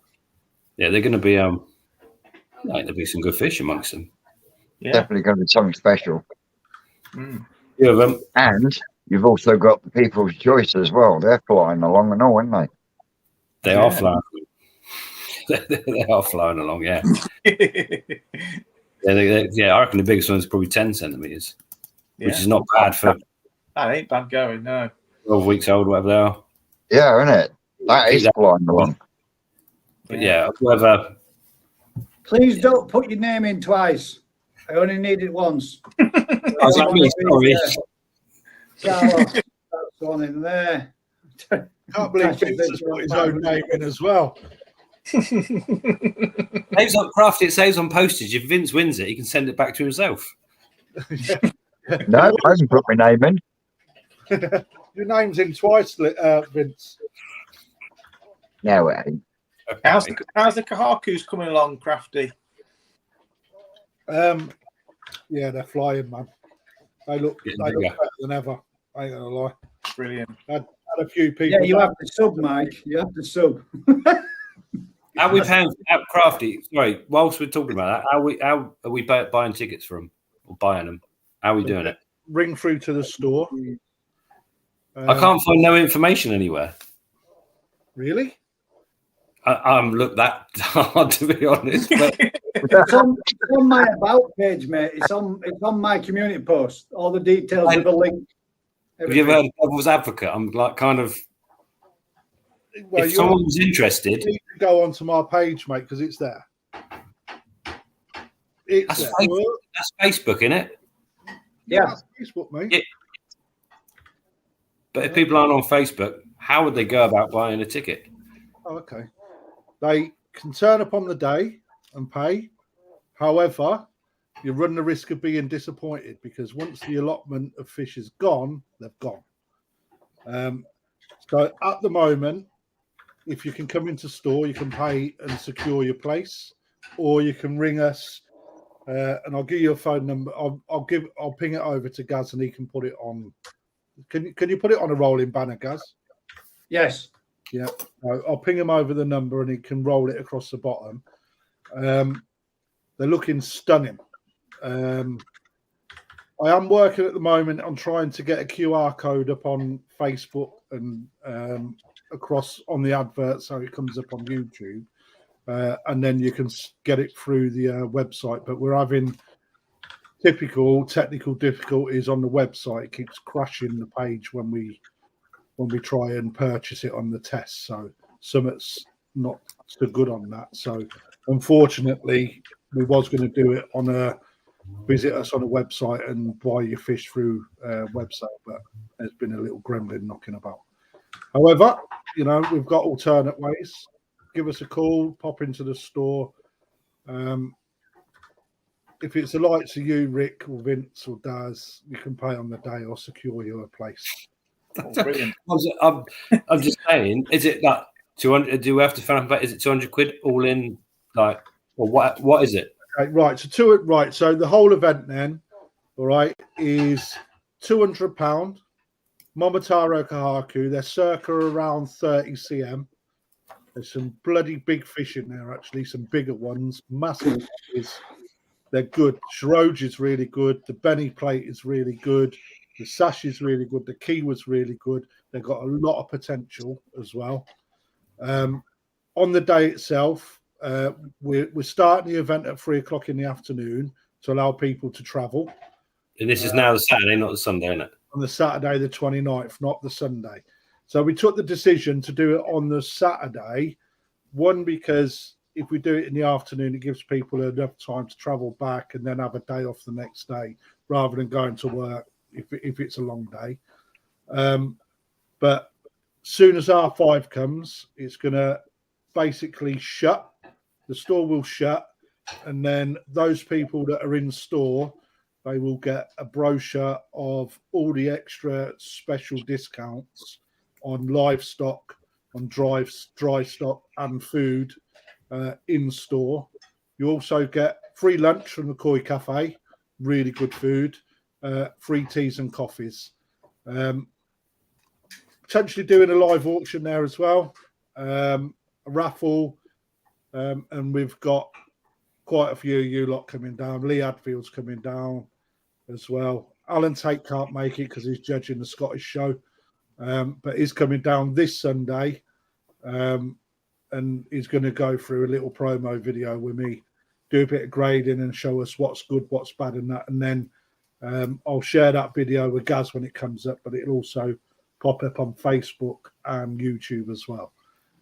going to be there'll be some good fish amongst them. Definitely going to be something special. Few of them. And you've also got the People's Choice as well. They're flying along and all, aren't they? They are flying. They are flying along, yeah. I reckon the biggest one is probably 10 centimeters, which is not bad for. That ain't bad going, no. 12 weeks old, whatever they are. Yeah, isn't it? That is flying along. But whether. please don't put your name in twice. I only need it once. Sorry. Carlos, that's one in there. Can't believe Vince put his own name in as well. Saves on craft. It saves on postage. If Vince wins it, he can send it back to himself. No, I haven't put my name in. Your name's in twice, Vince. No, it ain't. How's the Kahakus coming along, Crafty? They're flying, man. They look better than ever. I ain't gonna lie. Brilliant. Had a few people. Yeah, you have to sub, Mike. You have to sub. How are we paying out Crafty? Sorry, whilst we're talking about that, how are we buying tickets from or buying them? How are we doing it? Ring through to the store. I can't find no information anywhere. Really? I'm look that hard to be honest. But It's on my about page, mate. It's on my community post. All the details with a link. Have you ever heard of Devil's Advocate? I'm like kind of. Well, if someone was interested, you need to go onto my page, mate, because it's there. That's Facebook, isn't it? Yeah, that's Facebook, mate. But if people aren't on Facebook, how would they go about buying a ticket? Oh, okay. They can turn up on the day and pay. However, you run the risk of being disappointed because once the allotment of fish is gone, they've gone. So at the moment, if you can come into store, you can pay and secure your place, or you can ring us, and I'll give you a phone number. I'll ping it over to Gaz, and he can put it on. Can you put it on a rolling banner, Gaz? yes. Yeah, I'll ping him over the number, and he can roll it across the bottom. They're looking stunning. I am working at the moment on trying to get a QR code up on Facebook and across on the advert so it comes up on YouTube, and then you can get it through the website. But we're having typical technical difficulties on the website. It keeps crashing the page when we try and purchase it on the test. So something's not so good on that. So unfortunately, we was going to do it on a visit us on a website and buy your fish through website, but there's been a little gremlin knocking about. However, we've got alternate ways. Give us a call, pop into the store. If it's the likes of you, Rick or Vince or Daz, you can pay on the day or secure you a place. Oh, brilliant. I'm just saying, is it like 200? Do we have to find out? Is it 200 quid all in? Like, or what is it? Okay, right. So the whole event then, all right, is £200. Momotaro Kahaku, they're circa around 30 cm. There's some bloody big fish in there, actually, some bigger ones, massive fish. They're good. Shiroj is really good. The Benny plate is really good. The sash is really good. The key was really good. They've got a lot of potential as well. On the day itself, we're starting the event at 3:00 in the afternoon to allow people to travel. And this is now the Saturday, not the Sunday, isn't it? On the Saturday, the 29th, not the Sunday. So we took the decision to do it on the Saturday. One, because if we do it in the afternoon, it gives people enough time to travel back and then have a day off the next day rather than going to work if it's a long day. But soon as R5 comes, it's going to basically shut. The store will shut. And then those people that are in store, they will get a brochure of all the extra special discounts on livestock, on dry stock and food in store. You also get free lunch from the Koi Cafe, really good food, free teas and coffees. Potentially doing a live auction there as well, a raffle, and we've got quite a few of you lot coming down. Lee Hadfield's coming down as well. Alan Tate can't make it because he's judging the Scottish show, but he's coming down this Sunday, and he's going to go through a little promo video with me, do a bit of grading and show us what's good, what's bad and that. And then I'll share that video with Gaz when it comes up, but it'll also pop up on Facebook and YouTube as well.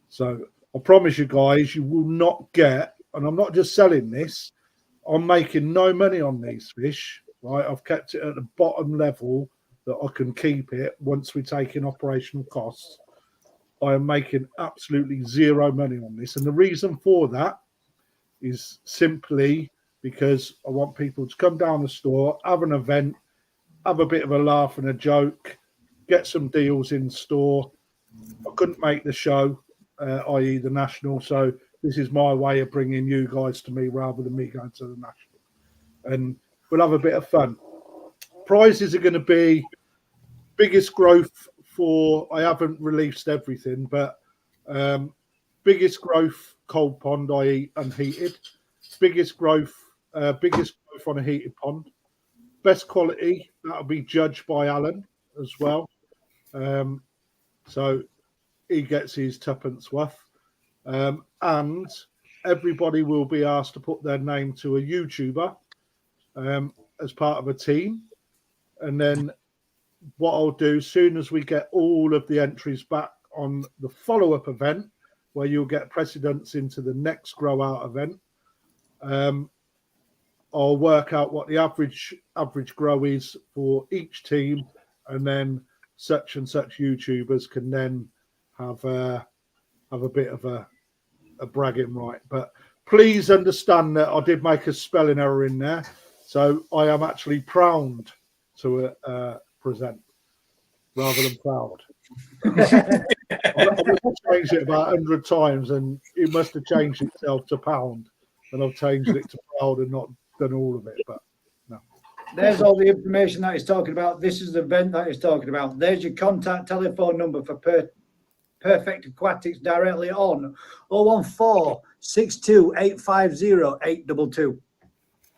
So I promise you guys, you will not get, and I'm not just selling this, I'm making no money on these fish, right? I've kept it at the bottom level that I can keep it once we take in operational costs. I am making absolutely zero money on this. And the reason for that is simply because I want people to come down the store, have an event, have a bit of a laugh and a joke, get some deals in store. I couldn't make the show, i.e. the National, so this is my way of bringing you guys to me rather than me going to the National. And we'll have a bit of fun. Prizes are going to be biggest growth for, I haven't released everything, but biggest growth cold pond, i.e. unheated. Biggest growth on a heated pond. Best quality, that'll be judged by Alan as well. So he gets his tuppence worth. And everybody will be asked to put their name to a YouTuber as part of a team. And then what I'll do, soon as we get all of the entries back on the follow-up event, where you'll get precedence into the next grow out event, I'll work out what the average grow is for each team, and then such and such YouTubers can then have a bit of a bragging right. But please understand that I did make a spelling error in there, so I am actually proud to present rather than proud. I've changed it about 100 times, and it must have changed itself to pound, and I've changed it to proud and not done all of it. But no. There's all the information that he's talking about. This is the event that he's talking about. There's your contact telephone number for Perfect Aquatics directly on 014 62 850 822.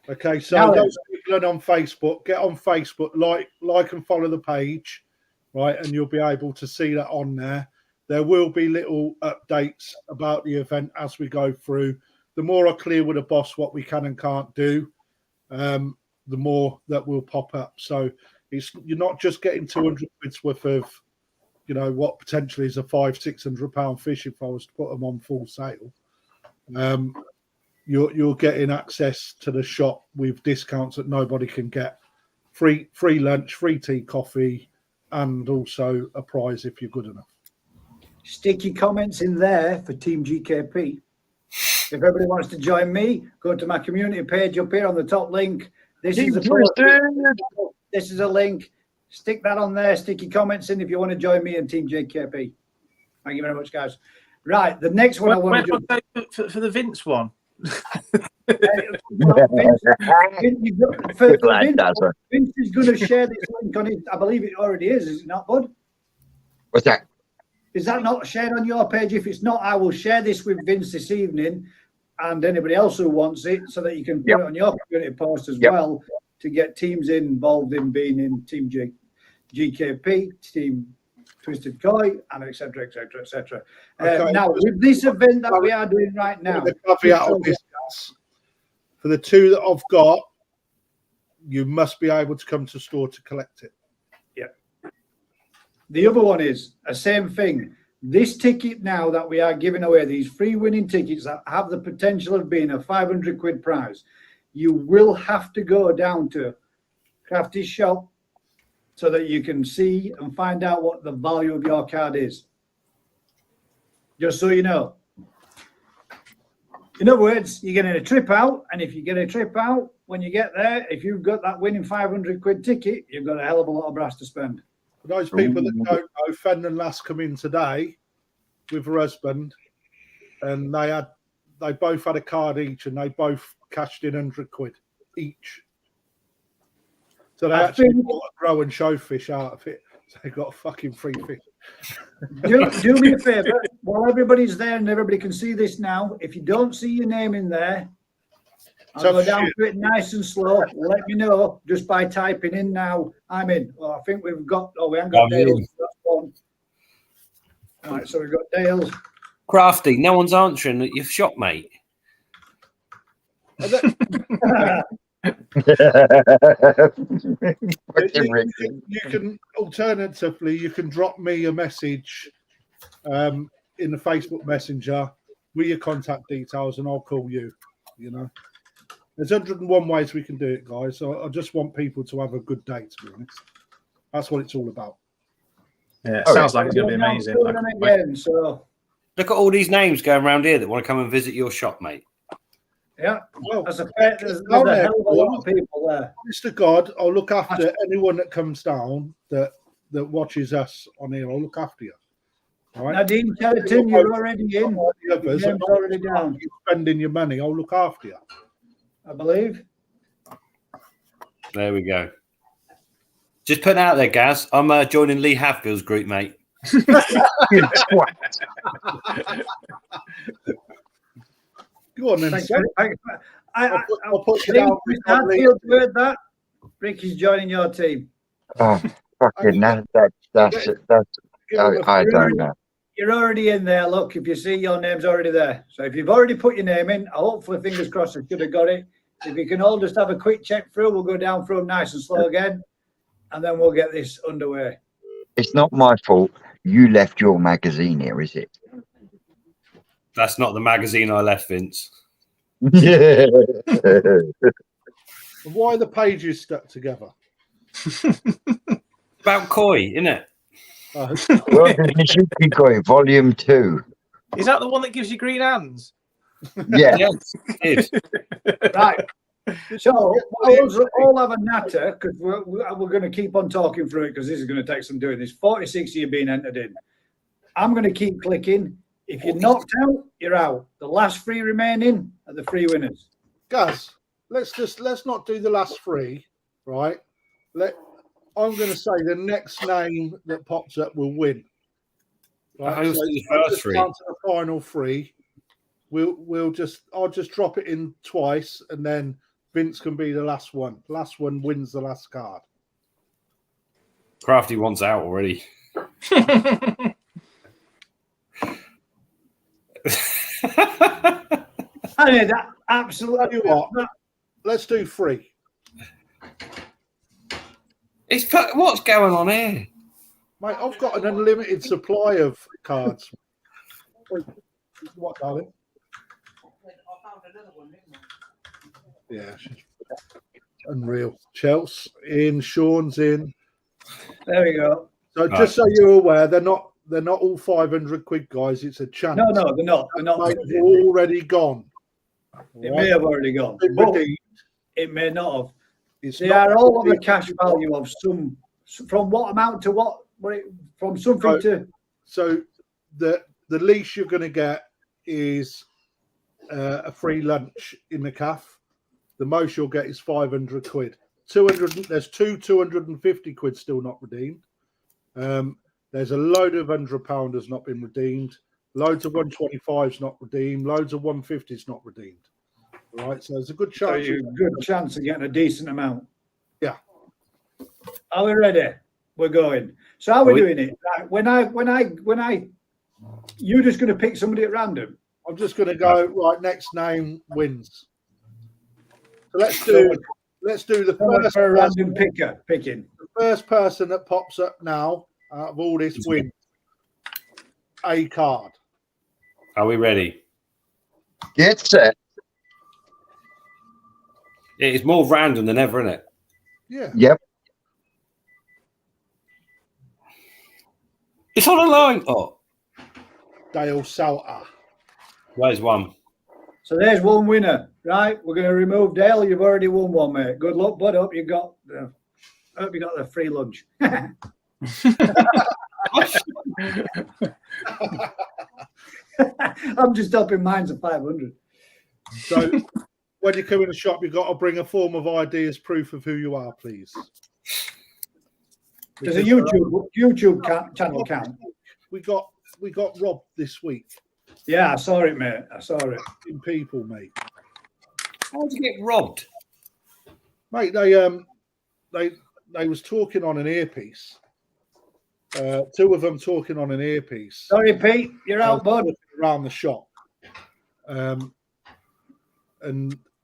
Okay, so Now those people on Facebook, get on Facebook, like and follow the page, right? And you'll be able to see that on there. There will be little updates about the event as we go through. The more I clear with the boss what we can and can't do, the more that will pop up. So you're not just getting 200 quid's worth of, you know, what potentially is a £500-600 fish if I was to put them on full sale. You're getting access to the shop with discounts that nobody can get. Free lunch, free tea, coffee, and also a prize if you're good enough. Stick your comments in there for Team GKP. If everybody wants to join me, go to my community page up here on the top link. This is a link. Stick that on there. Stick your comments in if you want to join me and Team JKP. Thank you very much, guys. Right, the next one I want to do for the Vince one. Vince is going to share this link on it. I believe it already is it not, Bud? What's that? Is that not shared on your page? If it's not, I will share this with Vince this evening and anybody else who wants it so that you can put it on your community post as well to get teams involved in being in Team GKP, Team Twisted Koi, and etc. etc. etc. Now, with this event that we are doing right now, the caveat of this, for the two that I've got, you must be able to come to store to collect it. Yeah. The other one is the same thing. This ticket now that we are giving away, these free winning tickets that have the potential of being a 500 quid prize, you will have to go down to Crafty's shop so that you can see and find out what the value of your card is. Just so you know. In other words, you're getting a trip out, and if you get a trip out, when you get there, if you've got that winning 500 quid ticket, you've got a hell of a lot of brass to spend. For those people that don't know, Fen and Lass come in today with her husband, and they both had a card each, and they both cashed in 100 quid each. So they actually bought a grow and show fish out of it. So they got a fucking free fish. Do me a favour, while everybody's there and everybody can see this now, if you don't see your name in there, I'll go down to it nice and slow. Let me know just by typing in now, I'm in. Well, I think we've got, we haven't got Dale's. That's one. All right, so we've got Dale's. Crafty, no one's answering at your shop, mate. You can alternatively, you can drop me a message in the Facebook Messenger with your contact details, and I'll call you. You know, there's 101 ways we can do it, guys. So I just want people to have a good day. To be honest, that's what it's all about. Yeah, it sounds like it's going to be amazing. Look at all these names going around here that want to come and visit your shop, mate. Yeah, well, there's a hell of a lot of people there. Honest to God, I'll look after anyone that comes down that watches us on here. I'll look after you. All right? Nadine Tellerton, you're already in. Your name's already down. You're spending your money. I'll look after you. I believe. There we go. Just putting out there, Gaz. I'm joining Lee Hatfield's group, mate. Go on then. I'll put it out. Hatfield heard that. Ricky's joining your team. Oh, fucking that's I don't know. You're already in there. Look, if you see your name's already there. So if you've already put your name in, hopefully, fingers crossed, I should have got it. If you can all just have a quick check through, we'll go down through them nice and slow again, and then we'll get this underway. It's not my fault. You left your magazine here, is it? That's not the magazine I left, Vince. Yeah. Why are the pages stuck together? About koi, isn't it? Koi, Volume 2. Is that the one that gives you green hands? Yeah. Yes, it is. Right. So we'll all have a natter because we're going to keep on talking through it because this is going to take some doing. There's 46 of you being entered in. I'm going to keep clicking. If you're knocked out, you're out. The last three remaining are the free winners. Guys, let's not do the last three, right? I'm going to say the next name that pops up will win. Right? So the first three. To the final three. I'll just drop it in twice, and then Vince can be the last one. Last one wins the last card. Crafty wants out already. I mean, that absolutely. Tell you what, let's do 3. What's going on here? Mate, I've got an unlimited supply of cards. What, darling? Yeah, unreal. Chelsea in, Sean's in. There we go. So just so you're aware, they're not all 500 quid, guys. It's a chance. No, they're not. They're not. They're already gone. It may have already gone. But it may not have. They not are all of the cash value of some, from what amount to what? From something to. So the least you're going to get is a free lunch in the cafe. The most you'll get is 500 quid. 200. There's 250 quid still not redeemed. There's a load of £100 not been redeemed. Loads of 125s not redeemed. Loads of 150s not redeemed. Right, so there's a good So chance. you've a good chance of getting a decent amount. Yeah. Are we ready? We're going. So how are we doing it? Right, when I, you're just going to pick somebody at random. I'm just going to go right. Next name wins. So let's do the first for a random picking. The first person that pops up now out of all this wins a card. Are we ready? Get set. It's more random than ever, isn't it? Yeah. Yep. It's on the line. Oh, Dale Salter. Where's one? So there's one winner, right? We're going to remove Dale. You've already won one, mate. Good luck, bud. Hope you got the free lunch. I'm just hoping mine's a 500. So when you come in the shop, you've got to bring a form of ID as proof of who you are, please. There's a YouTube channel count. We got robbed this week. Yeah, I saw it, mate. I saw it. In people, mate. How did you get robbed? Mate, they was talking on an earpiece. Two of them talking on an earpiece. Sorry, Pete, you're out, bud. Around the shop. And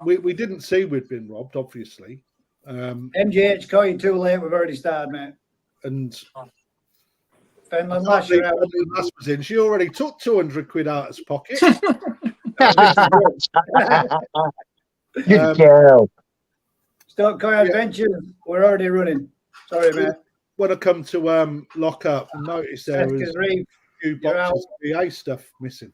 we didn't see we'd been robbed, obviously. MGH coin too late. We've already started, mate. And Fenland last year. Was in. She already took 200 quid out of his pocket. Good girl. Stoke Coy Adventures. We're already running. Sorry, mate. When I come to lock up, I noticed there was a few boxes of VA stuff missing.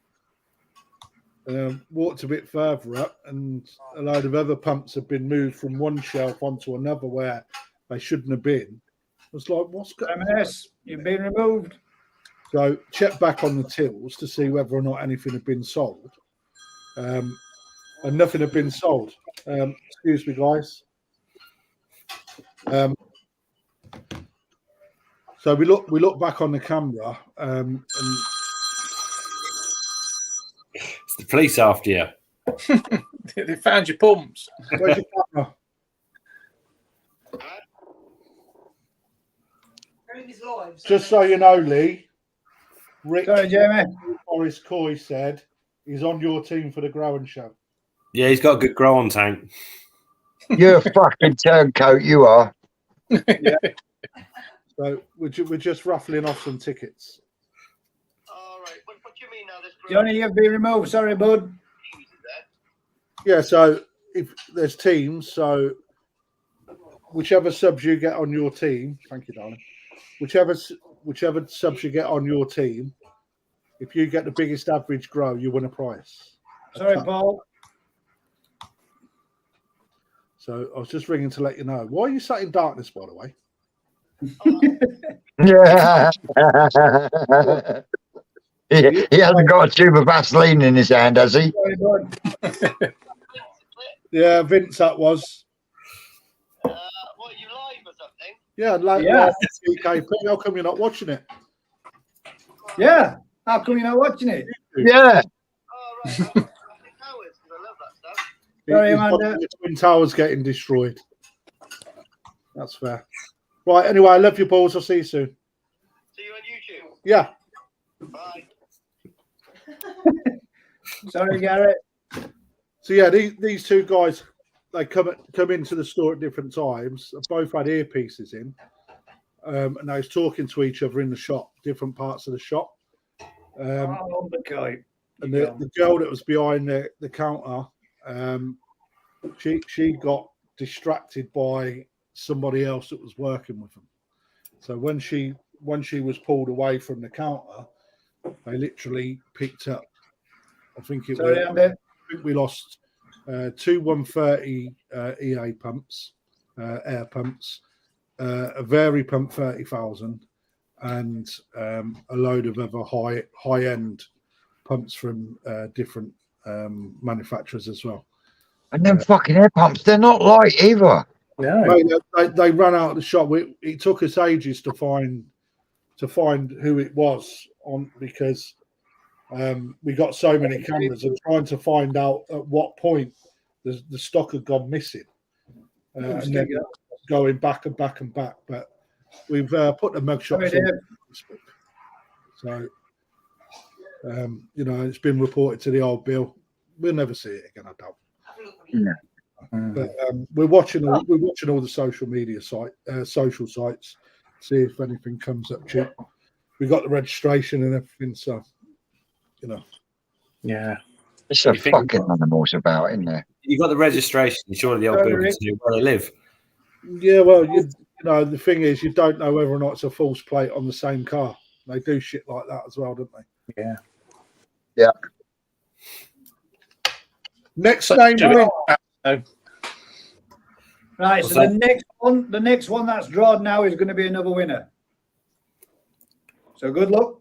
Walked a bit further up, and a load of other pumps have been moved from one shelf onto another where they shouldn't have been. I was like, what's going on? M&S, you've been removed. So check back on the tills to see whether or not anything had been sold. And nothing had been sold. Excuse me, guys. So we look back on the camera, and it's the police after you. They found your pumps. Where's your camera? Just so you know, Lee, Rick, sorry, Jamie. Boris Coy said he's on your team for the growing show. Yeah, he's got a good grow on tank. You're a fucking turncoat, you are. Yeah. So we're just raffling off some tickets. All right. What do you mean now? Johnny, you've been removed. Sorry, bud. Yeah, so if there's teams, so whichever subs you get on your team, thank you, darling. Whichever subs you get on your team, if you get the biggest average grow, you win a prize. Sorry, Paul. So I was just ringing to let you know. Why are you sat in darkness, by the way? Yeah. he hasn't got a tube of Vaseline in his hand, has he? Sorry, bud. Yeah, Vince, that was. What, you live or something? Yeah, like Yeah. DKP. How come you're not watching it? Yeah. How come you're not watching it? Yeah. Oh, right. I love that stuff. Sorry, He's Amanda. watching the Twin Towers getting destroyed. That's fair. Right, anyway, I love you, balls. I'll see you soon. See you on YouTube. Yeah. Bye. Sorry, Garrett. So yeah, these two guys, they come into the store at different times. Both had earpieces in, and they was talking to each other in the shop, different parts of the shop. And the girl that was behind the counter, she got distracted by somebody else that was working with them. So when she was pulled away from the counter, they literally picked up. I think we lost two 130 EA pumps, air pumps, a Vary pump 30,000, and a load of other high end pumps from different manufacturers as well. And them fucking air pumps, they're not light either. Yeah, they ran out of the shop. It took us ages to find to find who it was on because we got so many cameras and trying to find out at what point the stock had gone missing, and then going back and back and back. But we've put the mugshots on Facebook, so you know it's been reported to the old Bill. We'll never see it again, I doubt. No. But we're watching all the social media social sites, see if anything comes up cheap. We got the registration and everything, so you know. Yeah, It's a fucking animals about, isn't there? You got the registration. Surely the old Bill can see where they live. Yeah, well, you know, the thing is, you don't know whether or not it's a false plate on the same car. They do shit like that as well, don't they? yeah. Yeah. Next name. Right, so the next one that's drawn now is going to be another winner. So good luck.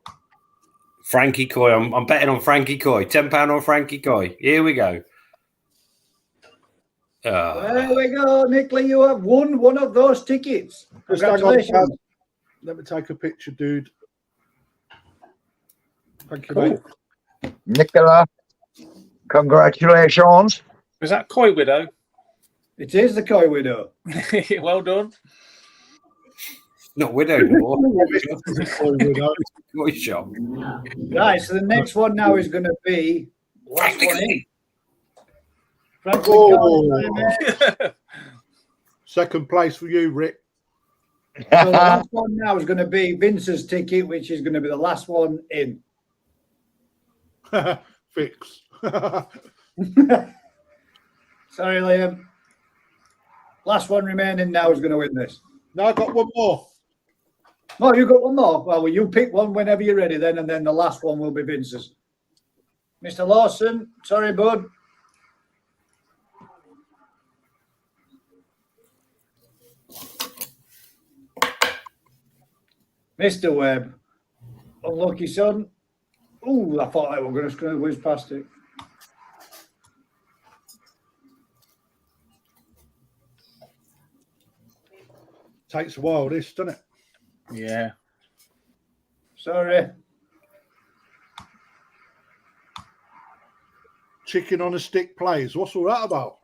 Frankie Coy. I'm betting on Frankie Coy. £10 on Frankie Coy. Here we go. There we go, Nicola. You have won one of those tickets. Just hang on, Congratulations. let me take a picture, dude. Thank you, Cool. mate. Nicola, congratulations. Was that Coy Widow? It is the Coy Widow. Well done. Not widow anymore. Widow. Shop. Right, so the next one now is going to be last one in. Franklin Oh. Second place for you, Rick. So the last one now is going to be Vince's ticket, which is going to be the last one in. Fix. Sorry, Liam. Last one remaining now is going to win this. No, I got one more. Oh, you got one more? Well, you pick one whenever you're ready then, and then the last one will be Vince's. Mr. Lawson, sorry, bud. Mr. Webb, unlucky son. Oh, I thought I was going to whiz past it. Takes a while, this, doesn't it? Yeah. Sorry. Chicken on a stick plays. What's all that about?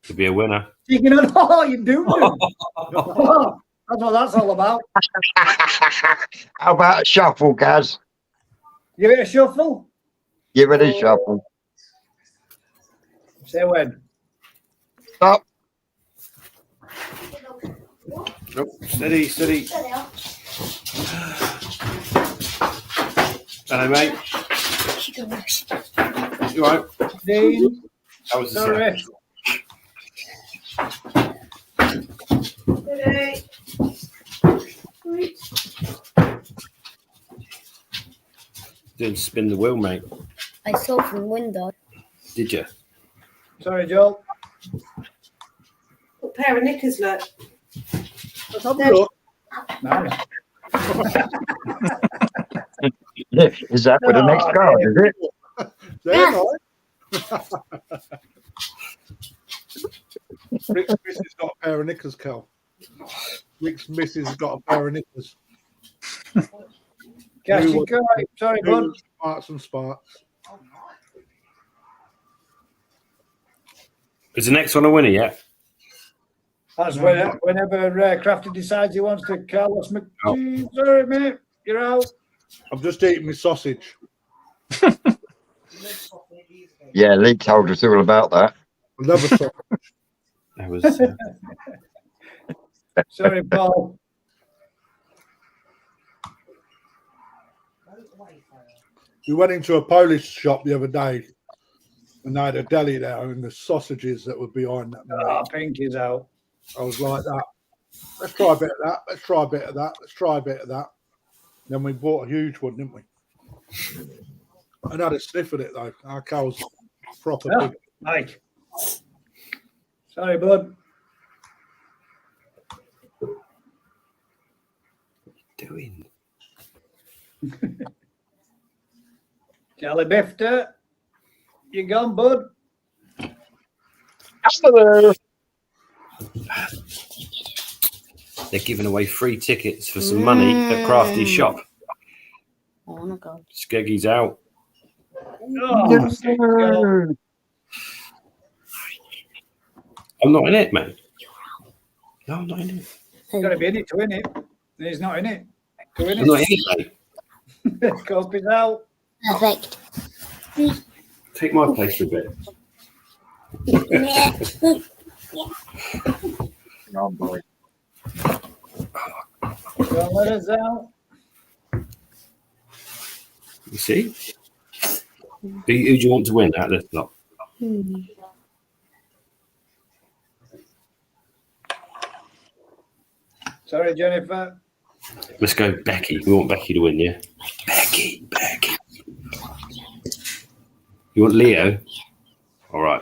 To be a winner. Chicken on, oh, you do. Oh, that's what that's all about. How about a shuffle, Gaz? Give it a shuffle. Give it a shuffle. Say when. Stop. Oh, steady. Hello, mate. You all right? Dean. That was the Sorry. Didn't spin the wheel, mate. I saw from the window. Did you? Sorry, Joel. What pair of knickers, look. Let's have a look. Nice. Is that for the next card, is it? They're nice. Rick's missus got a pair of knickers, Cal. Rick's missus has got a pair of knickers. Cassie, sorry, bud. Sparks and sparks. Is the next one a winner yet? That's whenever Crafty decides he wants to. Carlos McGee. Sorry, mate. You're out. I'm just eating my sausage. Yeah, Lee told us all about that. Another sausage. That was. Sorry, Paul. We went into a Polish shop the other day and they had a deli there and the sausages that were behind that. Oh, Pinky's out. I was like that. Let's try a bit of that. Let's try a bit of that. Let's try a bit of that. Then we bought a huge one, didn't we? And had a sniff at it though. Our cow's proper Yeah, big. Mike. Sorry, bud. Doing. Charlie Bifter, you gone, bud? Hello. They're giving away free tickets for some money at Crafty's shop. I wanna go. Skeggy's out. Oh, No. I'm not in it, mate. No, I'm not in it. he's got to be in it to win it. He's not in it to win I'm not in it, it. Cope is out. Perfect. mate. Take my place for a bit. Oh, boy. Don't let us out. You see? Who do you want to win out of this lot? Sorry, Jennifer. Let's go Becky. We want Becky to win, yeah? Becky. You want Leo? All right.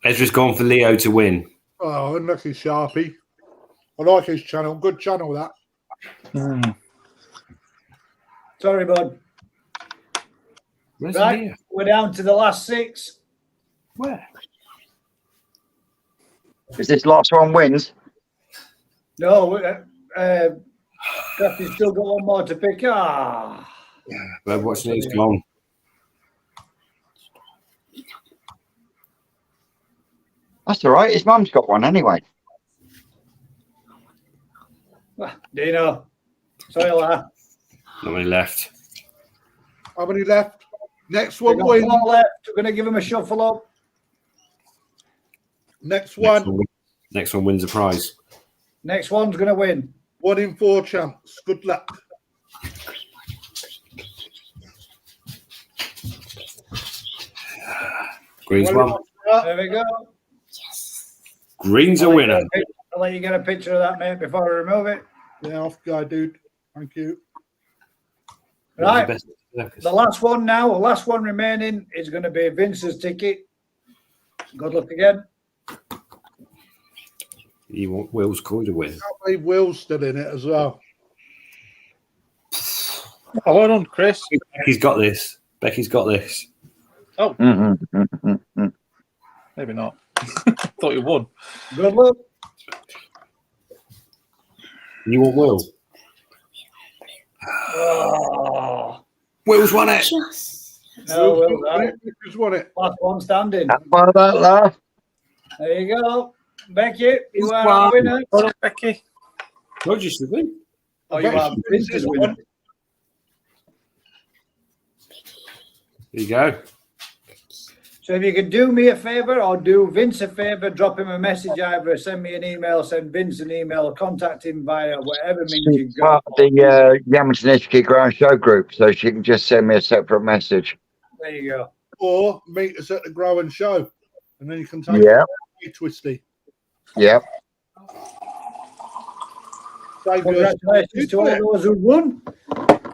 Ezra's gone for Leo to win. Oh, unlucky Sharpie. I like his channel. Good channel, that. Sorry, bud. Where's Right, Leo? we're down to the last 6. Where? Is this last one wins? No, Crafty's still got one more to pick. But what's news? Come on. That's all right. His mum's got one anyway. Dino. Sorry, La. Not many left. How many left? Next We've one got wins. 4 left. We're going to give him a shuffle up. Next one. Next one wins a prize. Next one's going to win. 1 in 4 chance. Good luck. Green's one. There we go. Green's a winner. I'll let you get a picture of that, mate, before I remove it. Yeah, off guy, dude. Thank you. Right. Who's the best? The last one now, the last one remaining is going to be Vince's ticket. Good luck again. You want Will's coin to win. Can't believe Will's still in it as well. Oh, hold on, Chris. Becky's got this. Becky's got this. Oh, Mm-hmm. maybe not. Thought you won. Good luck. You want Will? Oh, Will's won it. no, well done. Who's won it? Last one standing. How about that, laugh? There you go. Becky, you are won. a winner. Hold on, Becky. Told you she'd win. Oh, you are Vince's winner. There you go. So if you could do me a favour or do Vince a favour, drop him a message either, send me an email, send Vince an email, or contact him via whatever means you She's go. part of the Yamerton Educate Ground Show group, so she can just send me a separate message. There you go. Or meet us at the Grow and Show. And then you can take Yeah. it Twisty. Yep. Congratulations to all those who won,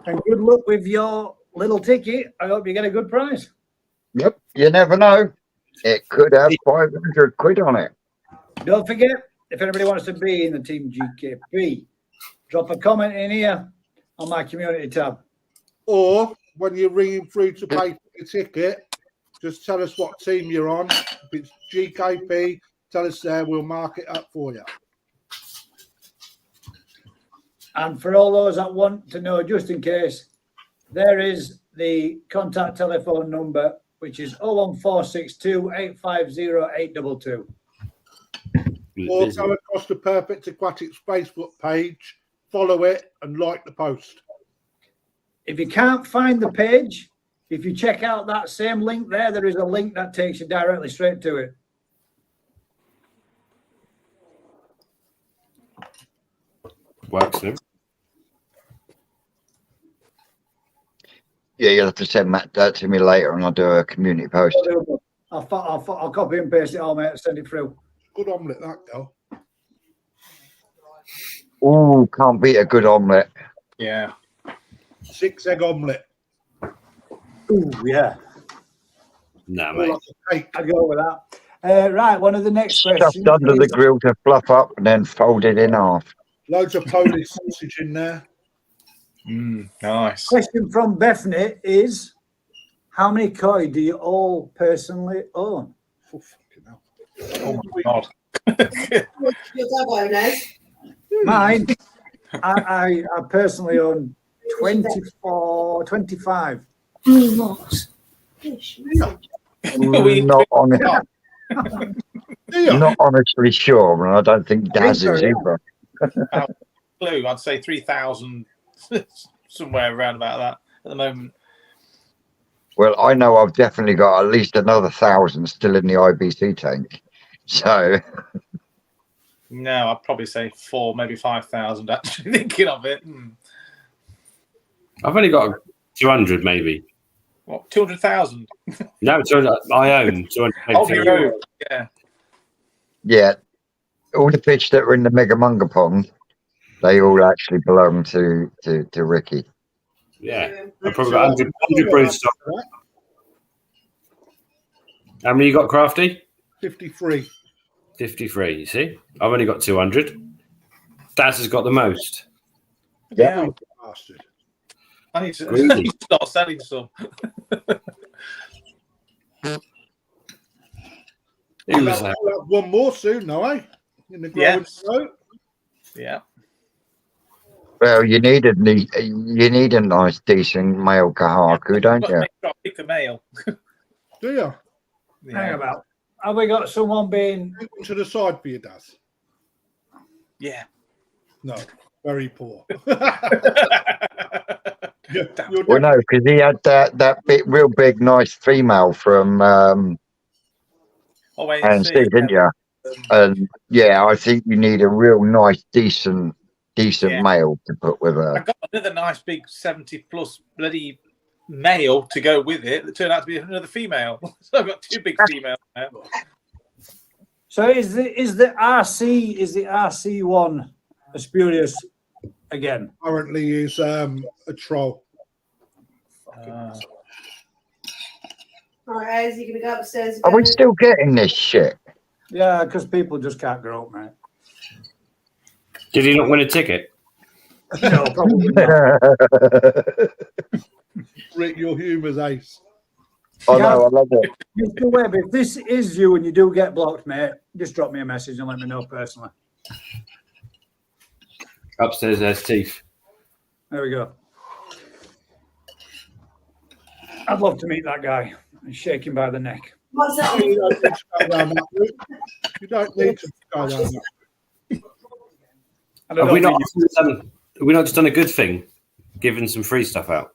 and good luck with your little ticket. I hope you get a good prize. Yep. You never know. It could have 500 quid on it. Don't forget, if anybody wants to be in the Team GKP, drop a comment in here on my community tab. Or when you're ringing through to pay for the ticket, just tell us what team you're on. If it's GKP, tell us there. We'll mark it up for you. And for all those that want to know, just in case, there is the contact telephone number, which is 01462 850 822. Or go across the Perfect Aquatics Facebook page, follow it, and like the post. If you can't find the page, if you check out that same link there is a link that takes you directly straight to it. Works, no? Yeah, you'll have to send that to me later, and I'll do a community post. I'll copy and paste it all, mate, and send it through. Good omelette, that girl. Ooh, can't beat a good omelette. Yeah. 6-egg omelette. Ooh, yeah. Nah, Or mate. like a cake. I'd go with that. Right, one of the next questions. Stuffed under the grill to fluff up and then folded in half. Loads of Polish sausage in there. Nice. Question from Bethany is, how many koi do you all personally own? Oh, fucking hell. Oh my God. Your dog owners? Mine, I personally own 24, 25. Not honestly sure, and I don't think Daz is either. Clue, I'd say 3,000, somewhere around about that at the moment. Well, I know I've definitely got at least another 1,000 still in the IBC tank. So No, I'd probably say 4, maybe 5,000. Actually, thinking of it. I've only got 200, maybe. What, 200,000? No, 200. I own 200. Oh, your own. yeah, all the fish that were in the Mega Munga pond, they all actually belong to Ricky. Yeah, I've probably got 100 broodstock. How many you got, Crafty? 53. 53, you see? I've only got 200. Daz has got the most. Yeah. Bastard. I need to start selling some. Who was that? We'll have one more soon, no, eh? In the growing throat. Yeah. Well, you need a nice, decent male kahaku, don't you? Pick a male. Do you? Hang about. Have we got someone being to the side for you, Daz? Yeah. No, very poor. Well, no, because he had that real big, nice female from and Steve, didn't you? And yeah, I think you need a real nice, decent male to put with her. I got another nice big 70+ bloody male to go with it. That turned out to be another female. So I've got 2 big females now. So is the RC one a spurious again? Currently is a troll. Right, is he going to go upstairs? Are we still getting this shit? Yeah, because people just can't grow up, mate. Did he not win a ticket? No, probably not. Rick, your humour's ace. I know, I love it. Mr. Webb, if this is you and you do get blocked, mate, just drop me a message and let me know personally. Upstairs, there's Teeth. There we go. I'd love to meet that guy and shake him by the neck. What's that? You don't need to go down that route. You don't need to go down that route. Have we not just done a good thing, giving some free stuff out?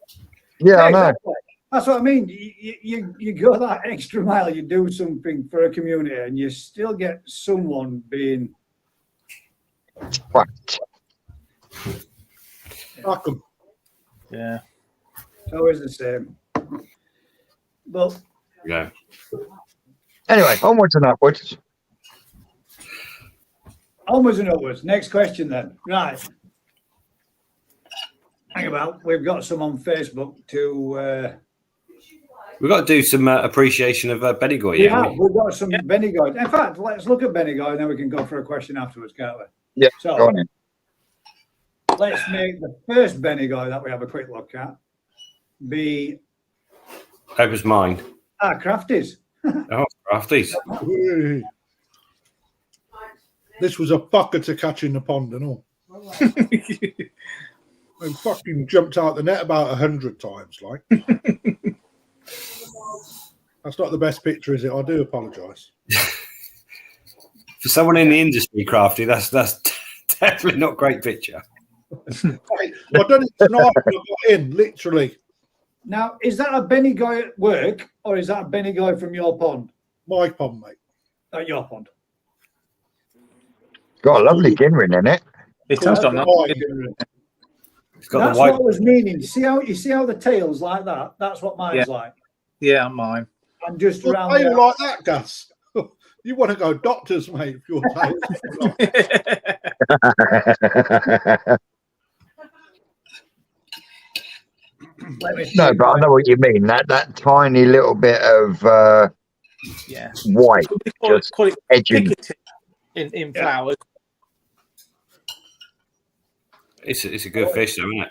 Yeah, I know. Exactly. That's what I mean. You go that extra mile, you do something for a community, and you still get someone being whacked. Fuck 'em. Yeah. It's always the same. But yeah. Anyway, onwards and upwards. Onwards and upwards. Next question then. Right. Hang about. We've got some on Facebook to. We've got to do some appreciation of Benigoy. Yeah, we've got some Benigoy. In fact, let's look at Benigoy and then we can go for a question afterwards, can't we? Yeah, so, go on in. Let's make the first Benigoy that we have a quick look at be. Hope it's mine. Crafties. Oh, Crafties. This was a fucker to catch in the pond and all. I fucking jumped out the net about 100 times, like. That's not the best picture, is it? I do apologise. For someone in the industry, Crafty, that's definitely not a great picture. I've done it tonight when I got in, literally. Now, is that a Benigoy at work or is that a Benigoy from your pond? My pond, mate. At your pond. Got a lovely Ginrin in it. It has got that. It's got That's the white. what I was meaning. You see how the tail's like that? That's what mine's like. Yeah, mine. And just Your around tail there. like that, Gus. You want to go doctors, mate, if your tail. No, but I know what you mean. That tiny little bit of white, Call it edging. in flowers. It's a good fish, though, isn't it?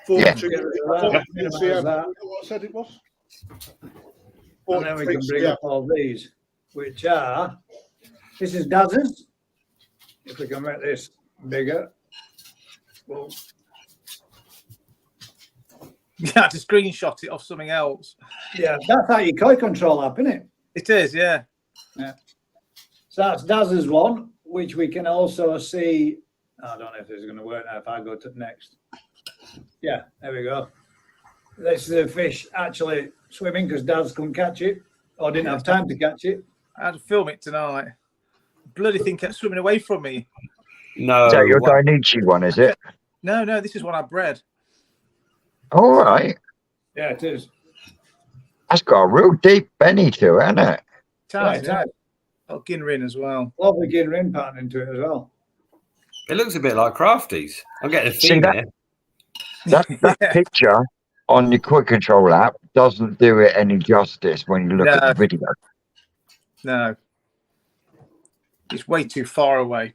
Yeah. What I said it was? And then we can bring up all these, which are, this is dozens. If we can make this bigger. You had to screenshot it off something else. Yeah, that's how you koi control app, isn't it? It is, yeah. Yeah. So that's Daz's one, which we can also see. I don't know if this is going to work now if I go to next. Yeah, there we go. This is the fish actually swimming because Daz couldn't catch it or didn't have time to catch it. I had to film it tonight. Bloody thing kept swimming away from me. No. Is that your Dainichi one, is it? No, this is one I bred. All right. Yeah, it is. That's got a real deep benny to it, hasn't it? It has. Got Ginrin as well. Lovely Ginrin pattern into it as well. It looks a bit like Crafties. I'm getting a See theme that? here. That picture on your quick control app doesn't do it any justice when you look at the video. No. It's way too far away.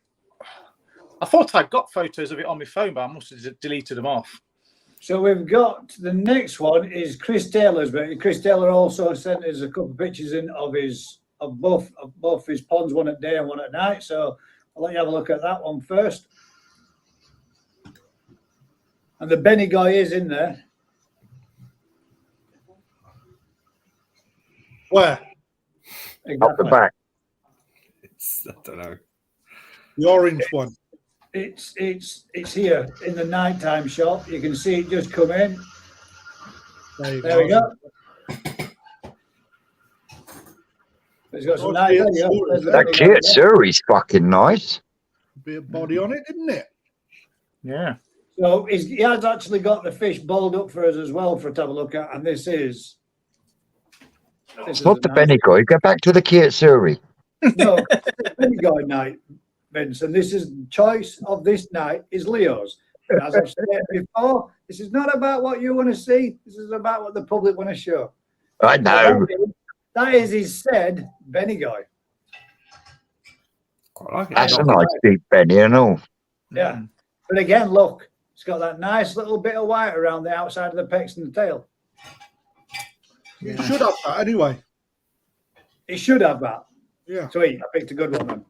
I thought I'd got photos of it on my phone, but I must have deleted them off. So we've got the next one is Chris Taylor's, but Chris Taylor also sent us a couple of pictures in of both his ponds, one at day and one at night. So I'll let you have a look at that one first. And the Benny guy is in there. Where? Exactly. Up the back. I don't know. The orange one. It's here in the nighttime shot. You can see it just come in. There we go. It's got some nice. That Kitsuri's fucking nice. Bit of body on it, didn't it? Yeah. So he has actually got the fish balled up for us as well for to have a look at, and this is Not the Benny guy. Go back to the Kitsuri. No, Benny guy night, Vince, and this is choice of this night is Leo's. And as I've said before, this is not about what you want to see. This is about what the public want to show. I know. That is his said Benny guy. Quite like it. That's a nice deep Benny and all. Yeah. But again, look, it's got that nice little bit of white around the outside of the pecs and the tail. It should have that anyway. It should have that. Yeah. Sweet. I picked a good one then.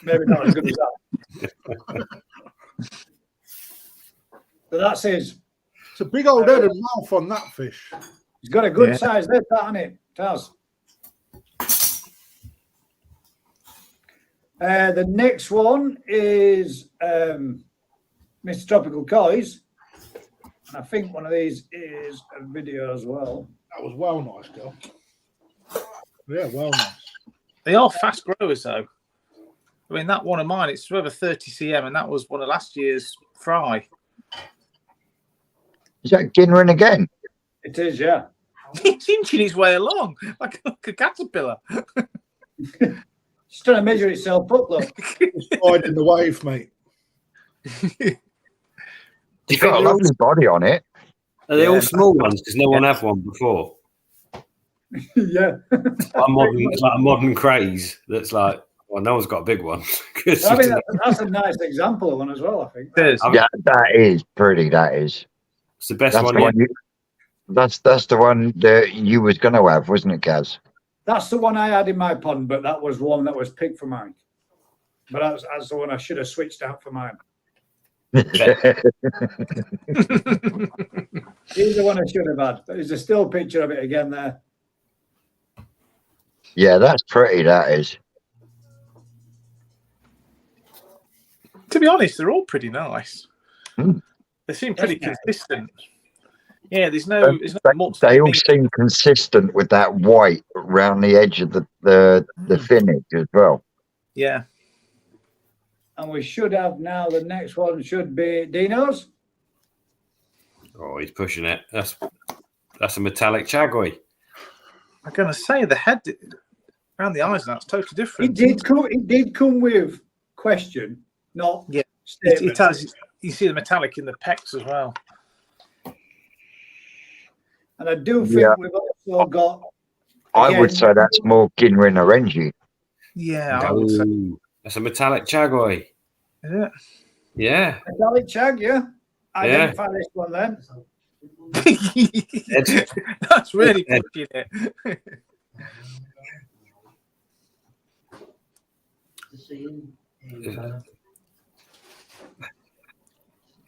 Maybe not as good as that. So that's his. It's a big old head and mouth on that fish. He's got a good size head, hasn't it? It has. The next one is Mr. Tropical Kois. And I think one of these is a video as well. That was well nice, girl. Yeah, well nice. They are fast growers, though. I mean, that one of mine, it's over 30 cm, and that was one of last year's fry. Is that Ginrin again? It is, yeah. He's inching his way along like a caterpillar. It's trying to measure itself up, look. It's riding the wave, mate. It's got a lovely body on it. Are they all small ones? Because no one had one before. Yeah. It's like a modern craze that's like, well, no one's got a big one. I mean, that's a nice example of one as well, I think. It is. Yeah, that is pretty. That is. It's the best That's one the yet. one that's the one that you was going to have, wasn't it, Gaz? That's the one I had in my pond, but that was one that was picked for mine. But that's the one I should have switched out for mine. Here's the one I should have had. There's a still picture of it again there. Yeah, that's pretty. That is. To be honest, they're all pretty nice. Mm. They seem pretty consistent. Yeah, there's no much. They all seem consistent with that white around the edge of the finish as well. Yeah. And we should have now, the next one should be Dino's. Oh, he's pushing it. That's a metallic chagoi. I'm going to say the head around the eyes, that's totally different. It did come with question, not statement. It has. You see the metallic in the pecs as well. And I do think we've also got. I would say that's more Ginrin Orange. Yeah, I would say. That's a metallic chagoi. Yeah. Yeah. Metallic chag, yeah. Identify this one then. That's really pushing it.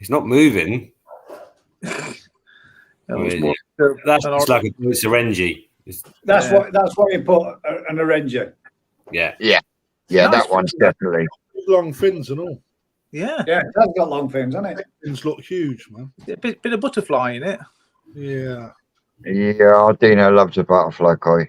It's not moving. was Yeah. more That's an just like a Syringy. That's what you put an Aranger. Yeah. Yeah, Nice that one's definitely. Long fins and all. Yeah. Yeah, it has got long fins, hasn't it? Fins look huge, man. A bit of butterfly in it. Yeah. Yeah, Dino loves a butterfly koi.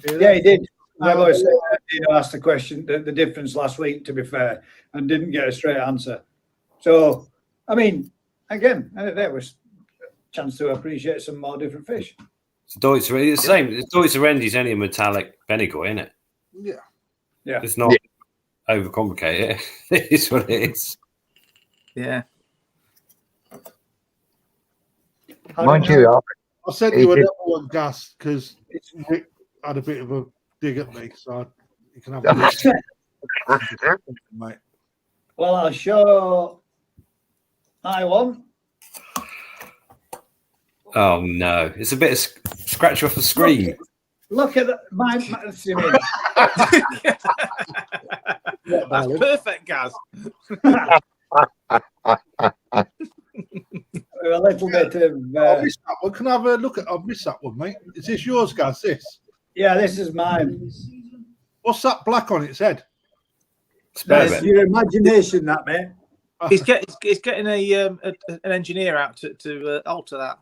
Yeah, he did. I've always said that, asked the question, the difference last week, to be fair, and didn't get a straight answer. So, I mean, again, there was a chance to appreciate some more different fish. Deutsche, it's the same. Deutsche Rendy is only a metallic Benigoi, isn't it? Yeah. Yeah. It's not overcomplicated. It's what it is. Yeah. Mind you, I sent you another one, Gas, because Rick had a bit of a dig at me, so you can have a look. Mate. Well, I'll show my one. Oh no, it's a bit of scratch off the screen. Look at my see me. That's perfect, Gaz. A little bit of. I missed that one. Can I have a look at? I've missed that one, mate. Is this yours, Gaz? This? Yeah, this is mine. What's that black on its head? That's your imagination, that mate. He's getting an engineer out to alter that.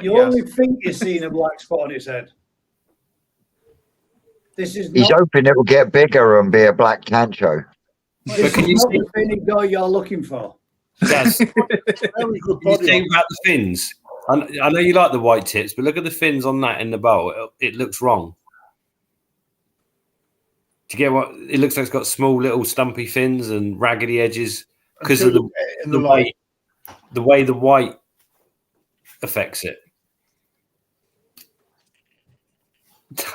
You only think you're seeing a black spot on its head. This is he's not, hoping it will get bigger and be a black tancho. this is not the Bendigo you're looking for. Yes. Very good You body. think about the fins. I know you like the white tips, but look at the fins on that in the bowl. It looks wrong. Do you get what it looks like? It's got small little stumpy fins and raggedy edges because of the way the white affects it.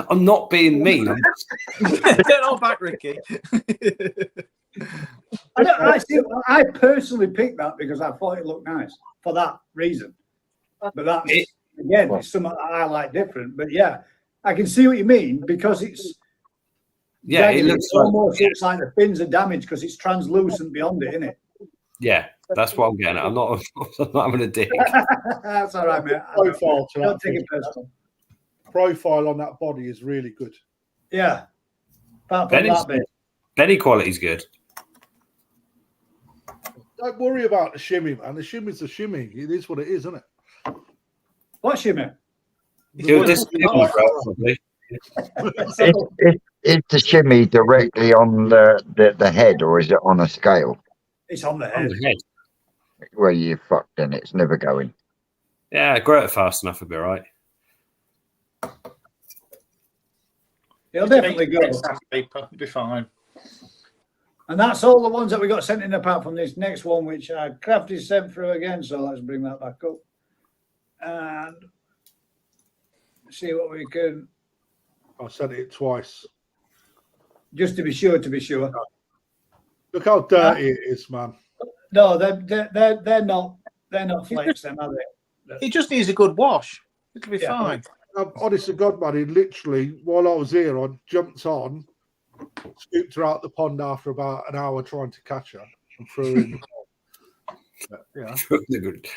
I'm not being mean. I'm Don't hold back, Ricky. I personally picked that because I thought it looked nice for that reason. But that's again, it's something that I like different. But yeah, I can see what you mean because it's it looks almost looks like the fins are damaged because it's translucent beyond it, isn't it? Yeah, that's what I'm getting at. I'm not having a dig. That's all right, mate. Profile to Don't that take it fish. personal. Profile on that body is really good. Yeah. Apart from that bit. Benny quality's good. Don't worry about the shimmy, man. The shimmy's a shimmy. It is what it is, isn't it? What shimmy? Is the shimmy directly on the head or is it on a scale? It's on the On head. the head. Well, you fucked then. It's never going. Yeah, grow it fast enough, it'll be all right. It'll definitely go. It'll be fine. And that's all the ones that we got sent in apart from this next one, which Crafty sent through again. So let's bring that back up and see what we can. I said it twice. Just to be sure. Look how dirty it is, man. No, they're not flakes, them, are they? It just needs a good wash. It'll be Yeah. fine. Honest to God, man, he literally, while I was here, I jumped on, scooped her out the pond after about an hour trying to catch her and threw her in the pond. Yeah. Good.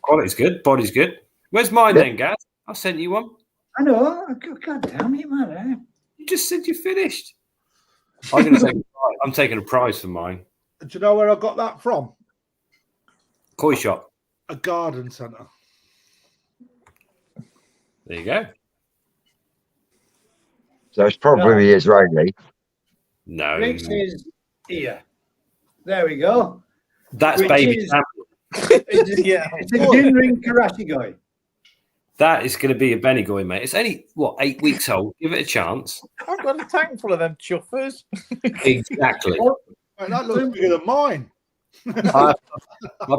Quality's good. Body's good. Where's mine then, Gaz? I sent you one. I know. God damn it, man. You just said you finished. I'm taking a prize for mine. Do you know where I got that from? Koi shop. A garden centre. There you go. So it's probably Israeli. No. Rick's is here. There we go. That's Which baby. is- It's a gin ring Karachi guy. That is going to be a Benigoi, mate. It's only, 8 weeks old. Give it a chance. I've got a tank full of them chuffers. Exactly. Man, that looks bigger than mine. I've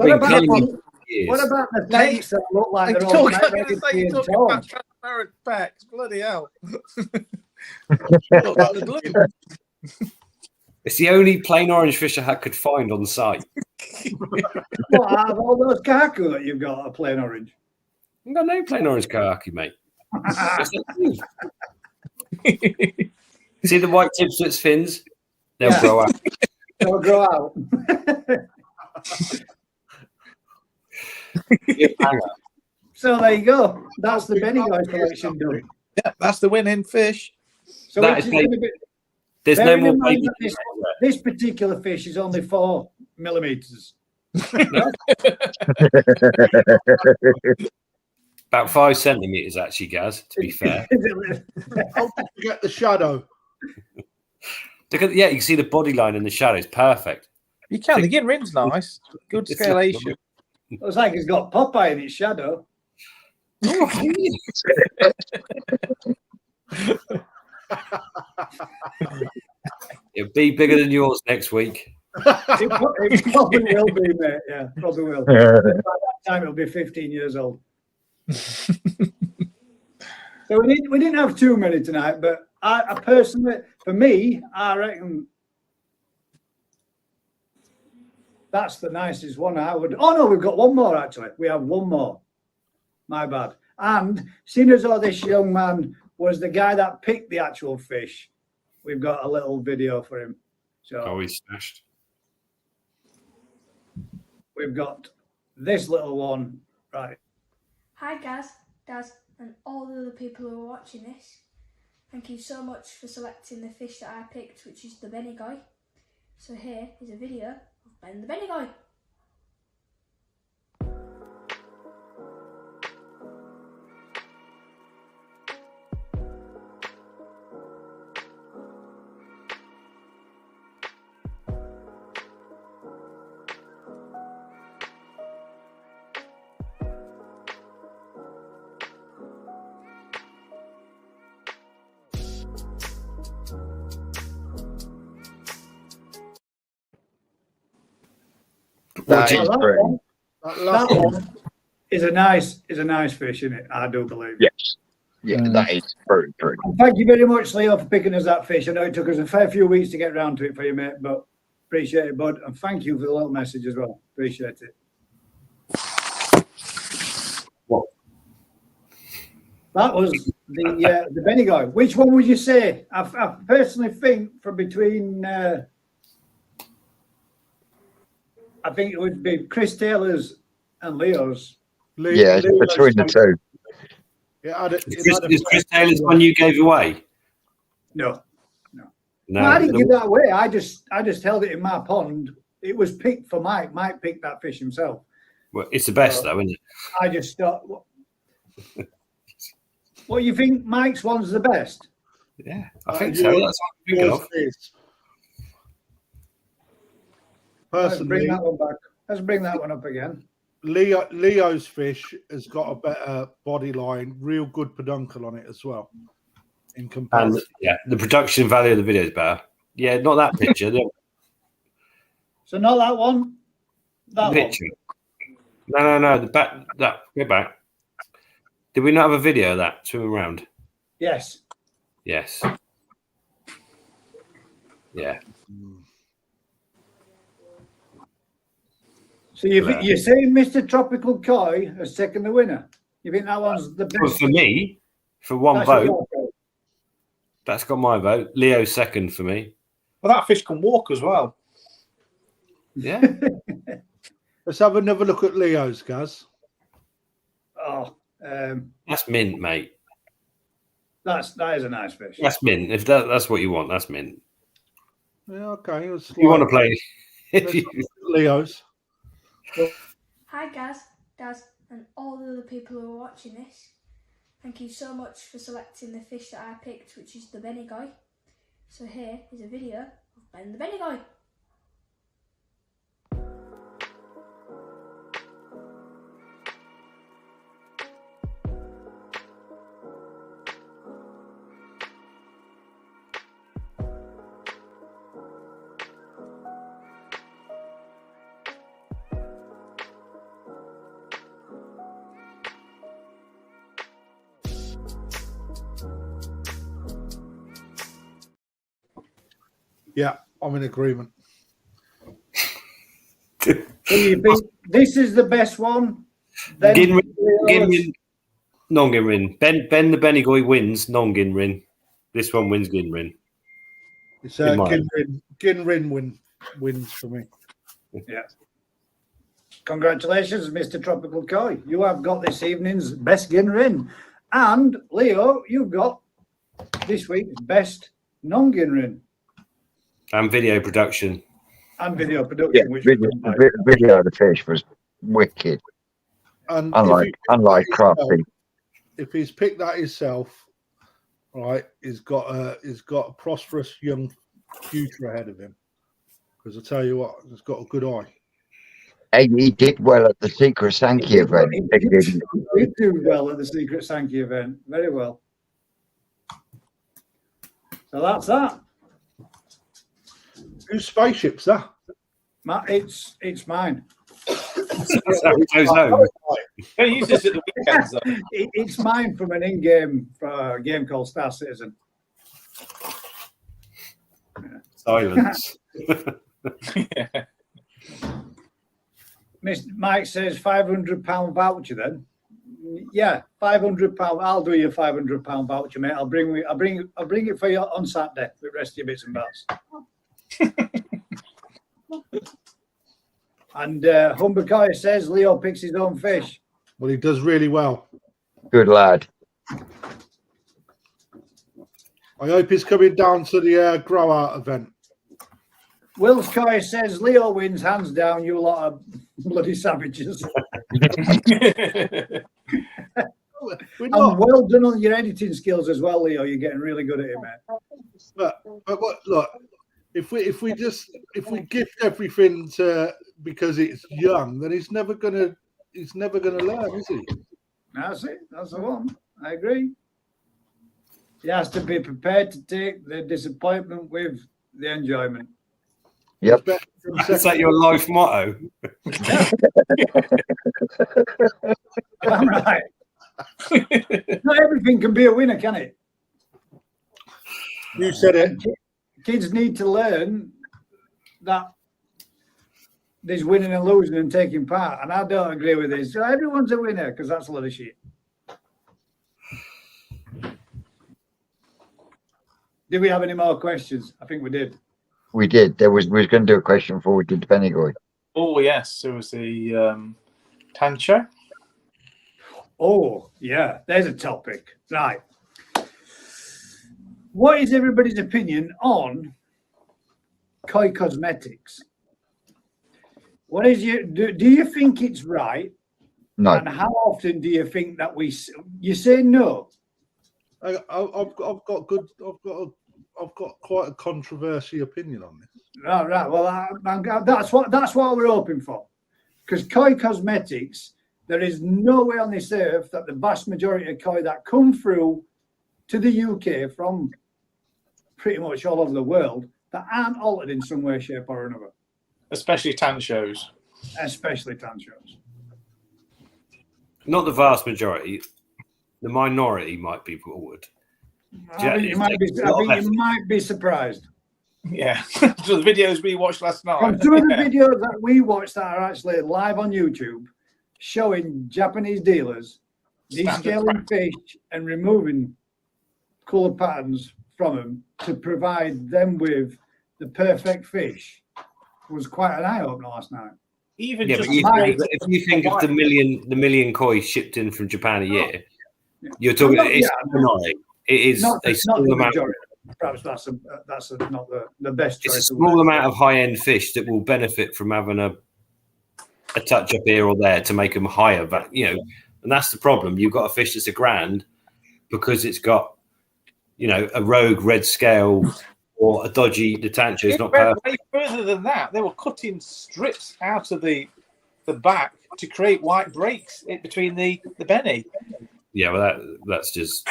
been about cleaning the- for years. What about the tanks that look like I'm they're all talking, ready to be you're talking torn? about transparent packs. Bloody hell. Look like the glue. It's the only plain orange fish I could find on site. What, out of all those kaku that you've got, a plain orange? I've got no plain orange kayaki, mate. See the white tips to its fins? They'll grow out. They'll grow out. So there you go. That's the Bendigo selection done. Yeah, that's the winning fish. So That which is is going to be. There's no Bearing more in mind baby. that this particular fish is only 4 millimeters. About 5 centimeters, actually, Gaz. To be fair, Don't forget the shadow. look at you can see the body line in the shadow. It's perfect. You can. The Ginrin's nice. Good scalation. Looks like it's got Popeye in its shadow. It'll be bigger than yours next week. It probably will be, mate. Yeah, probably will. By that time, it'll be 15 years old. So we didn't have too many tonight, but I personally, for me, I reckon that's the nicest one. I would. Oh no, we've got one more actually. We have one more. My bad. And seeing as though this young man was the guy that picked the actual fish, we've got a little video for him. So he's smashed. We've got this little one, right? Hi Gaz, Daz, and all the other people who are watching this. Thank you so much for selecting the fish that I picked, which is the Bendigo. So here is a video of Ben the Bendigo. That is That true. one, that one is a nice fish, isn't it? I do believe. Yes. Yeah, that is very true. Thank you very much, Leo, for picking us that fish. I know it took us a fair few weeks to get round to it for you, mate, but appreciate it, bud. And thank you for the little message as well. Appreciate it. What? That was the Bendigo. Which one would you say? I personally think from between. I think it would be Chris Taylor's and Leo's. Yeah, it's between the two. Yeah, Is Chris Taylor's one you gave away? No. No, I didn't give that away. I just held it in my pond. It was picked for Mike. Mike picked that fish himself. Well, it's the best though, isn't it? I just thought, what you think Mike's one's the best? Yeah, I think so. That's what I'm thinking of. Let's bring Personally, that one back. Let's bring that one up again. Leo's fish has got a better body line, real good peduncle on it as well. In comparison, And yeah, the production value of the video is better. Yeah, not that picture. The So not that one. That picture. No. The back. That go back. Did we not have a video of that swimming around? one. Yes. Yes. Yeah. So you're saying Mr. Tropical Koi has taken the winner? You think that one's the Well, best? for me, for one That's your vote, vote. that's got my vote. Leo's second for me. Well, that fish can walk as well. Yeah. let's have another look at Leo's, Gaz. Oh, That's mint, mate. that is a nice fish. That's mint. If that's what you want, that's mint. Yeah, okay. It was If you want to like- play, let's look at Leo's. Hi Gaz, Daz, and all the other people who are watching this. Thank you so much for selecting the fish that I picked, which is the Bendigo. So here is a video of Ben the Bendigo. Yeah, I'm in agreement. So you think this is the best one? Then Ginrin, non-Ginrin. Ben the Benigoi wins non-Ginrin. This one wins Ginrin. It's In mine. Ginrin win. wins for me. Yeah. Congratulations, Mr. Tropical Koi. You have got this evening's best Ginner in. And Leo, you've got this week's best non-Ginner in. And video production. And video Yeah, production, which video of the fish was wicked. And Unlike crafty. If he's picked that himself, right, he's got a prosperous young future ahead of him. Because I tell you what, he's got a good eye. He did well at the Secret Sankey event. He did do well at the Secret Sankey event. Very well. So that's that. Whose spaceship's that? It's mine. Don't use this at the weekends, though. It's mine from an in-game game called Star Citizen. Silence. Yeah. Mr. Mike says £500 voucher then. Yeah, £500. I'll do your £500 voucher, mate. I'll bring it for you on Saturday with the rest of your bits and bats. And Humbercoy says Leo picks his own fish. Well, he does really well. Good lad. I hope he's coming down to the grow out event. Will's Coy says Leo wins hands down. You lot of bloody savages. And well done on your editing skills as well, Leo. You're getting really good at it, mate. But look, if we gift everything to because it's young, then he's never gonna learn, is he? That's it. That's the one. I agree. He has to be prepared to take the disappointment with the enjoyment. Yep. Is that your life motto? I'm right. Not everything can be a winner, can it? You said it. Kids need to learn that there's winning and losing and taking part, and I don't agree with this. So everyone's a winner because that's a lot of shit. Did we have any more questions? I think we did. We did. We was going to do a question before we did the Penigoy. Oh yes, there was the Tancho. Oh yeah, there's a topic. Right. What is everybody's opinion on koi cosmetics? What is your do you think it's right? No. And how often do you think that you say no? I've got quite a controversial opinion on this. Oh, right. Well, that's what we're hoping for. Because koi cosmetics, there is no way on this earth that the vast majority of koi that come through to the UK from pretty much all over the world that aren't altered in some way, shape, or another. Especially Tanchos. Especially Tanchos. Not the vast majority. The minority might be forward. I think you might be surprised. Yeah. So the videos we watched last night. From some of the videos that we watched that are actually live on YouTube, showing Japanese dealers descaling fish and removing colour patterns from them to provide them with the perfect fish, was quite an eye opener last night. Even if you think of the million koi shipped in from Japan a year, you're talking. It's minority. It is a small amount. Perhaps that's not the best choice. It's a small amount of high-end fish that will benefit from having a touch up here or there to make them higher. But and that's the problem. You've got a fish that's $1,000 because it's got a rogue red scale or a dodgy detancher. It's not perfect. Way further than that, they were cutting strips out of the back to create white breaks between the Benny. Yeah, well, that's just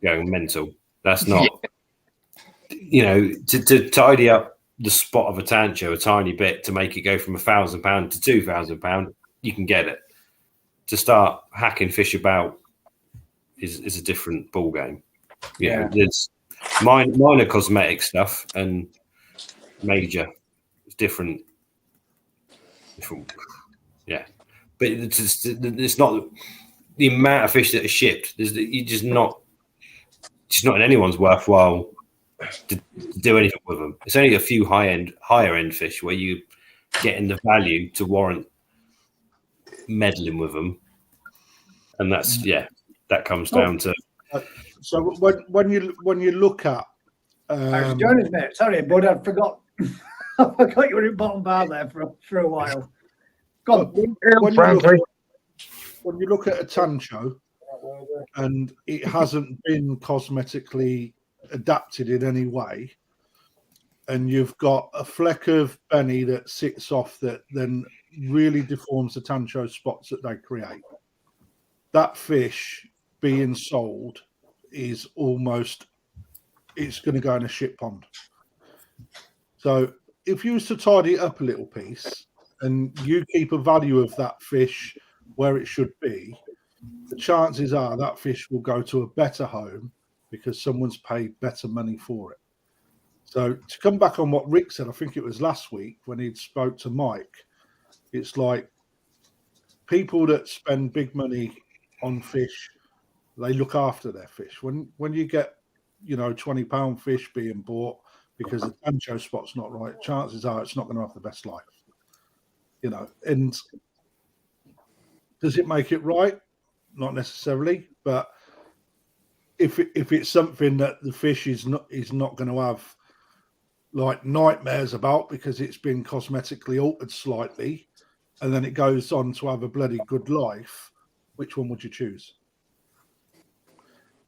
going mental. That's not, to tidy up the spot of a tancho a tiny bit to make it go from £1,000 to £2,000. You can get it. To start hacking fish about is a different ball game. There's minor cosmetic stuff and major. It's different. Yeah, but it's not. The amount of fish that are shipped, it's just not in anyone's worthwhile to do anything with them. It's only a few higher end fish where you getting the value to warrant meddling with them, and that's that comes down to. So when you look at, Jonas, mate. Sorry, bud, I forgot. I forgot you were in bottom bar there for a while. Go on. When you look at a tancho and it hasn't been cosmetically adapted in any way, and you've got a fleck of Benny that sits off that then really deforms the tancho spots that they create, that fish being sold is almost, it's going to go in a shit pond. So if you was to tidy it up a little piece and you keep a value of that fish where it should be, the chances are that fish will go to a better home because someone's paid better money for it. So to come back on what Rick said, I think it was last week when he spoke to Mike, it's like people that spend big money on fish, they look after their fish. When you get, £20 fish being bought because the tancho spot's not right, chances are it's not going to have the best life. And does it make it right? Not necessarily, but if it's something that the fish is not going to have like nightmares about because it's been cosmetically altered slightly, and then it goes on to have a bloody good life, which one would you choose?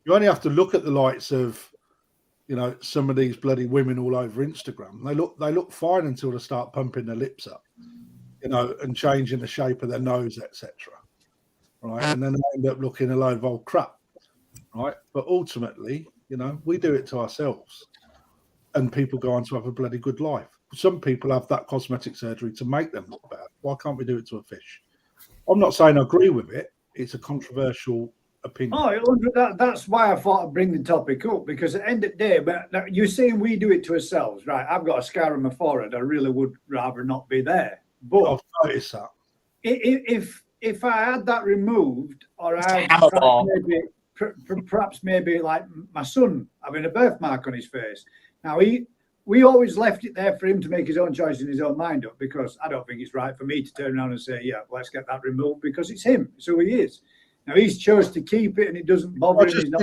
You only have to look at the likes of, some of these bloody women all over Instagram. They look fine until they start pumping their lips up, and changing the shape of their nose, etc. Right, and then they end up looking a load of old crap. Right, but ultimately, we do it to ourselves, and people go on to have a bloody good life. Some people have that cosmetic surgery to make them look bad. Why can't we do it to a fish? I'm not saying I agree with it. It's a controversial opinion. That's why I thought I'd bring the topic up, because at the end of the day, but you're saying we do it to ourselves, right? I've got a scar on my forehead. I really would rather not be there. But I've noticed that. If I had that removed, or I had perhaps maybe like my son having a birthmark on his face. Now we always left it there for him to make his own choice in his own mind up, because I don't think it's right for me to turn around and say, yeah, let's get that removed, because it's him. It's who he is. Now he's chose to keep it and it doesn't bother him.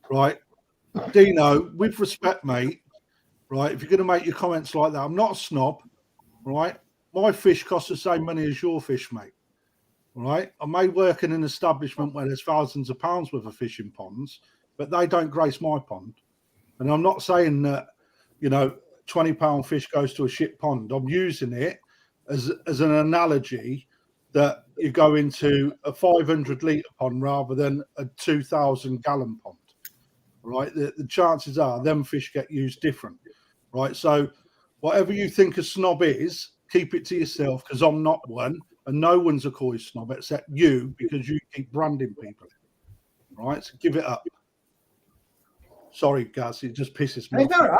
Right. Dino, with respect, mate, right, if you're going to make your comments like that, I'm not a snob, right? My fish costs the same money as your fish, mate. Right? I may work in an establishment where there's thousands of pounds worth of fishing ponds, but they don't grace my pond. And I'm not saying that, £20 fish goes to a shit pond. I'm using it as an analogy that you go into a 500 litre pond rather than a 2,000 gallon pond. Right? The chances are them fish get used different. Right? So whatever you think a snob is, keep it to yourself, because I'm not one, and no one's a koi snob except you, because you keep branding people. Right? So give it up. Sorry, Gaz, it just pisses me off. It's all right.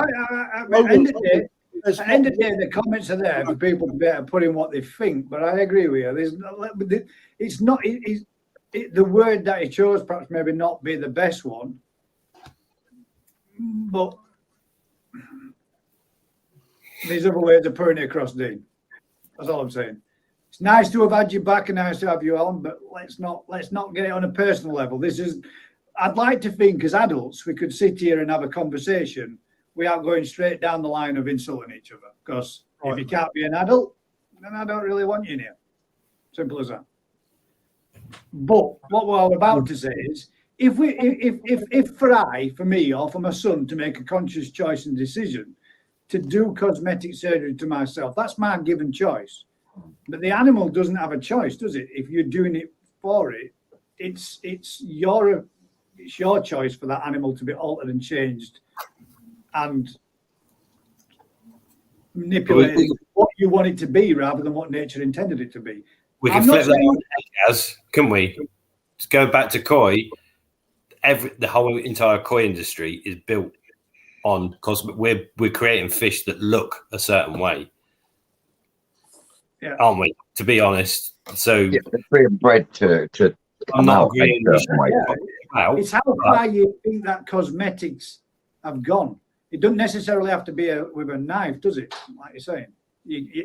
At the end of the day, the comments are there for people to be able to put in what they think. But I agree with you. It's not. The word that he chose perhaps maybe not be the best one, but there's other ways of putting it across, Dean. That's all I'm saying. It's nice to have had you back and nice to have you on, but let's not get it on a personal level. I'd like to think as adults we could sit here and have a conversation without going straight down the line of insulting each other. Because if you can't be an adult, then I don't really want you in here. Simple as that. But what we're about to say is, if for me or for my son to make a conscious choice and decision to do cosmetic surgery to myself, that's my given choice. But the animal doesn't have a choice, does it? If you're doing it for it, it's your choice for that animal to be altered and changed and manipulated what you want it to be rather than what nature intended it to be. We can flip that on, as couldn't we? Just go back to koi. The whole entire koi industry is built on cosmetic. We're creating fish that look a certain way, aren't we? To be honest, so they're bred to. I'm not agreeing. It's how far you think that cosmetics have gone. It doesn't necessarily have to be with a knife, does it? Like you're saying.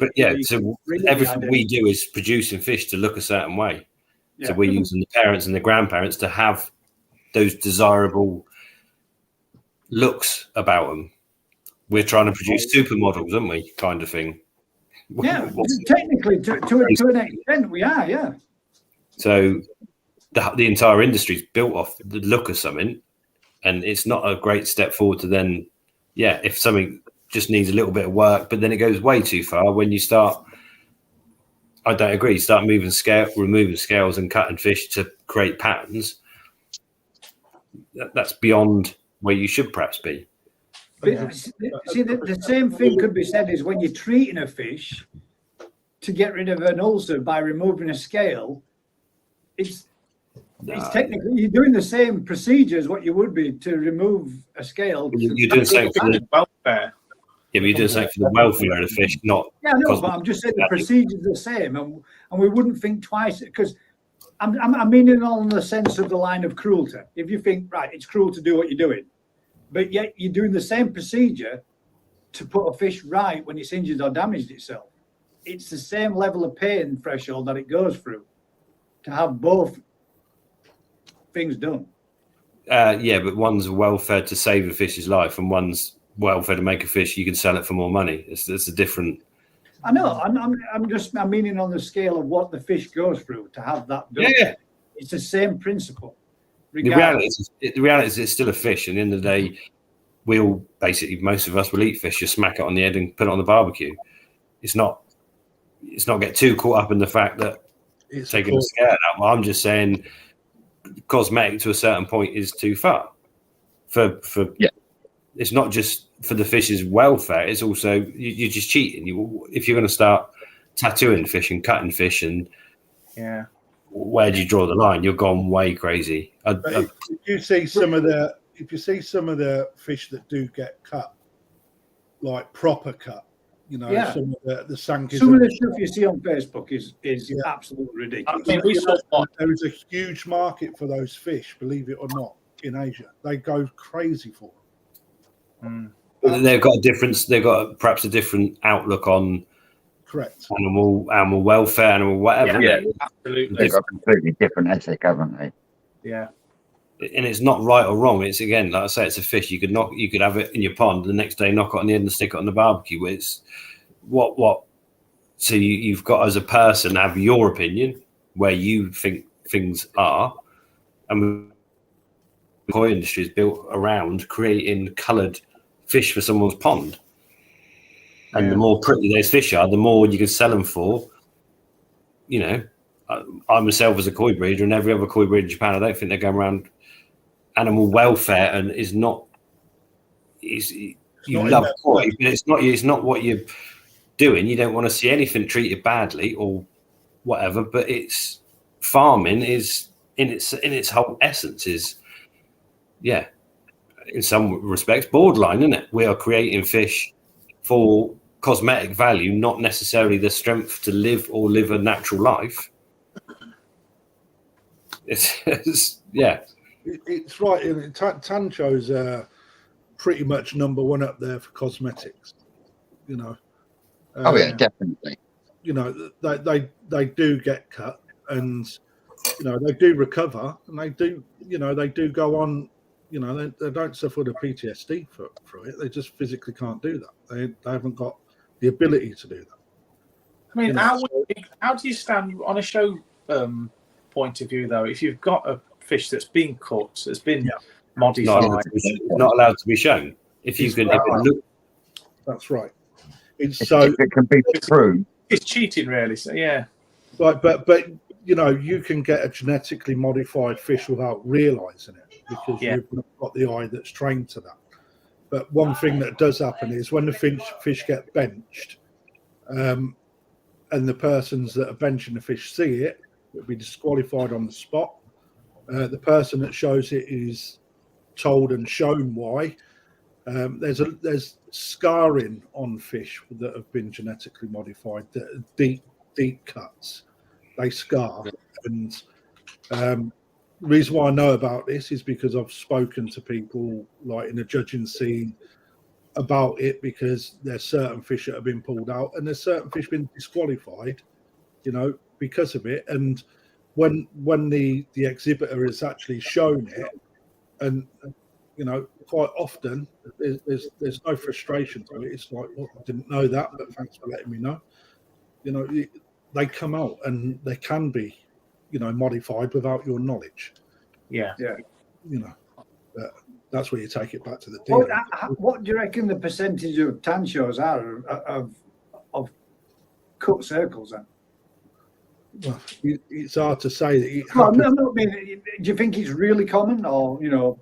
But yeah, so everything we do is producing fish to look a certain way. So we're using the parents and the grandparents to have those desirable looks about them. We're trying to produce supermodels, aren't we? Kind of thing. Yeah, technically, to an extent, we are. Yeah. So the entire industry is built off the look of something, and it's not a great step forward to then, if something just needs a little bit of work, but then it goes way too far when you start. I don't agree. Start removing scales and cutting fish to create patterns. That's beyond where you should perhaps be. But see, the same thing could be said is when you're treating a fish to get rid of an ulcer by removing a scale. It's technically you're doing the same procedure as what you would be to remove a scale. You're doing something for the welfare. Yeah, but you're doing something for the welfare of the fish, not. Yeah, no, but I'm just saying the procedure's the same, and we wouldn't think twice because I'm meaning on the sense of the line of cruelty. If you think right, it's cruel to do what you're doing, but yet you're doing the same procedure to put a fish right when it's injured or damaged itself. It's the same level of pain threshold that it goes through to have both things done. But one's welfare to save a fish's life, and one's welfare to make a fish you can sell it for more money. It's a different. I know. I'm meaning on the scale of what the fish goes through to have that done. Yeah, it's the same principle. The reality is it's still a fish. And at the end of the day, most of us will eat fish. Just smack it on the head and put it on the barbecue. It's not get too caught up in the fact that it's taking the scale out. Well, I'm just saying, cosmetic to a certain point is too far. It's not just for the fish's welfare. It's also you're just cheating. If you're going to start tattooing fish and cutting fish, and where do you draw the line? You're gone way crazy. If you see some of the fish that do get cut, like proper cut, some of the sankers. Some of the stuff you see on Facebook is absolutely ridiculous. I mean, there is a huge market for those fish, believe it or not, in Asia. They go crazy for them. They've got a difference. They've got perhaps a different outlook on animal welfare, animal whatever. Yeah, absolutely. They've got a completely different ethic, haven't they? Yeah. And it's not right or wrong. It's again, like I say, it's a fish. You could have it in your pond. The next day, knock it on the end and stick it on the barbecue. It's what. So you've got as a person have your opinion where you think things are, and the koi industry is built around creating coloured fish for someone's pond. And the more pretty those fish are, the more you can sell them for. I myself as a koi breeder, and every other koi breeder in Japan, I don't think they're going around animal welfare, and is not. You love koi, but it's not what you're doing. You don't want to see anything treated badly or whatever. But it's farming is in its whole essence is, in some respects borderline, isn't it? We are creating fish for cosmetic value, not necessarily the strength to live a natural life. It's right. Tancho's pretty much number one up there for cosmetics. Definitely. They do get cut, and they do recover, and they do go on. They don't suffer the PTSD for it. They just physically can't do that. They haven't got the ability to do that. I mean, how do you stand on a show point of view, though? If you've got a fish that's been cut, that's been modified, not allowed to be shown. If you can, that's right. If it can be proved, it's cheating, really. So Right, but you can get a genetically modified fish without realizing it because you've not got the eye that's trained to that. But one thing that does happen is when the fish get benched, and the persons that are benching the fish see it, it'll be disqualified on the spot. The person that shows it is told and shown why. There's scarring on fish that have been genetically modified, that are deep cuts. They scar, and the reason why I know about this is because I've spoken to people like in the judging scene about it, because there's certain fish that have been pulled out and there's certain fish been disqualified, you know, because of it. And when the exhibitor has actually shown it, and you know, quite often there's no frustration to it. It's like, well, I didn't know that, but thanks for letting me know. You know, they come out and they can be, you know, modified without your knowledge. Yeah. You know, but that's where you take it back to the dealer. What do you reckon the percentage of tanchos are of cut circles then? Well, it's hard to say that it Well, happens. no, I mean, do you think it's really common, or you know,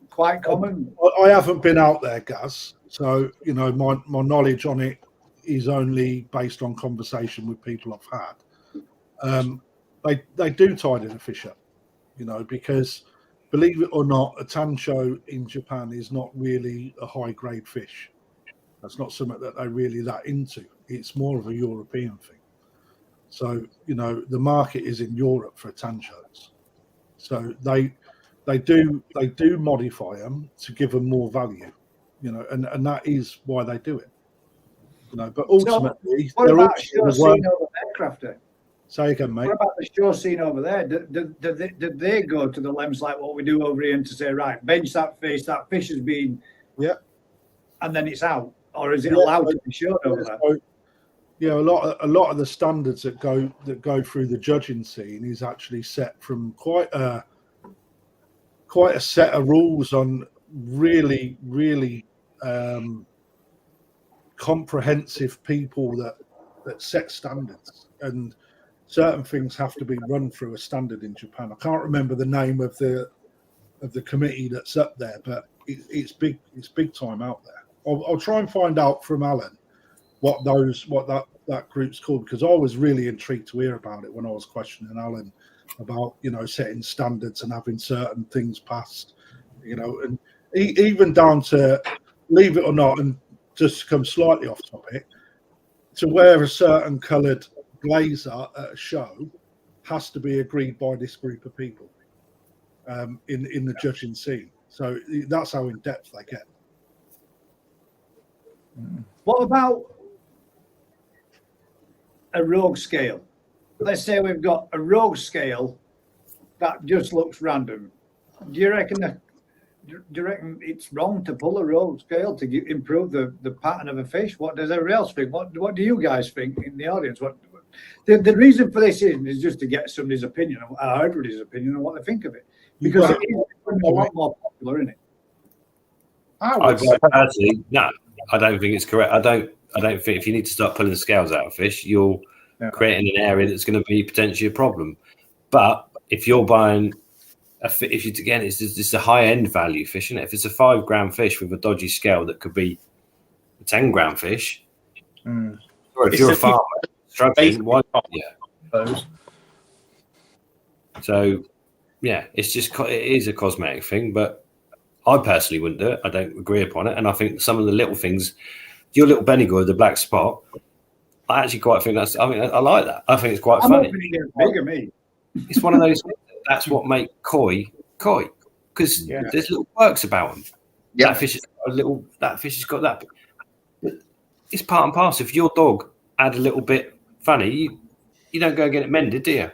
quite common? I haven't been out there, Gaz, so you know my knowledge on it is only based on conversation with people I've had. They do tidy the fish up, you know, because believe it or not, a tancho in Japan is not really a high grade fish. That's not something that they're really that into. It's more of a European thing. So you know the market is in Europe for tanchos. So they do modify them to give them more value, you know, and that is why they do it, you know. But ultimately, so what they're about also show the scene over there, Crafter? Say again, mate. What about the show scene over there? Did they go to the lens like what we do over here and to say, right, bench that fish has been, and then it's out, or is it allowed to be showed over there? So, yeah, a lot of the standards that go through the judging scene is actually set from quite a set of rules on really comprehensive people that set standards, and certain things have to be run through a standard in Japan. I can't remember the name of the committee that's up there, but it's big time out there. I'll try and find out from Alan what that group's called, because I was really intrigued to hear about it when I was questioning Alan about, you know, setting standards and having certain things passed, you know, and even down to, believe it or not, and just come slightly off topic, to wear a certain coloured blazer at a show has to be agreed by this group of people in the judging scene. So that's how in depth they get. What about a rogue scale? Let's say we've got a rogue scale that just looks random. Do you reckon it's wrong to pull a rogue scale to improve the pattern of a fish? What does everybody else think? What do you guys think in the audience? What the reason for this is just to get somebody's opinion, everybody's opinion on what they think of it, because it is becoming a lot more popular, isn't it? Personally, no, I don't think it's correct. I don't think if you need to start pulling the scales out of fish, you're creating an area that's going to be potentially a problem. But if you're buying it's just a high end value fish, isn't it? If it's a 5 gram fish with a dodgy scale that could be a 10 gram fish, or if you're a farmer struggling, why? Yeah. So, yeah, it's just it is a cosmetic thing, but I personally wouldn't do it. I don't agree upon it, and I think some of the little things, your little Bendigo with the black spot, I actually quite think that's. I mean, I like that. I think it's quite funny. I'm hoping it gets bigger, me. It's one of those. That's what make koi, because there's little quirks about them. Yeah. That fish has got a little. That fish has got that. It's part and parcel. If your dog had a little bit funny, you don't go and get it mended, do you?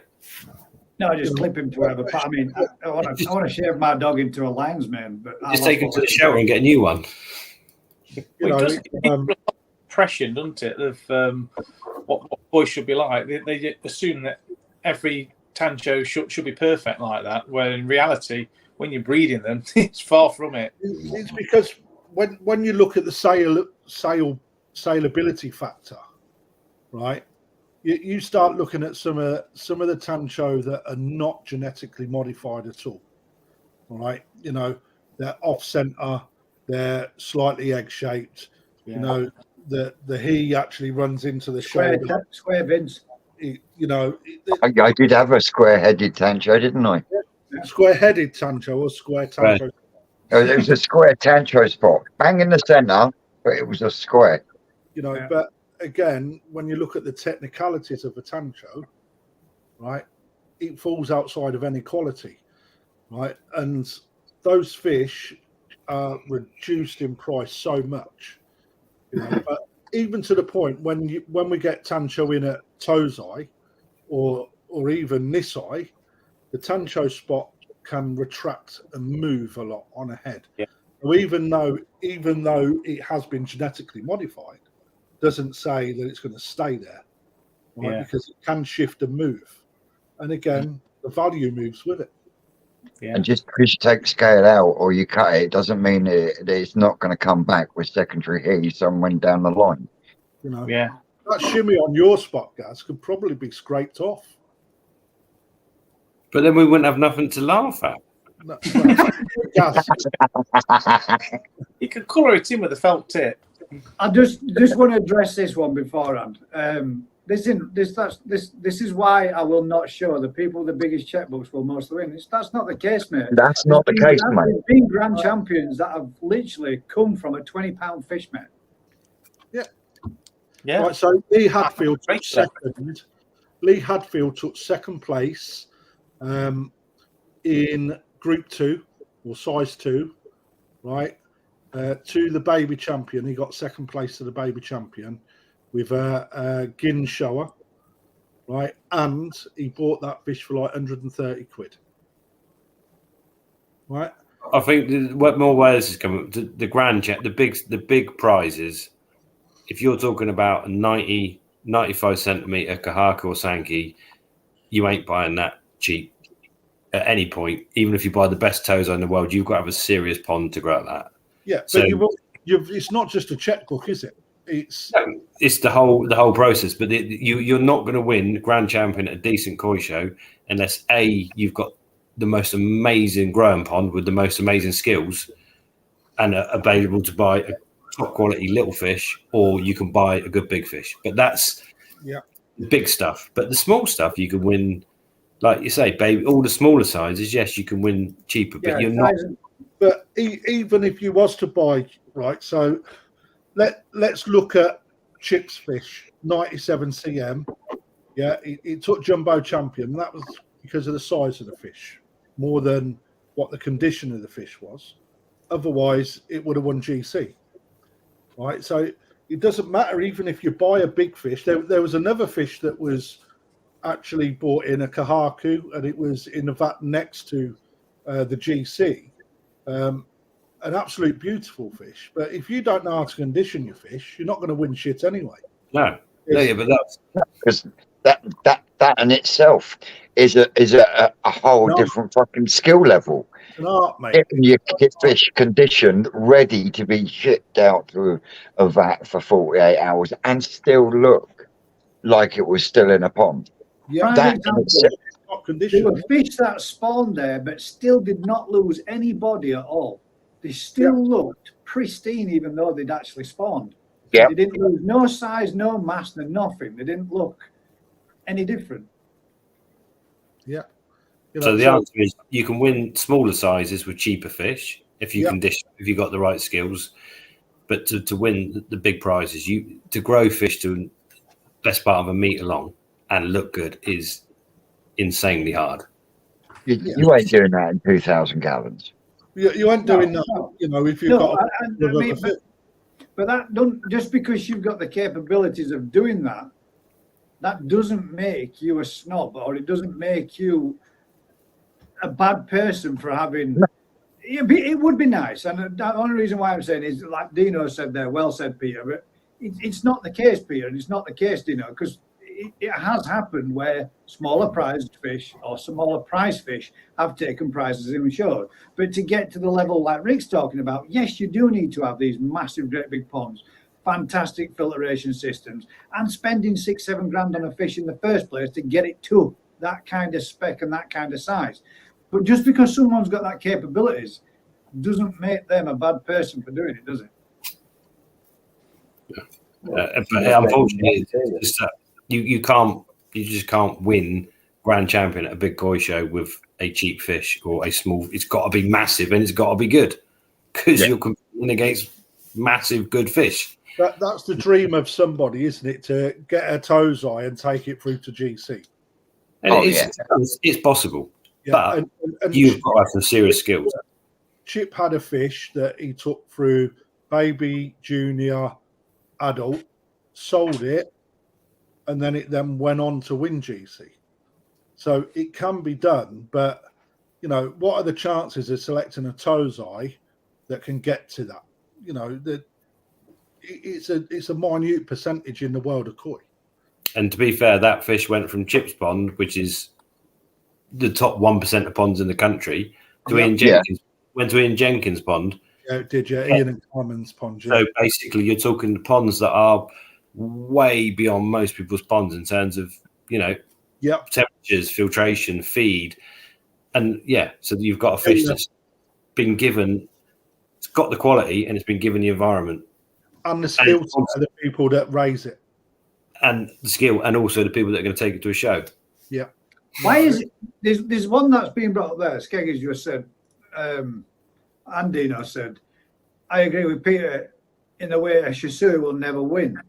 No, I just clip him to wherever. I mean, I want to shave my dog into a linesman, but just take him to the shelter and get a new one. Well, it does impression, doesn't it, of what boys should be like? They assume that every tancho should be perfect like that, where in reality, when you're breeding them, it's far from it. It's because when you look at the saleability factor, right? You start looking at some of the tancho that are not genetically modified at all. All right, you know, they're off center, they're slightly egg shaped. Yeah. You know, the he actually runs into the shoulder. Square Vince. You know, I did have a square-headed tancho, didn't I? Square-headed tancho or square tancho? Right. It was a square tancho spot, bang in the center, but it was a square. You know, but again, when you look at the technicalities of a tancho, right, it falls outside of any quality. right? And those fish are reduced in price so much, you know. But even to the point when we get tancho in at Tozai or even Nisai, the tancho spot can retract and move a lot on a head. Yeah. So even though it has been genetically modified, doesn't say that it's going to stay there, right? Yeah. Because it can shift and move, and again, the value moves with it. Yeah. And just because you take scale out or you cut it, doesn't mean that it's not going to come back with secondary heat somewhere down the line. You know, Yeah. that shimmy on your spot, Gaz, could probably be scraped off. But then we wouldn't have nothing to laugh at. No, Gaz, You could colour it in with a felt tip. I just want to address this one beforehand. This is why I will not show the people with the biggest checkbooks will mostly win. That's not the case, mate. That's not the case, mate. There's been grand champions that have literally come from a 20-pound fish, mate. Yeah. right, so Lee Hadfield took second. Lee Hadfield took second place in Group 2 or Size 2, right? To the baby champion, he got second place to the baby champion with a gin shower, right? And he bought that fish for like 130 quid, right? I think what more ways is coming. The grand check, the big prizes. If you're talking about a 90, 95 centimeter Kahaka or Sankey, you ain't buying that cheap at any point. Even if you buy the best toes in the world, you've got to have a serious pond to grow that. Yeah, but So- it's not just a checkbook, is it? It's the whole process. But you're not going to win grand champion at a decent koi show unless you've got the most amazing growing pond with the most amazing skills and are available to buy a top quality little fish, or you can buy a good big fish. But that's the big stuff. But the small stuff you can win, like you say, baby. All the smaller sizes, yes, you can win cheaper, but you're not. But even if you was to buy, right, so let's look at Chips Fish, 97 cm. Yeah, it took Jumbo Champion. That was because of the size of the fish, more than what the condition of the fish was. Otherwise, it would have won GC. Right, so it doesn't matter even if you buy a big fish. There was another fish that was actually bought in, a Kahaku, and it was in the vat next to the GC. An absolute beautiful fish. But if you don't know how to condition your fish, you're not going to win shit anyway. No, yeah, but that's because that in itself is a whole different fucking skill level. It's an art, mate. Getting your fish conditioned, ready to be shipped out through a vat for 48 hours and still look like it was still in a pond. Yeah, Prime example, not there conditioned. were fish that spawned there but still did not lose any body at all. They still looked pristine even though they'd actually spawned. Yeah. They didn't lose no size, no mass, no nothing. They didn't look any different. Yeah. so the answer is you can win smaller sizes with cheaper fish if you Yeah. condition, if you've got the right skills. But to win the big prizes, to grow fish to best part of a metre long and look good is insanely hard. You ain't doing that in 2,000 gallons. You ain't doing that, you know, if you've No, got I mean, but that don't, just because you've got the capabilities of doing that, that doesn't make you a snob, or it doesn't make you a bad person for having. It would be nice, and the only reason why I'm saying is, like Dino said there, well said, Peter. But it's not the case, Peter, and it's not the case, Dino, because it has happened where smaller prized fish or smaller prize fish have taken prizes in shows. But to get to the level like Rick's talking about, yes, you do need to have these massive, great big ponds, fantastic filtration systems, and spending $6-7 grand on a fish in the first place to get it to that kind of spec and that kind of size. But just because someone's got that capabilities doesn't make them a bad person for doing it, does it? But unfortunately, it's just that you just can't win grand champion at a big koi show with a cheap fish or a small. It's got to be massive and it's got to be good because you're competing against massive good fish. That's the dream of somebody, isn't it? To get a Tozai and take it through to GC. And it's possible. but and you've got to have some serious skills. Chip had a fish that he took through baby, junior, adult, sold it, and then it then went on to win GC. So it can be done, but you know, what are the chances of selecting a tozai that can get to that? You know, it's a minute percentage in the world of koi. And to be fair, that fish went from Chip's pond, which is the top 1% of ponds in the country, to Ian Jenkins. Went to Ian Jenkins' pond. Yeah, it did, Ian and Carmen's pond. So basically, you're talking ponds that are way beyond most people's ponds in terms of, you know, temperatures, filtration, feed. And so you've got a fish that's been given, it's got the quality and it's been given the environment. And the skill set of the people that raise it. And the skill, and also the people that are going to take it to a show. Yeah. Why is it? There's one that's been brought up there. Skeggy's just said, and Dino said, I agree with Peter in the way a Shisui will never win.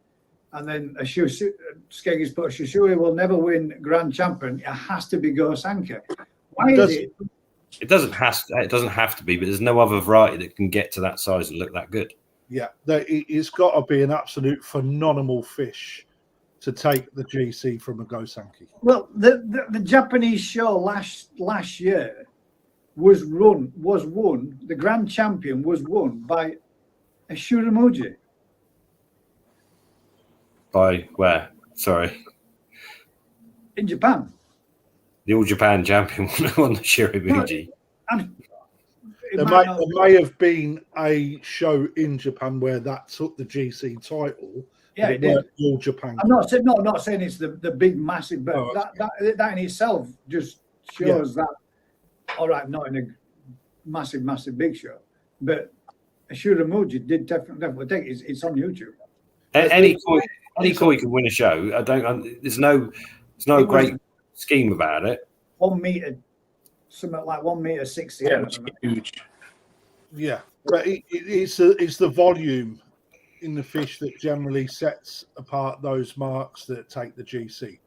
And then Skeggy's put Shisui will never win Grand Champion. It has to be Gosanka. Why is it? It doesn't have to be, but there's no other variety that can get to that size and look that good. Yeah, it's got to be an absolute phenomenal fish to take the GC from a Gosanki. Well, the Japanese show last year was won. The Grand Champion was won by a Shuramuji. By where? Sorry. In Japan. The All Japan champion won the Shuramuji. There may have been a show in Japan where that took the GC title. Yeah, it did. All Japan. I'm not saying it's the big massive, but that in itself just shows that. All right, not in a massive big show, but a Shuramuji did definitely take it. It's on YouTube. Any koi can win a show. There's no great scheme about it. 1 meter, something like 1.60 meters. Huge. Yeah, but it's the volume in the fish that generally sets apart those marks that take the GC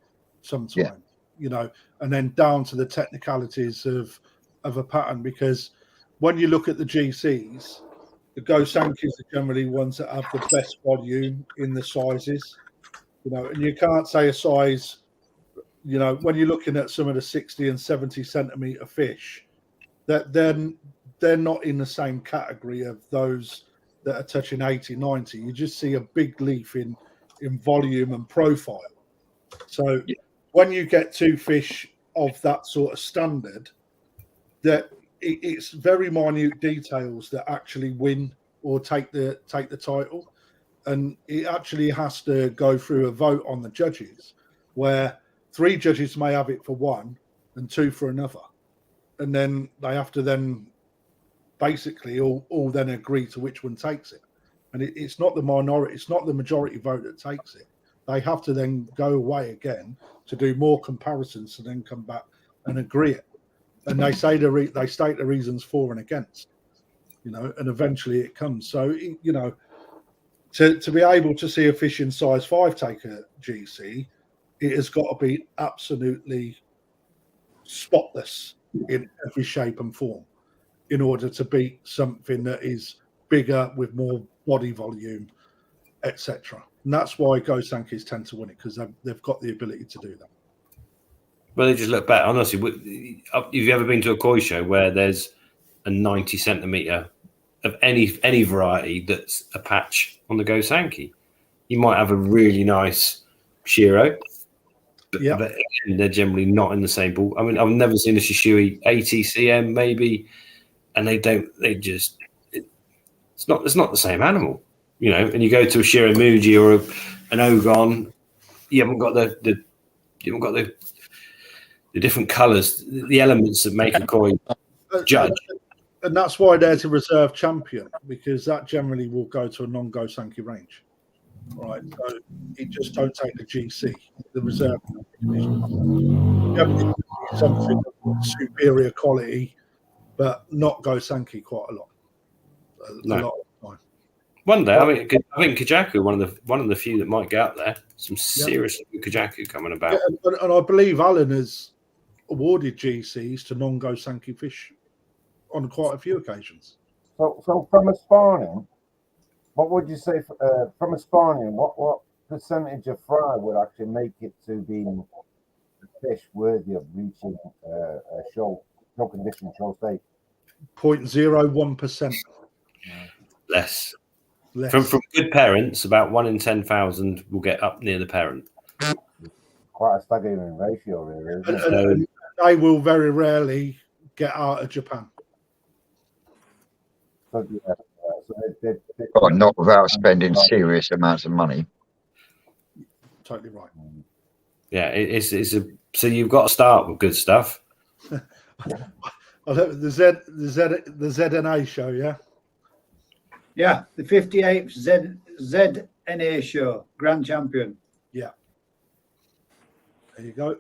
sometimes, you know, and then down to the technicalities of a pattern, because when you look at the GCs, the Gosankis are generally ones that have the best volume in the sizes, you know, and you can't say a size, you know, when you're looking at some of the 60 and 70 centimeter fish, that then they're not in the same category of those that are touching 80, 90. You just see a big leaf in volume and profile. So when you get two fish of that sort of standard, that it's very minute details that actually win or take the title, and it actually has to go through a vote on the judges, where 3 judges may have it for one and 2 for another, and then they have to then basically all then agree to which one takes it. And it's not the minority, it's not the majority vote that takes it. They have to then go away again to do more comparisons to then come back and agree it. And they say they state the reasons for and against, you know, and eventually it comes. So, you know, to be able to see a fish in size 5 take a GC, it has got to be absolutely spotless in every shape and form in order to beat something that is bigger with more body volume, etc. And that's why Gosankis tend to win it, because they've got the ability to do that. Well, they just look better. Honestly, have you ever been to a koi show where there's a 90 centimeter of any variety that's a patch on the Gosanki? You might have a really nice Shiro, but they're generally not in the same ball. I mean, I've never seen a Shishui 80 cm maybe, and it's not the same animal, you know. And you go to a Shiramuji or an Ogon, you haven't got the different colours, the elements that make a koi judge. And that's why there's a reserve champion, because that generally will go to a non-Gosanki range, right? So it just don't take the GC, the reserve champion. Something of superior quality, but not Gosanki quite a lot. A lot of the time. One day, I think Kajaku, one of the few that might get out there. Some serious Kajaku coming about. Yeah, and I believe Alan has awarded GCs to non-go Sankey fish on quite a few occasions. So from a spawning, what would you say from a spawning? What percentage of fry would actually make it to being a fish worthy of reaching a show condition show state? 0.01%. Less. Less. From good parents, about 1 in 10,000 will get up near the parent. Quite a staggering ratio, really. Isn't it? And they will very rarely get out of Japan. So, yeah, Oh, not without spending serious amounts of money. Totally right. Yeah, it's a so you've got to start with good stuff. The ZNA show, yeah. Yeah, the 58th ZNA show, Grand Champion. Yeah. There you go.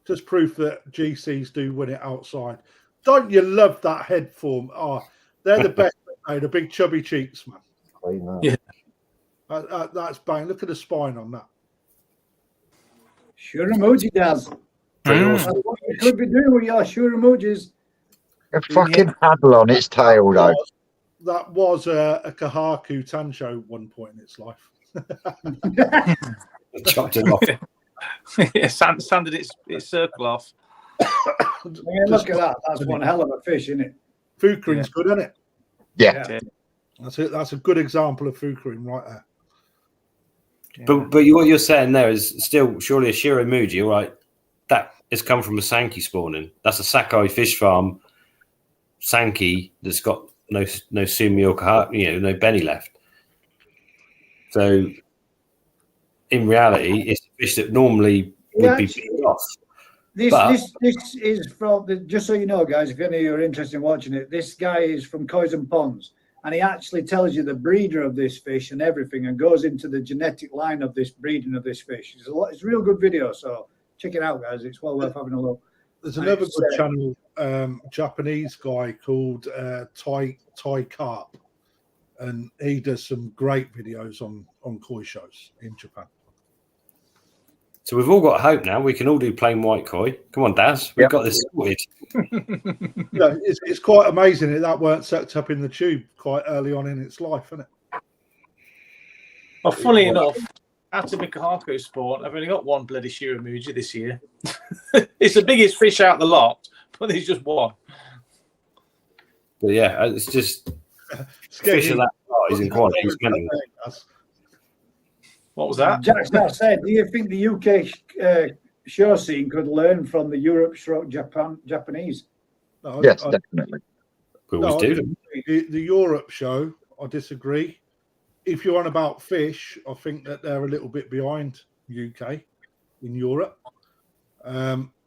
Just proof that GCs do win it outside. Don't you love that head form? Oh, they're the best. The big chubby cheeks, man. Yeah. That's bang. Look at the spine on that. Shuramuji does. That's what you could be doing with your Shuramujis. A fucking paddle on its tail, though. That was a Kahaku Tancho one point in its life. Chopped it off. Yeah, sanded its circle off. Look at that. That's one hell of a fish, isn't it? Fukurin's good, isn't it? Yeah. That's it. That's a good example of Fukurin right there. But what you're saying there is still surely a Shiramuji, all right? That has come from a Sankey spawning. That's a Sakai fish farm Sankey that's got no Sumi or no Benny left. So in reality, it's a fish that normally would be picked off. This is from just so you know, guys, if any of you are interested in watching it, this guy is from Coyson Ponds, and he actually tells you the breeder of this fish and everything, and goes into the genetic line of this breeding of this fish. It's a real good video, so check it out, guys. It's well worth having a look. There's another good channel, Japanese guy called Tai Carp, and he does some great videos on koi shows in Japan. So we've all got hope now. We can all do plain white koi. Come on, Daz. We've got this sorted. Yeah, it's quite amazing that weren't sucked up in the tube quite early on in its life, isn't it? Well, funny enough, out of Mikahaku Sport, I've only got one bloody Shiramuji this year. It's the biggest fish out the lot, but there's just one. But yeah, it's just fish of that size and quality is mental. What was that? Jack said, do you think the UK show scene could learn from the Japanese? No, yes, definitely. We always do. The Europe show, I disagree. If you're on about fish, I think that they're a little bit behind UK in Europe.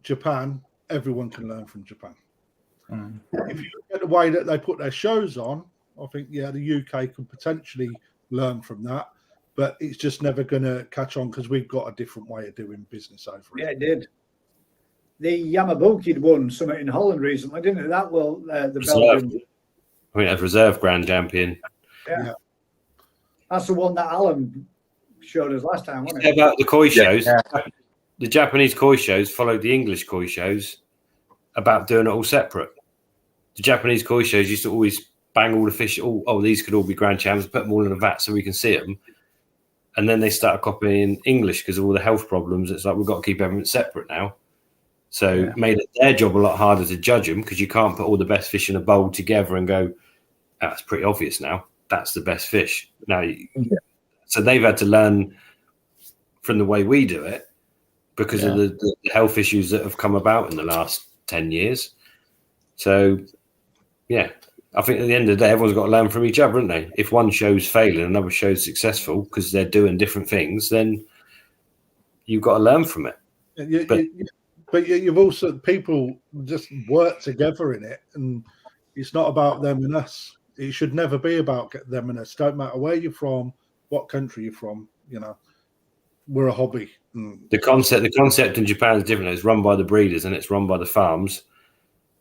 Japan, everyone can learn from Japan. If you look at the way that they put their shows on, I think, yeah, the UK could potentially learn from that. But it's just never going to catch on because we've got a different way of doing business over Yeah, it. it did. The Yamabuki won something in Holland recently, didn't it? That will the Belgian. I mean, as reserve grand champion. Yeah. That's the one that Alan showed us last time, wasn't it? About the koi shows, the Japanese koi shows followed the English koi shows about doing it all separate. The Japanese koi shows used to always bang all the fish. These could all be grand champs. Put them all in a vat so we can see them. And then they started copying English because of all the health problems. It's like we've got to keep everything separate now. So made it their job a lot harder to judge them because you can't put all the best fish in a bowl together and go, that's pretty obvious now. That's the best fish. Now, so they've had to learn from the way we do it because of the health issues that have come about in the last 10 years. So, yeah. I think at the end of the day, everyone's got to learn from each other, haven't they? If one show's failing, another show's successful because they're doing different things, then you've got to learn from it. But you've also, people just work together in it, and it's not about them and us. It should never be about them and us. Don't matter where you're from, what country you're from, we're a hobby. The concept in Japan is different. It's run by the breeders and it's run by the farms.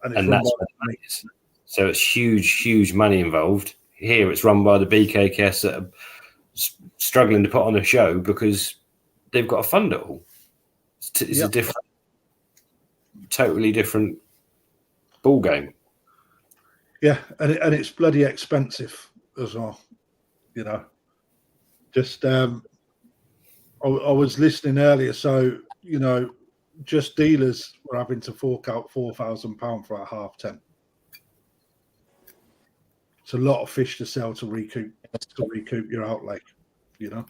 And that's where the money is. So it's huge money involved. Here it's run by the BKKS that are struggling to put on a show because they've got to fund it all. It's a different. totally different ball game. Yeah, and it's bloody expensive as well. You know, just I was listening earlier, so you know, just dealers were having to fork out £4,000 for a half 10. It's a lot of fish to sell to recoup your outlay. You know,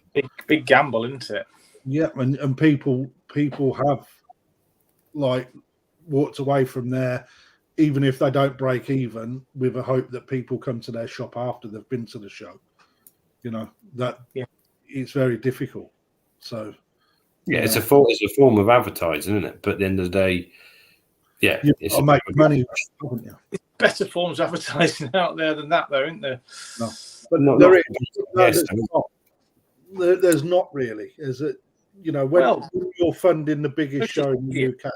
big gamble, isn't it? Yeah, and people have like walked away from there, even if they don't break even, with a hope that people come to their shop after they've been to the show. You know, that it's very difficult. So yeah, it's a form of advertising, isn't it? But at the end of the day, yeah, it's to make money, haven't you? Better forms of advertising out there than that, though, isn't there? No, but there's not really. Is it? You know, when you're funding the biggest show in the UK,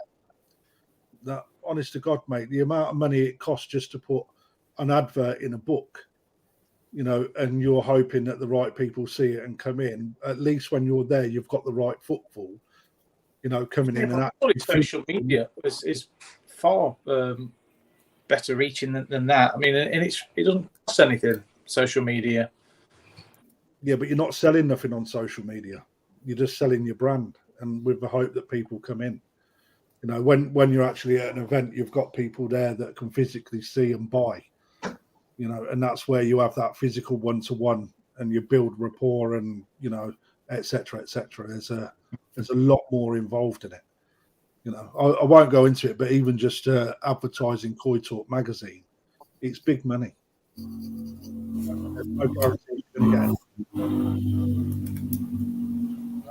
that honest to God, mate, the amount of money it costs just to put an advert in a book, you know, and you're hoping that the right people see it and come in. At least when you're there, you've got the right footfall, you know, coming in. And social media is far better reaching than that. I mean, and it doesn't cost anything. Social media. Yeah, but you're not selling nothing on social media. You're just selling your brand, and with the hope that people come in. You know, when you're actually at an event, you've got people there that can physically see and buy. You know, and that's where you have that physical one-to-one, and you build rapport, and you know, etc., etc. There's a lot more involved in it. You know, I won't go into it, but even just advertising Koi Talk magazine, it's big money. There's no guarantee you're going to get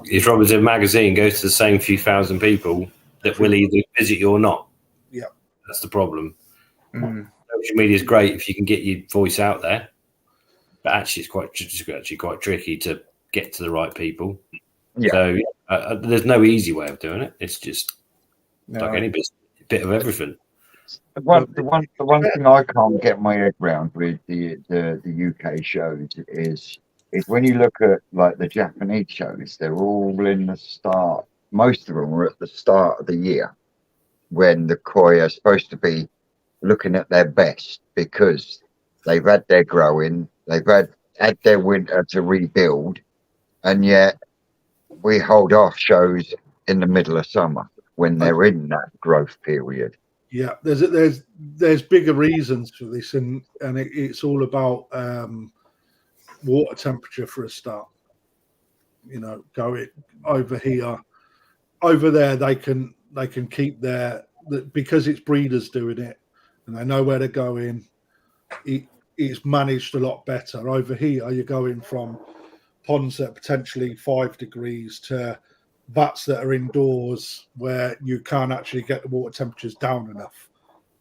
If Robin's in magazine goes to the same few thousand people that will either visit you or not. Yeah, that's the problem. Social media is great if you can get your voice out there, but actually it's quite tricky to get to the right people. Yeah. So there's no easy way of doing it. It's just like any business, a bit of everything. The one thing I can't get my head around with the UK shows is when you look at like the Japanese shows, they're all in the start. Most of them are at the start of the year when the koi are supposed to be looking at their best because they've had their growing, they've had their winter to rebuild, and yet we hold off shows in the middle of summer when they're in that growth period. Yeah, there's bigger reasons for this, and it's all about water temperature for a start. You know, going over here, over there, they can keep because it's breeders doing it, and they know where they're going. It's managed a lot better. Over here, you're going from ponds that are potentially 5 degrees to vats that are indoors where you can't actually get the water temperatures down enough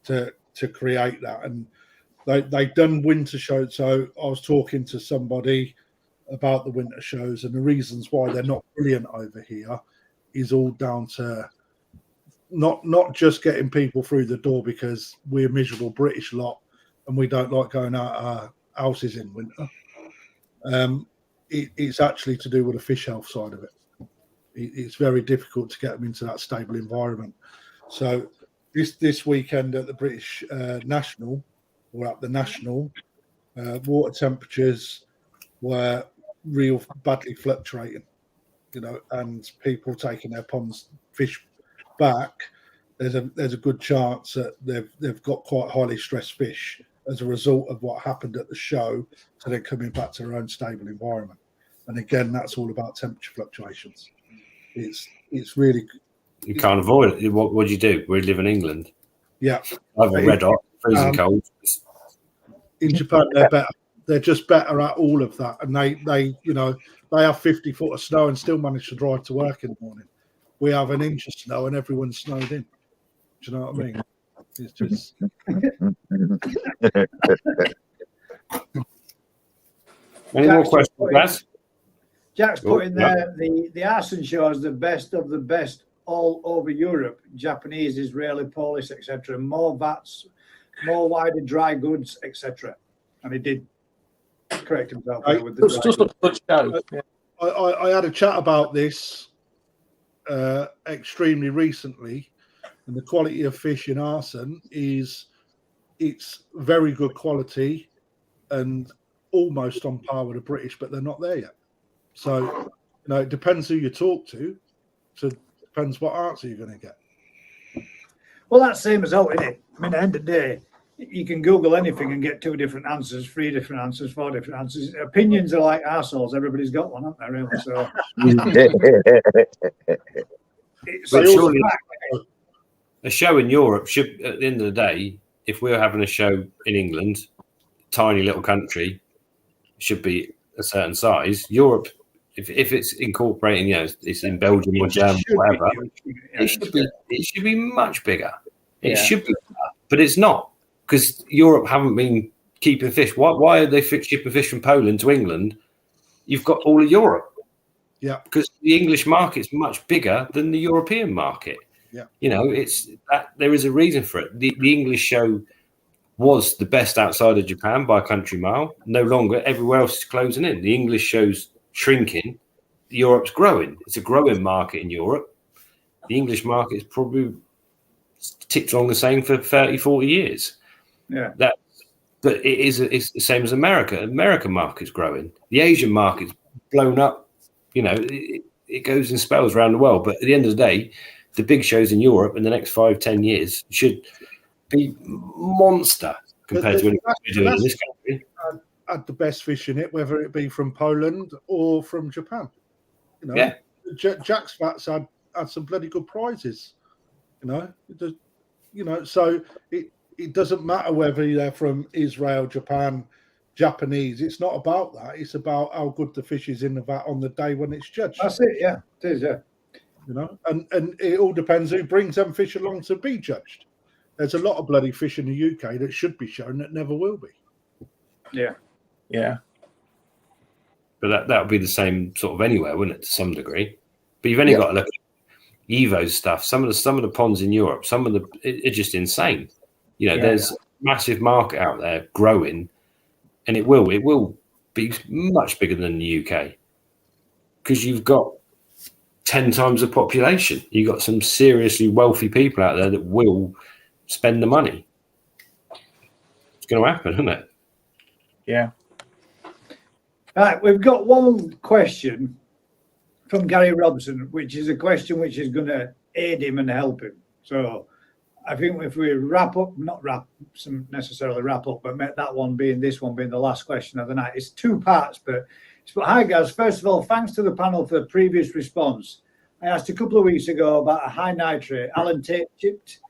to create that. And they've done winter shows. So I was talking to somebody about the winter shows, and the reasons why they're not brilliant over here is all down to not just getting people through the door because we're a miserable British lot and we don't like going out our houses in winter. It's actually to do with the fish health side of it. It's very difficult to get them into that stable environment. So this weekend at the British National, or at the National, water temperatures were real badly fluctuating, you know, and people taking their ponds fish back. There's a good chance that they've got quite highly stressed fish as a result of what happened at the show, so they're coming back to their own stable environment. And again, that's all about temperature fluctuations. It's really, you can't avoid it. What do you do? We live in England. Yeah, I have a red hot, freezing cold. In Japan, they're better. They're just better at all of that, and they you know, they have 50 foot of snow and still manage to drive to work in the morning. We have an inch of snow and everyone's snowed in. Do you know what I mean? It's just. Any more questions, guys? Jack's put in there the arson show is the best of the best all over Europe. Japanese, Israeli, Polish, etc. More vats, more wider dry goods, etc. And he did correct himself there with the dry goods. I had a chat about this extremely recently, and the quality of fish in Arson it's very good quality and almost on par with the British, but they're not there yet. So, it depends who you talk to. So it depends what answer you're going to get. Well, that's same as out, isn't it? I mean, at the end of the day, you can Google anything and get 2 different answers, 3 different answers, 4 different answers. Opinions are like arseholes. Everybody's got one, haven't they, really? So But surely a show in Europe should, at the end of the day, if we're having a show in England, tiny little country, should be a certain size. Europe, if it's incorporating, it's in Belgium or Germany, whatever, it should be much bigger. It should be, but it's not, because Europe haven't been keeping fish. Why are they shipping fish from Poland to England? You've got all of Europe. Yeah, because the English market's much bigger than the European market. Yeah, it's that there is a reason for it. The English show was the best outside of Japan by a country mile. No longer, everywhere else is closing in. The English show's shrinking. Europe's growing. It's a growing market in Europe. The English market is probably ticked along the same for 30, 40 years. Yeah. But it's the same as America. American market's growing. The Asian market's blown up. It goes in spells around the world. But at the end of the day, the big shows in Europe in the next 5-10 years should be monster compared to what we're doing in this country. Had the best fish in it, whether it be from Poland or from Japan. Jack's Fats had some bloody good prizes. So it doesn't matter whether they're from Israel, Japan, Japanese. It's not about that. It's about how good the fish is in the vat on the day when it's judged. That's it. Yeah, it is. Yeah. And it all depends who brings them fish along to be judged. There's a lot of bloody fish in the UK that should be shown that never will be. Yeah. Yeah. But that would be the same sort of anywhere, wouldn't it, to some degree? But you've only got to look at Evo's stuff. Some of the ponds in Europe, it's just insane. There's a massive market out there growing, and it will be much bigger than the UK because you've got 10 times the population. You've got some seriously wealthy people out there that will spend the money. It's going to happen, isn't it? Yeah. Right, we've got one question from Gary Robson, which is a question which is going to aid him and help him. So I think if we not necessarily wrap up, but make this one being the last question of the night. It's 2 parts, but hi guys. First of all, thanks to the panel for the previous response. I asked a couple of weeks ago about a high nitrate. Alan chipped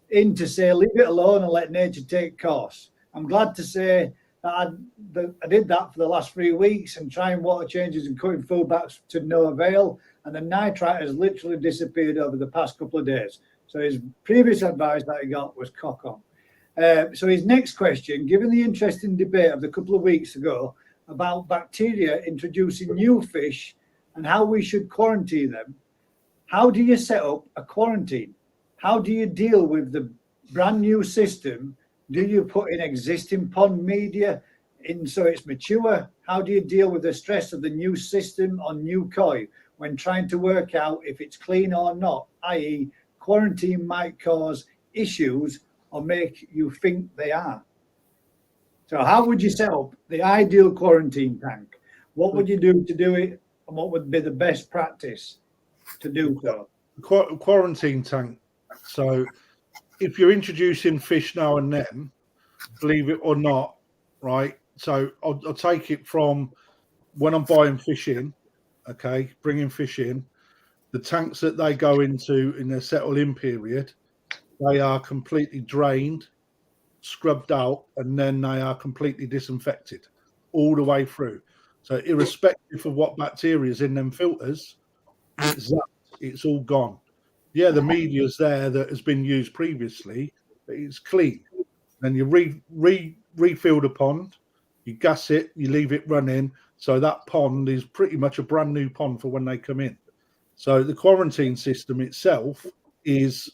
in to say, leave it alone and let nature take course. I'm glad to say that I did that for the last 3 weeks and trying water changes and cutting food back to no avail. And the nitrite has literally disappeared over the past couple of days. So his previous advice that he got was cock on. So his next question, given the interesting debate of a couple of weeks ago about bacteria introducing new fish and how we should quarantine them, how do you set up a quarantine? How do you deal with the brand new system? Do you put in existing pond media in so it's mature? How do you deal with the stress of the new system on new koi when trying to work out if it's clean or not, i.e. quarantine might cause issues or make you think they are? So how would you set up the ideal quarantine tank? What would you do to do it? And what would be the best practice to do so? Quarantine tank. So if you're introducing fish now and then, believe it or not, right? So I'll take it from when I'm buying fish in, okay, bringing fish in, the tanks that they go into in their settle in period, they are completely drained, scrubbed out, and then they are completely disinfected all the way through. So irrespective of what bacteria is in them filters, it's all gone. Yeah, the media's there that has been used previously, but it's clean. Then you refill the pond, you gas it, you leave it running. So that pond is pretty much a brand new pond for when they come in. So the quarantine system itself is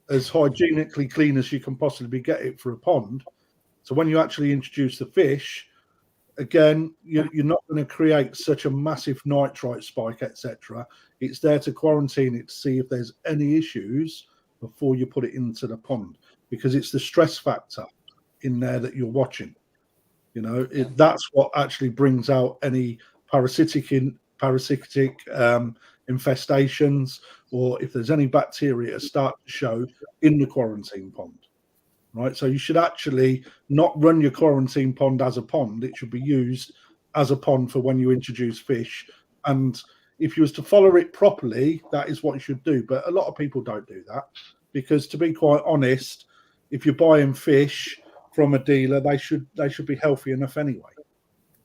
as hygienically clean as you can possibly get it for a pond. So when you actually introduce the fish, again, you're not going to create such a massive nitrite spike, etc. It's there to quarantine it to see if there's any issues before you put it into the pond, because it's the stress factor in there that you're watching. You know, that's what actually brings out any parasitic infestations, or if there's any bacteria start to show in the quarantine pond. Right, so you should actually not run your quarantine pond as a pond. It should be used as a pond for when you introduce fish. And if you was to follow it properly, that is what you should do. But a lot of people don't do that, because, to be quite honest, if you're buying fish from a dealer, they should be healthy enough anyway,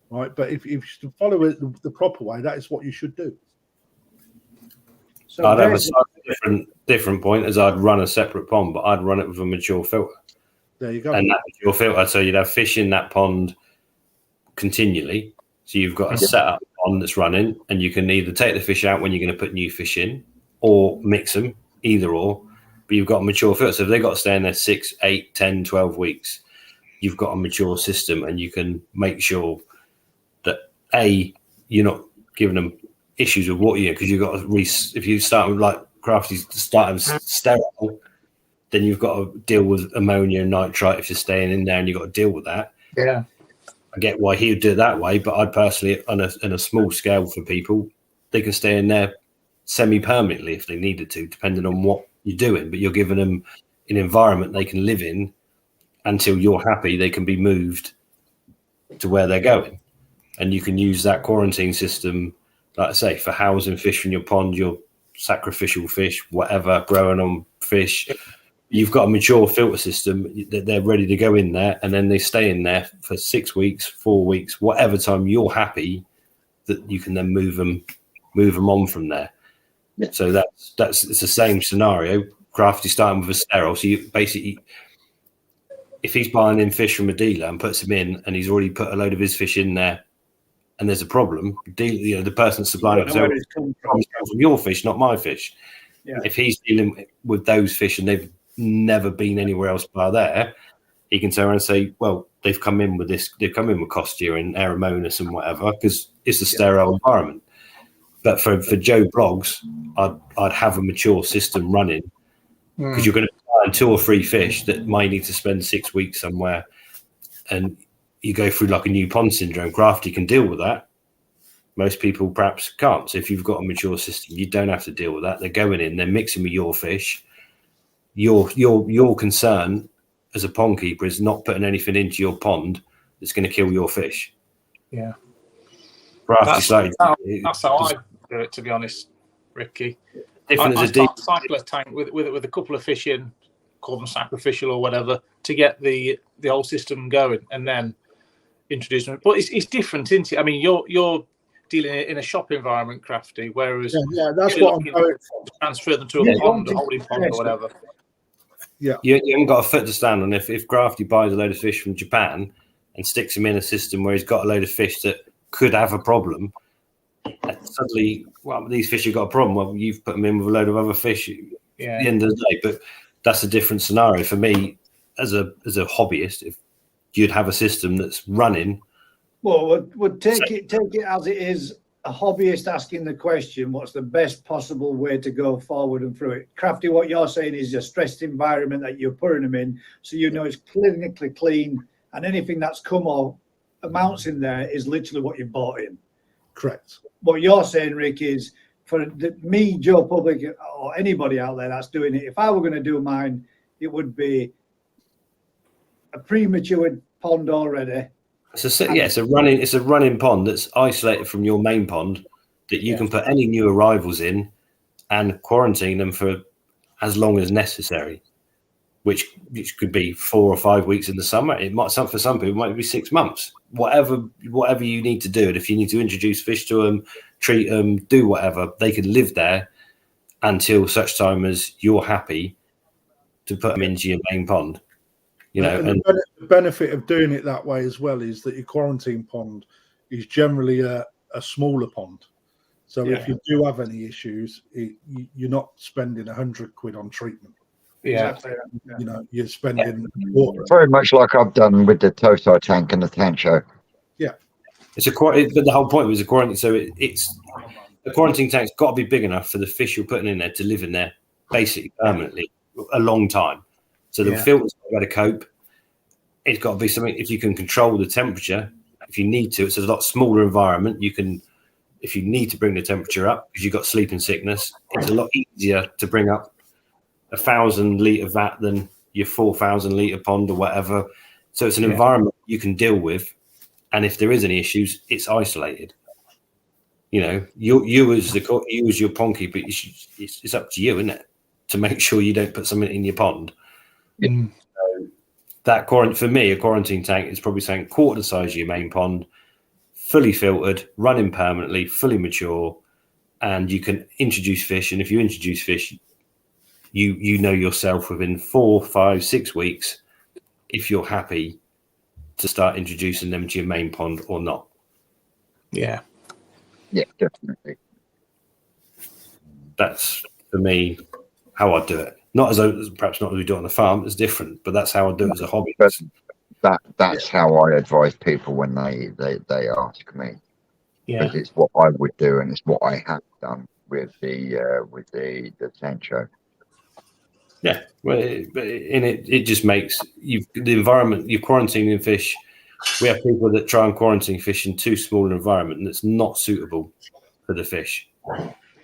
right? But if you follow it the proper way, that is what you should do. So I'd have a slightly different point, as I'd run a separate pond, but I'd run it with a mature filter. There you go. And that mature filter, so you'd have fish in that pond continually. So you've got a setup pond that's running, and you can either take the fish out when you're going to put new fish in, or mix them, either or. But you've got a mature filter. So if they've got to stay in there 6, 8, 10, 12 weeks, you've got a mature system, and you can make sure that, A, you're not giving them issues with water, because you've got to if you start with, like Crafty, start with sterile, then you've got to deal with ammonia and nitrite if you're staying in there, and you've got to deal with that. Yeah. I get why he would do it that way, but I'd personally, on a small scale for people, they can stay in there semi-permanently if they needed to, depending on what you're doing. But you're giving them an environment they can live in until you're happy they can be moved to where they're going. And you can use that quarantine system, like I say, for housing fish in your pond, your sacrificial fish, whatever, growing on fish. You've got a mature filter system that they're ready to go in there, and then they stay in there for 6 weeks, 4 weeks, whatever time you're happy, that you can then move them on from there. Yeah. So it's the same scenario. Crafty starting with a sterile. So you basically, if he's buying in fish from a dealer and puts them in, and he's already put a load of his fish in there, and there's a problem, the person supplying it comes from your fish, not my fish. Yeah. If he's dealing with those fish and they've never been anywhere else by there, he can turn around and say, well, they've come in with Costia and Aeromonas and whatever, because it's a sterile environment. But for Joe Blogs, I'd have a mature system running, because you're going to find 2 or 3 fish that might need to spend 6 weeks somewhere, and you go through like a new pond syndrome. Crafty can deal with that. Most people perhaps can't. So if you've got a mature system, you don't have to deal with that. They're going in, they're mixing with your fish. Your concern as a pond keeper is not putting anything into your pond that's going to kill your fish. Yeah. That's how I do it, to be honest, Ricky. I cycle a tank with a couple of fish in, call them sacrificial or whatever, to get the whole system going, and then introduce them. But it's different, isn't it? I mean, you're dealing in a shop environment, Crafty, whereas that's what I'm going to transfer them to a pond, a holding pond, or whatever. Yeah, you haven't got a foot to stand on. If Crafty buys a load of fish from Japan and sticks them in a system where he's got a load of fish that could have a problem, suddenly, well, these fish have got a problem. Well, you've put them in with a load of other fish at the end of the day. But that's a different scenario for me as a hobbyist. If you'd have a system that's running, well, would take it as it is. A hobbyist asking the question, what's the best possible way to go forward and through it? Crafty, what you're saying is a stressed environment that you're putting them in, so you know it's clinically clean, and anything that's come or amounts in there is literally what you bought in. Correct. What you're saying, Rick, is for me, Joe Public, or anybody out there that's doing it, if I were going to do mine, it would be a premature pond already. It's a running pond that's isolated from your main pond, that you can put any new arrivals in and quarantine them for as long as necessary, which could be 4 or 5 weeks in the summer. It might, for some people, it might be 6 months. Whatever you need to do, and if you need to introduce fish to them, treat them, do whatever, they can live there until such time as you're happy to put them into your main pond. You know, and the benefit of doing it that way as well is that your quarantine pond is generally a smaller pond. So if you do have any issues, you're not spending £100 on treatment. Yeah, you know, you're spending water. Very much like I've done with the Totai tank and the Tancho. Yeah, but the whole point was a quarantine. So it's the quarantine tank's got to be big enough for the fish you're putting in there to live in there basically permanently. a long time. So the Yeah. filter's got to cope. It's got to be something, if you can control the temperature, if you need to, it's a lot smaller environment. You can, if you need to bring the temperature up because you've got sleeping sickness, it's a lot easier to bring up 1,000 litre vat than your 4,000 litre pond or whatever. So it's an environment you can deal with. And if there is any issues, it's isolated. You know, you as your pond keeper, it's up to you, isn't it, to make sure you don't put something in your pond. So that for me, a quarantine tank is probably saying quarter the size of your main pond, fully filtered, running permanently, fully mature, and you can introduce fish. And if you introduce fish, you know yourself within 4, 5, 6 weeks if you're happy to start introducing them to your main pond or not. Yeah. Yeah, definitely. That's for me how I do it. Not as perhaps not as we do it on the farm. It's different, but that's how I do it as a hobby. But that's how I advise people when they ask me. Yeah. Because it's what I would do and it's what I have done with the Sancho. Yeah, well, it just makes the environment. You're quarantining fish. We have people that try and quarantine fish in too small an environment, and it's not suitable for the fish.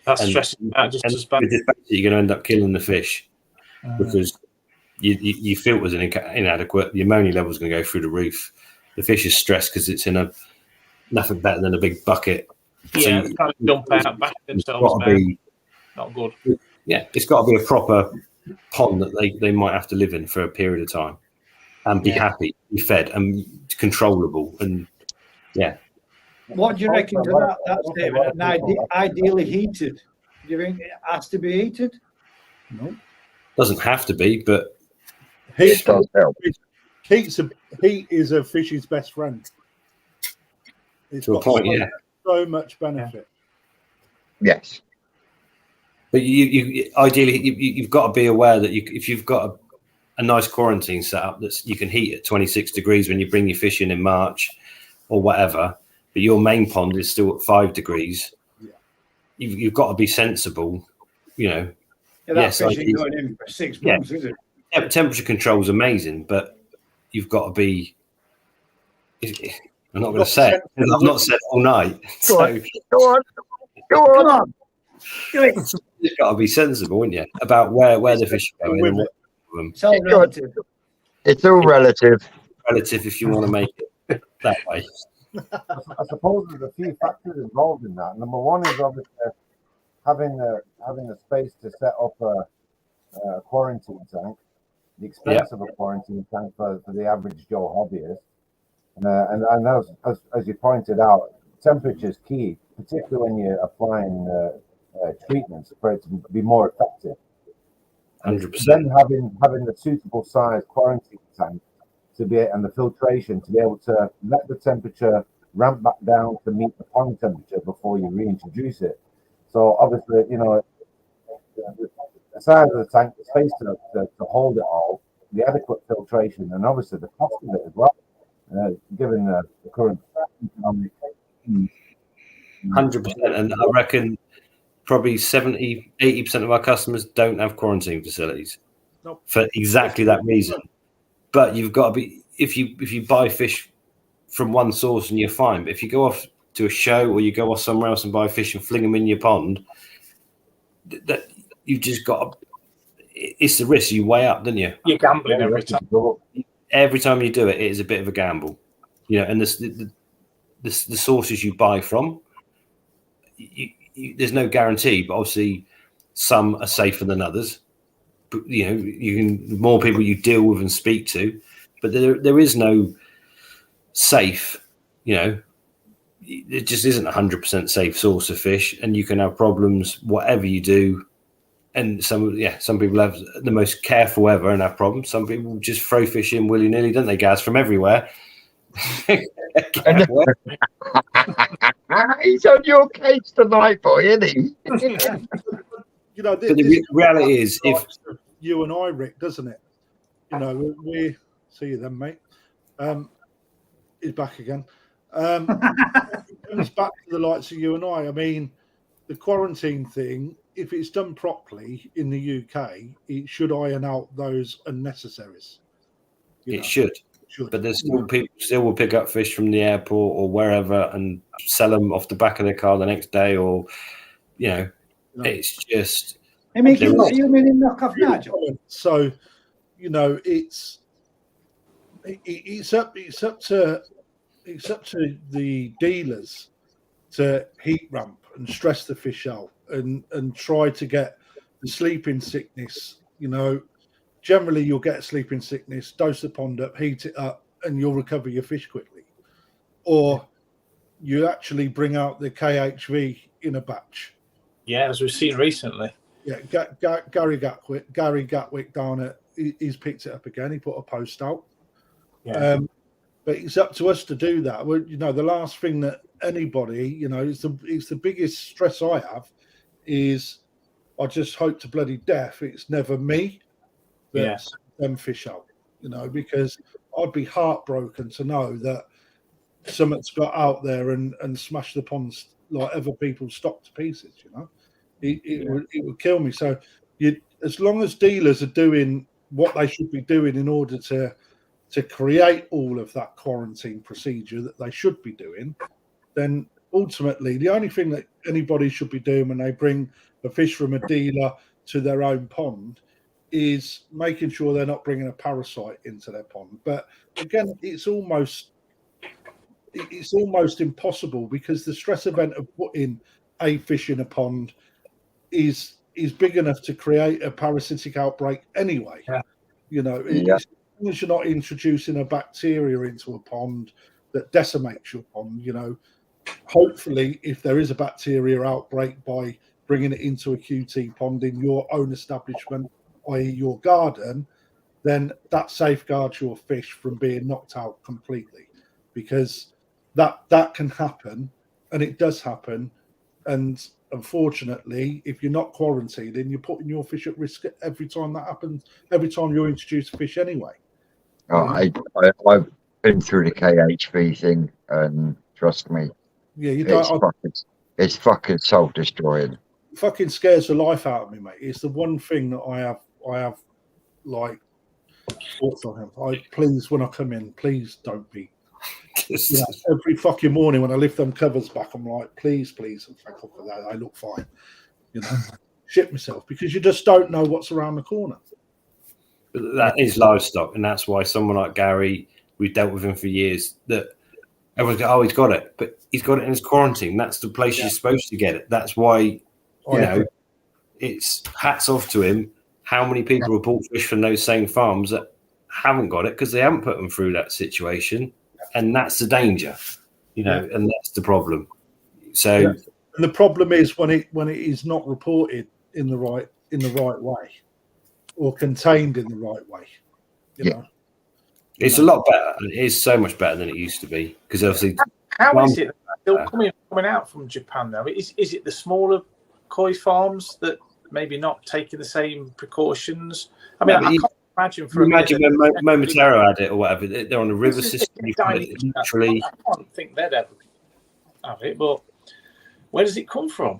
That's stressing out just as bad. You're going to end up killing the fish because your filter's inadequate. The ammonia level is going to go through the roof. The fish is stressed because it's in nothing better than a big bucket. Yeah, So they kind of jump out, back themselves down. Not good. Yeah, it's got to be a proper pond that they might have to live in for a period of time and be happy, be fed, and controllable. And What do you reckon to that statement? And ideally heated. Do you think it has to be heated? No. Doesn't have to be, but Heat does help. Heat is a fish's best friend. It's to a point, so much benefit. Yes. But you ideally you've got to be aware that if you've got a nice quarantine setup that you can heat at 26 degrees when you bring your fish in March or whatever, but your main pond is still at 5 degrees. Yeah. You've got to be sensible, you know. Yeah, that fish ain't going in for 6 months, is it? Yeah, temperature control is amazing, but you've got to be. I'm not going to say it. I've not said it all night. Go on. You've got to be sensible, haven't you, about where the fish are going and what them. It's all relative. It's all relative. Relative, if you want to make it that way. I suppose there's a few factors involved in that. Number one is obviously having the space to set up a quarantine tank, the expense of a quarantine tank for the average Joe hobbyist. And I know, as you pointed out, temperature is key, particularly when you're applying treatments for it to be more effective. 100%. Then having the suitable size quarantine tank and the filtration to be able to let the temperature ramp back down to meet the pond temperature before you reintroduce it. So obviously, you know, the size of the tank, the space to hold it all, the adequate filtration, and obviously the cost of it as well, given the current economic. 100%, and I reckon probably 70-80% of our customers don't have quarantine facilities for exactly that reason. But you've got to be, if you buy fish from one source and you're fine, but if you go off to a show or you go off somewhere else and buy fish and fling them in your pond, that you've just got to, it's the risk you weigh up, don't you? You're gambling every time. Every time you do it, it is a bit of a gamble, you know. And the sources you buy from, there's no guarantee, but obviously some are safer than others. But, you know, the more people you deal with and speak to, but there is no safe, you know, it just isn't 100% safe source of fish, and you can have problems whatever you do. And some people have the most careful ever and have problems. Some people just throw fish in willy-nilly, don't they, Gaz, from everywhere? He's on your case tonight, boy, isn't he? You know, but the reality is, if you and I, Rick, doesn't it? You know, we see you then, mate. He's back again. It comes back to the likes of you and I. I mean, the quarantine thing if it's done properly in the UK, it should iron out those unnecessaries. It should. But there's still people still will pick up fish from the airport or wherever and sell them off the back of their car the next day, or it's just. Are you meaning knockoff Nigel? So, it's up to the dealers to heat ramp and stress the fish out and try to get the sleeping sickness. Generally you'll get sleeping sickness, dose the pond up, heat it up, and you'll recover your fish quickly. Or you actually bring out the KHV in a batch. Yeah, as we've seen recently. Yeah, Gary Gatwick down at, he's picked it up again. He put a post out. Yeah. But it's up to us to do that. Well, the last thing that anybody, it's the biggest stress I have is I just hope to bloody death it's never me that sends them fish out, because I'd be heartbroken to know that something's got out there and smashed the ponds like other people's stock to pieces, It would kill me. So as long as dealers are doing what they should be doing in order to create all of that quarantine procedure that they should be doing, then ultimately the only thing that anybody should be doing when they bring a fish from a dealer to their own pond is making sure they're not bringing a parasite into their pond. But again, it's almost impossible, because the stress event of putting a fish in a pond is big enough to create a parasitic outbreak anyway. As long as you're not introducing a bacteria into a pond that decimates your pond, hopefully if there is a bacteria outbreak by bringing it into a QT pond in your own establishment, i.e. your garden, then that safeguards your fish from being knocked out completely, because that can happen, and it does happen. And unfortunately, if you're not quarantining, you're putting your fish at risk every time that happens, every time you introduce a fish anyway. I've been through the KHV thing, and trust me, it's fucking soul destroying. Fucking scares the life out of me, mate. It's the one thing that I have like thoughts on him. Please, when I come in, please don't be. Every fucking morning when I lift them covers back, I'm like, please, and thank God for that. I look fine. Shit myself, because you just don't know what's around the corner. But that is livestock, and that's why someone like Gary, we've dealt with him for years, that everyone's go, he's got it, but he's got it in his quarantine. That's the place you're supposed to get it. That's why, it's hats off to him. How many people have bought fish from those same farms that haven't got it because they haven't put them through that situation, and that's the danger, and that's the problem. So, and the problem is when it is not reported in the right way, or contained in the right way. It's a lot better. It is so much better than it used to be, because obviously, how is it still coming out from Japan now? Is it the smaller koi farms that maybe not taking the same precautions? I mean, I can't imagine. When Momotaro had it or whatever, they're on a river system. Literally, I can't think they'd ever have it. But where does it come from?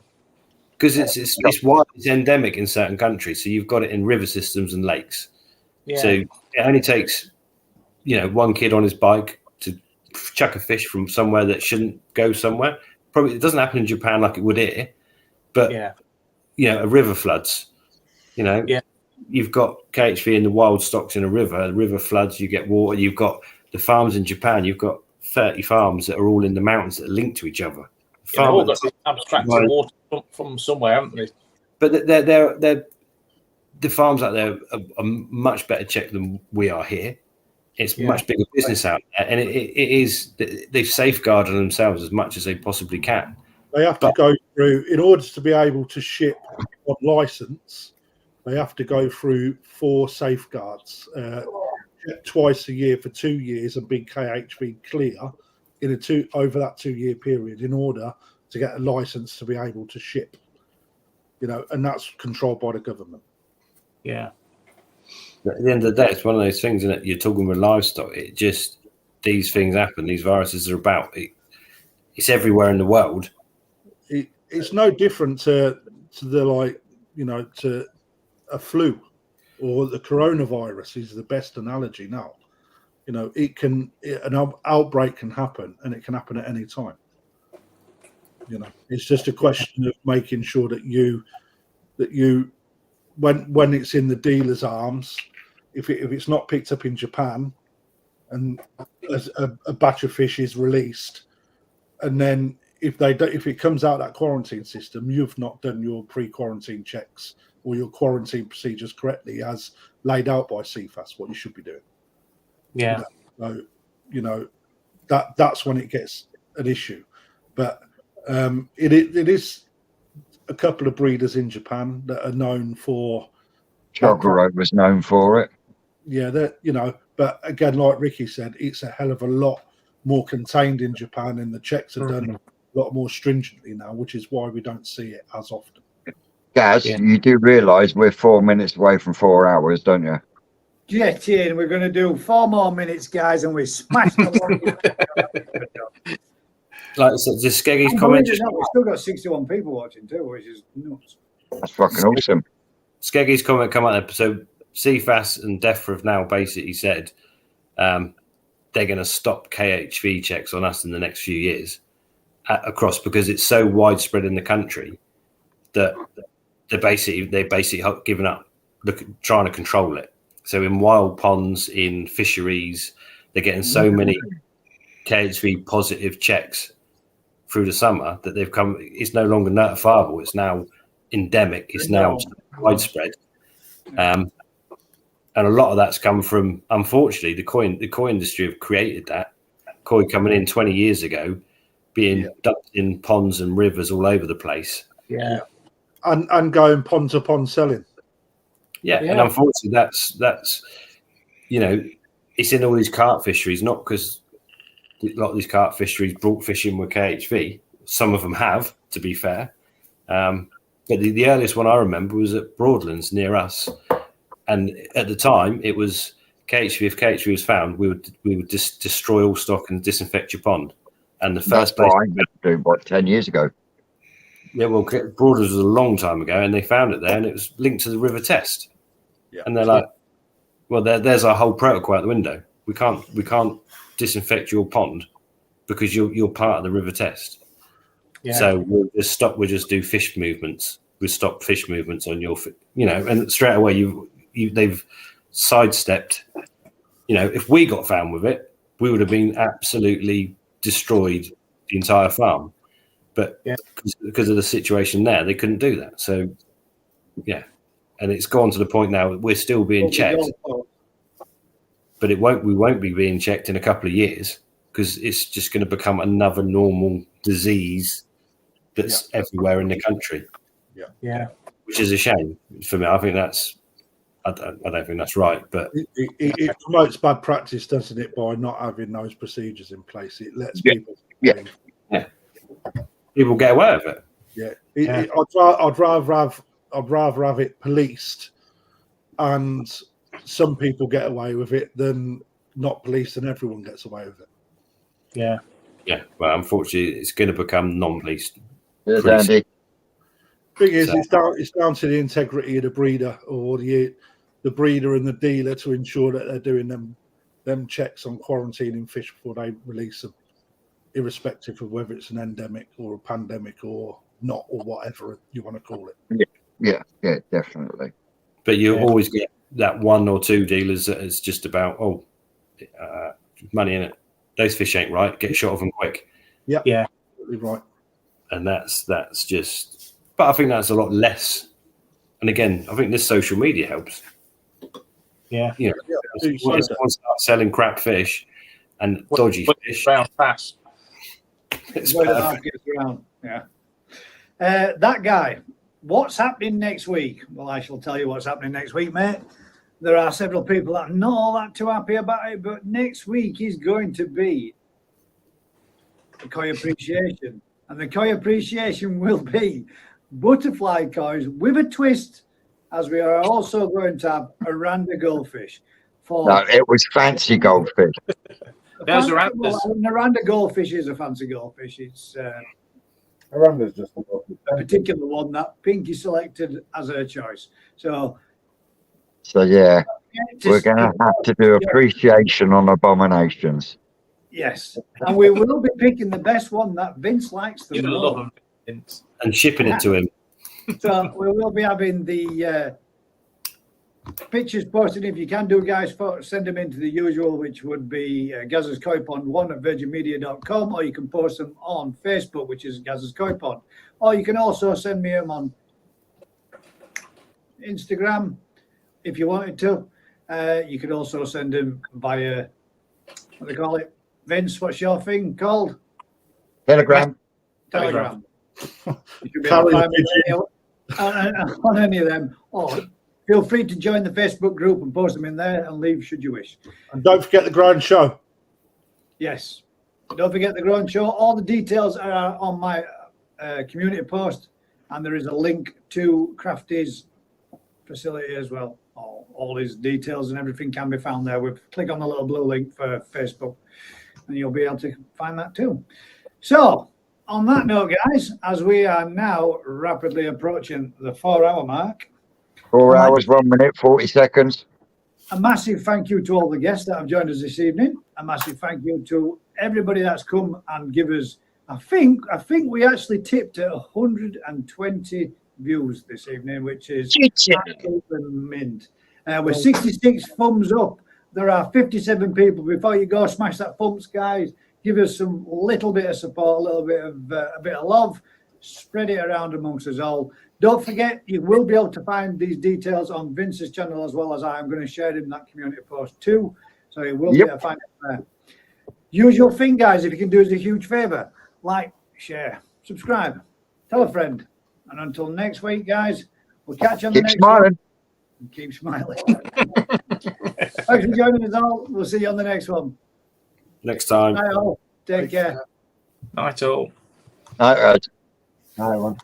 Because it's wild, it's endemic in certain countries. So you've got it in river systems and lakes. Yeah. So it only takes, one kid on his bike to chuck a fish from somewhere that shouldn't go somewhere. Probably it doesn't happen in Japan like it would here, but a river floods. You've got KHV in the wild stocks in a river. The river floods, you get water. You've got the farms in Japan. You've got 30 farms that are all in the mountains that are linked to each other. They've all got abstracted water from somewhere, haven't they? But they're the farms out there are much better checked than we are here. It's much bigger business out there, and it is. They've safeguarded themselves as much as they possibly can. They have to go through, in order to be able to ship on license, they have to go through 4 safeguards, twice a year for 2 years, and be KHV clear over that 2-year period in order to get a license to be able to ship. And that's controlled by the government. Yeah. But at the end of the day, it's one of those things, isn't it? You're talking with livestock. These things happen. These viruses are about. It's everywhere in the world. It's no different to the to a flu or the coronavirus is the best analogy now. An outbreak can happen, and it can happen at any time. It's just a question of making sure that you when it's in the dealer's arms, if it's not picked up in Japan, and as a batch of fish is released, and then if it comes out that quarantine system, you've not done your pre-quarantine checks or your quarantine procedures correctly as laid out by CFAS, what you should be doing. Yeah. So, that's when it gets an issue. But it is a couple of breeders in Japan that are known for. Chogaro was known for it. Yeah, but again, like Ricky said, it's a hell of a lot more contained in Japan, and the checks are done a lot more stringently now, which is why we don't see it as often. Gaz, you do realise we're 4 minutes away from 4 hours, don't you? Jet in. We're going to do 4 more minutes, guys, and we smashed the Like I said, just Skeggy's comment. We've still got 61 people watching too, which is nuts. That's fucking awesome. Skeggy's comment come out there. So CFAS and DEFRA have now basically said they're going to stop KHV checks on us in the next few years across, because it's so widespread in the country that they're basically giving up trying to control it. So in wild ponds, in fisheries, they're getting so many KHV positive checks through the summer that they've come. It's no longer notifiable. It's now endemic. It's now widespread, and a lot of that's come from, unfortunately, the koi industry have created that. Koi coming in 20 years ago, being dumped in ponds and rivers all over the place. Yeah, and going pond to pond selling. Yeah, and unfortunately, that's it's in all these carp fisheries, not because a lot of these carp fisheries brought fish in with KHV. Some of them have, to be fair. But the earliest one I remember was at Broadlands near us. And at the time, it was KHV. If KHV was found, we would just destroy all stock and disinfect your pond. And the first place... do, 10 years ago? Yeah, well, Broadlands was a long time ago, and they found it there, and it was linked to the river test. Yeah. And they're like, well, there's our whole protocol out the window. We can't disinfect your pond because you're part of the river test. Yeah. So we'll just do fish movements. We stop fish movements on your, and straight away they've sidestepped. If we got found with it, we would have been absolutely destroyed the entire farm. But because of the situation there, they couldn't do that. So, yeah. And it's gone to the point now that we're still being checked. But we won't be being checked in a couple of years, because it's just going to become another normal disease that's everywhere in the country. Yeah. Which is a shame for me. I think I don't think that's right. But it promotes bad practice, doesn't it, by not having those procedures in place? It lets people. Yeah. People get away with it. Yeah. I'd rather have it policed, and some people get away with it, than not policed and everyone gets away with it. Yeah. Yeah. Well, unfortunately, it's going to become non-policed. Yes, Andy. Thing is, it's down to the integrity of the breeder, or the breeder and the dealer, to ensure that they're doing them checks on quarantining fish before they release them, irrespective of whether it's an endemic or a pandemic or not, or whatever you want to call it. Yeah, definitely. But you always get that one or two dealers that is just about money in it. Those fish ain't right. Get shot of them quick. Yeah, absolutely right. And that's just. But I think that's a lot less. And again, I think this social media helps. Yeah. Once start selling crap fish and dodgy fish. Round fast. It's where the market gets around. Yeah. That guy. What's happening next week? Well, I shall tell you what's happening next week, mate. There are several people that are not all that too happy about it, but next week is going to be the koi appreciation. And the koi appreciation will be butterfly kois with a twist, as we are also going to have Aranda goldfish. No, it was fancy goldfish. An Aranda goldfish is a fancy goldfish. It's Miranda's just a lovely particular one that Pinky selected as her choice. So yeah, just- we're going to have to do appreciation on abominations. yes, and we will be picking the best one that Vince likes the You most. love them, Vince. And shipping it to him. So we will be having the pictures posted. If you can do, guys, send them into the usual, which would be Gazza's Koi Pond 1 at virginmedia.com, or you can post them on Facebook, which is Gazza's Koi Pond. Or you can also send me them on Instagram if you wanted to. You could also send them via, what do they call it? Vince, what's your thing called? Telegram. Telegram. You should be able to find me on any of them. Or feel free to join the Facebook group and post them in there and leave should you wish. And don't forget the grind show. Yes. Don't forget the Grown Show. All the details are on my community post, and there is a link to Crafty's facility as well. All his details and everything can be found there. Click on the little blue link for Facebook, and you'll be able to find that too. So, on that note, guys, as we are now rapidly approaching the 4-hour mark, 4 hours, 1 minute, 40 seconds. a massive thank you to all the guests that have joined us this evening. A massive thank you to everybody that's come and give us. I think we actually tipped at 120 views this evening, which is absolutely mint. With 66 thumbs up, there are 57 people. Before you go, smash that thumbs, guys. Give us some little bit of support, a bit of love. Spread it around amongst us all. Don't forget, you will be able to find these details on Vince's channel as well as I am going to share it in that community post too. So you will be able to find it there. Usual thing, guys, if you can do us a huge favor, like, share, subscribe, tell a friend. And until next week, guys, we'll catch you on the next one. And keep smiling. Thanks for joining us all. We'll see you on the next one. Next time. Night all. Take care. Night all. Night, Raj. Night one.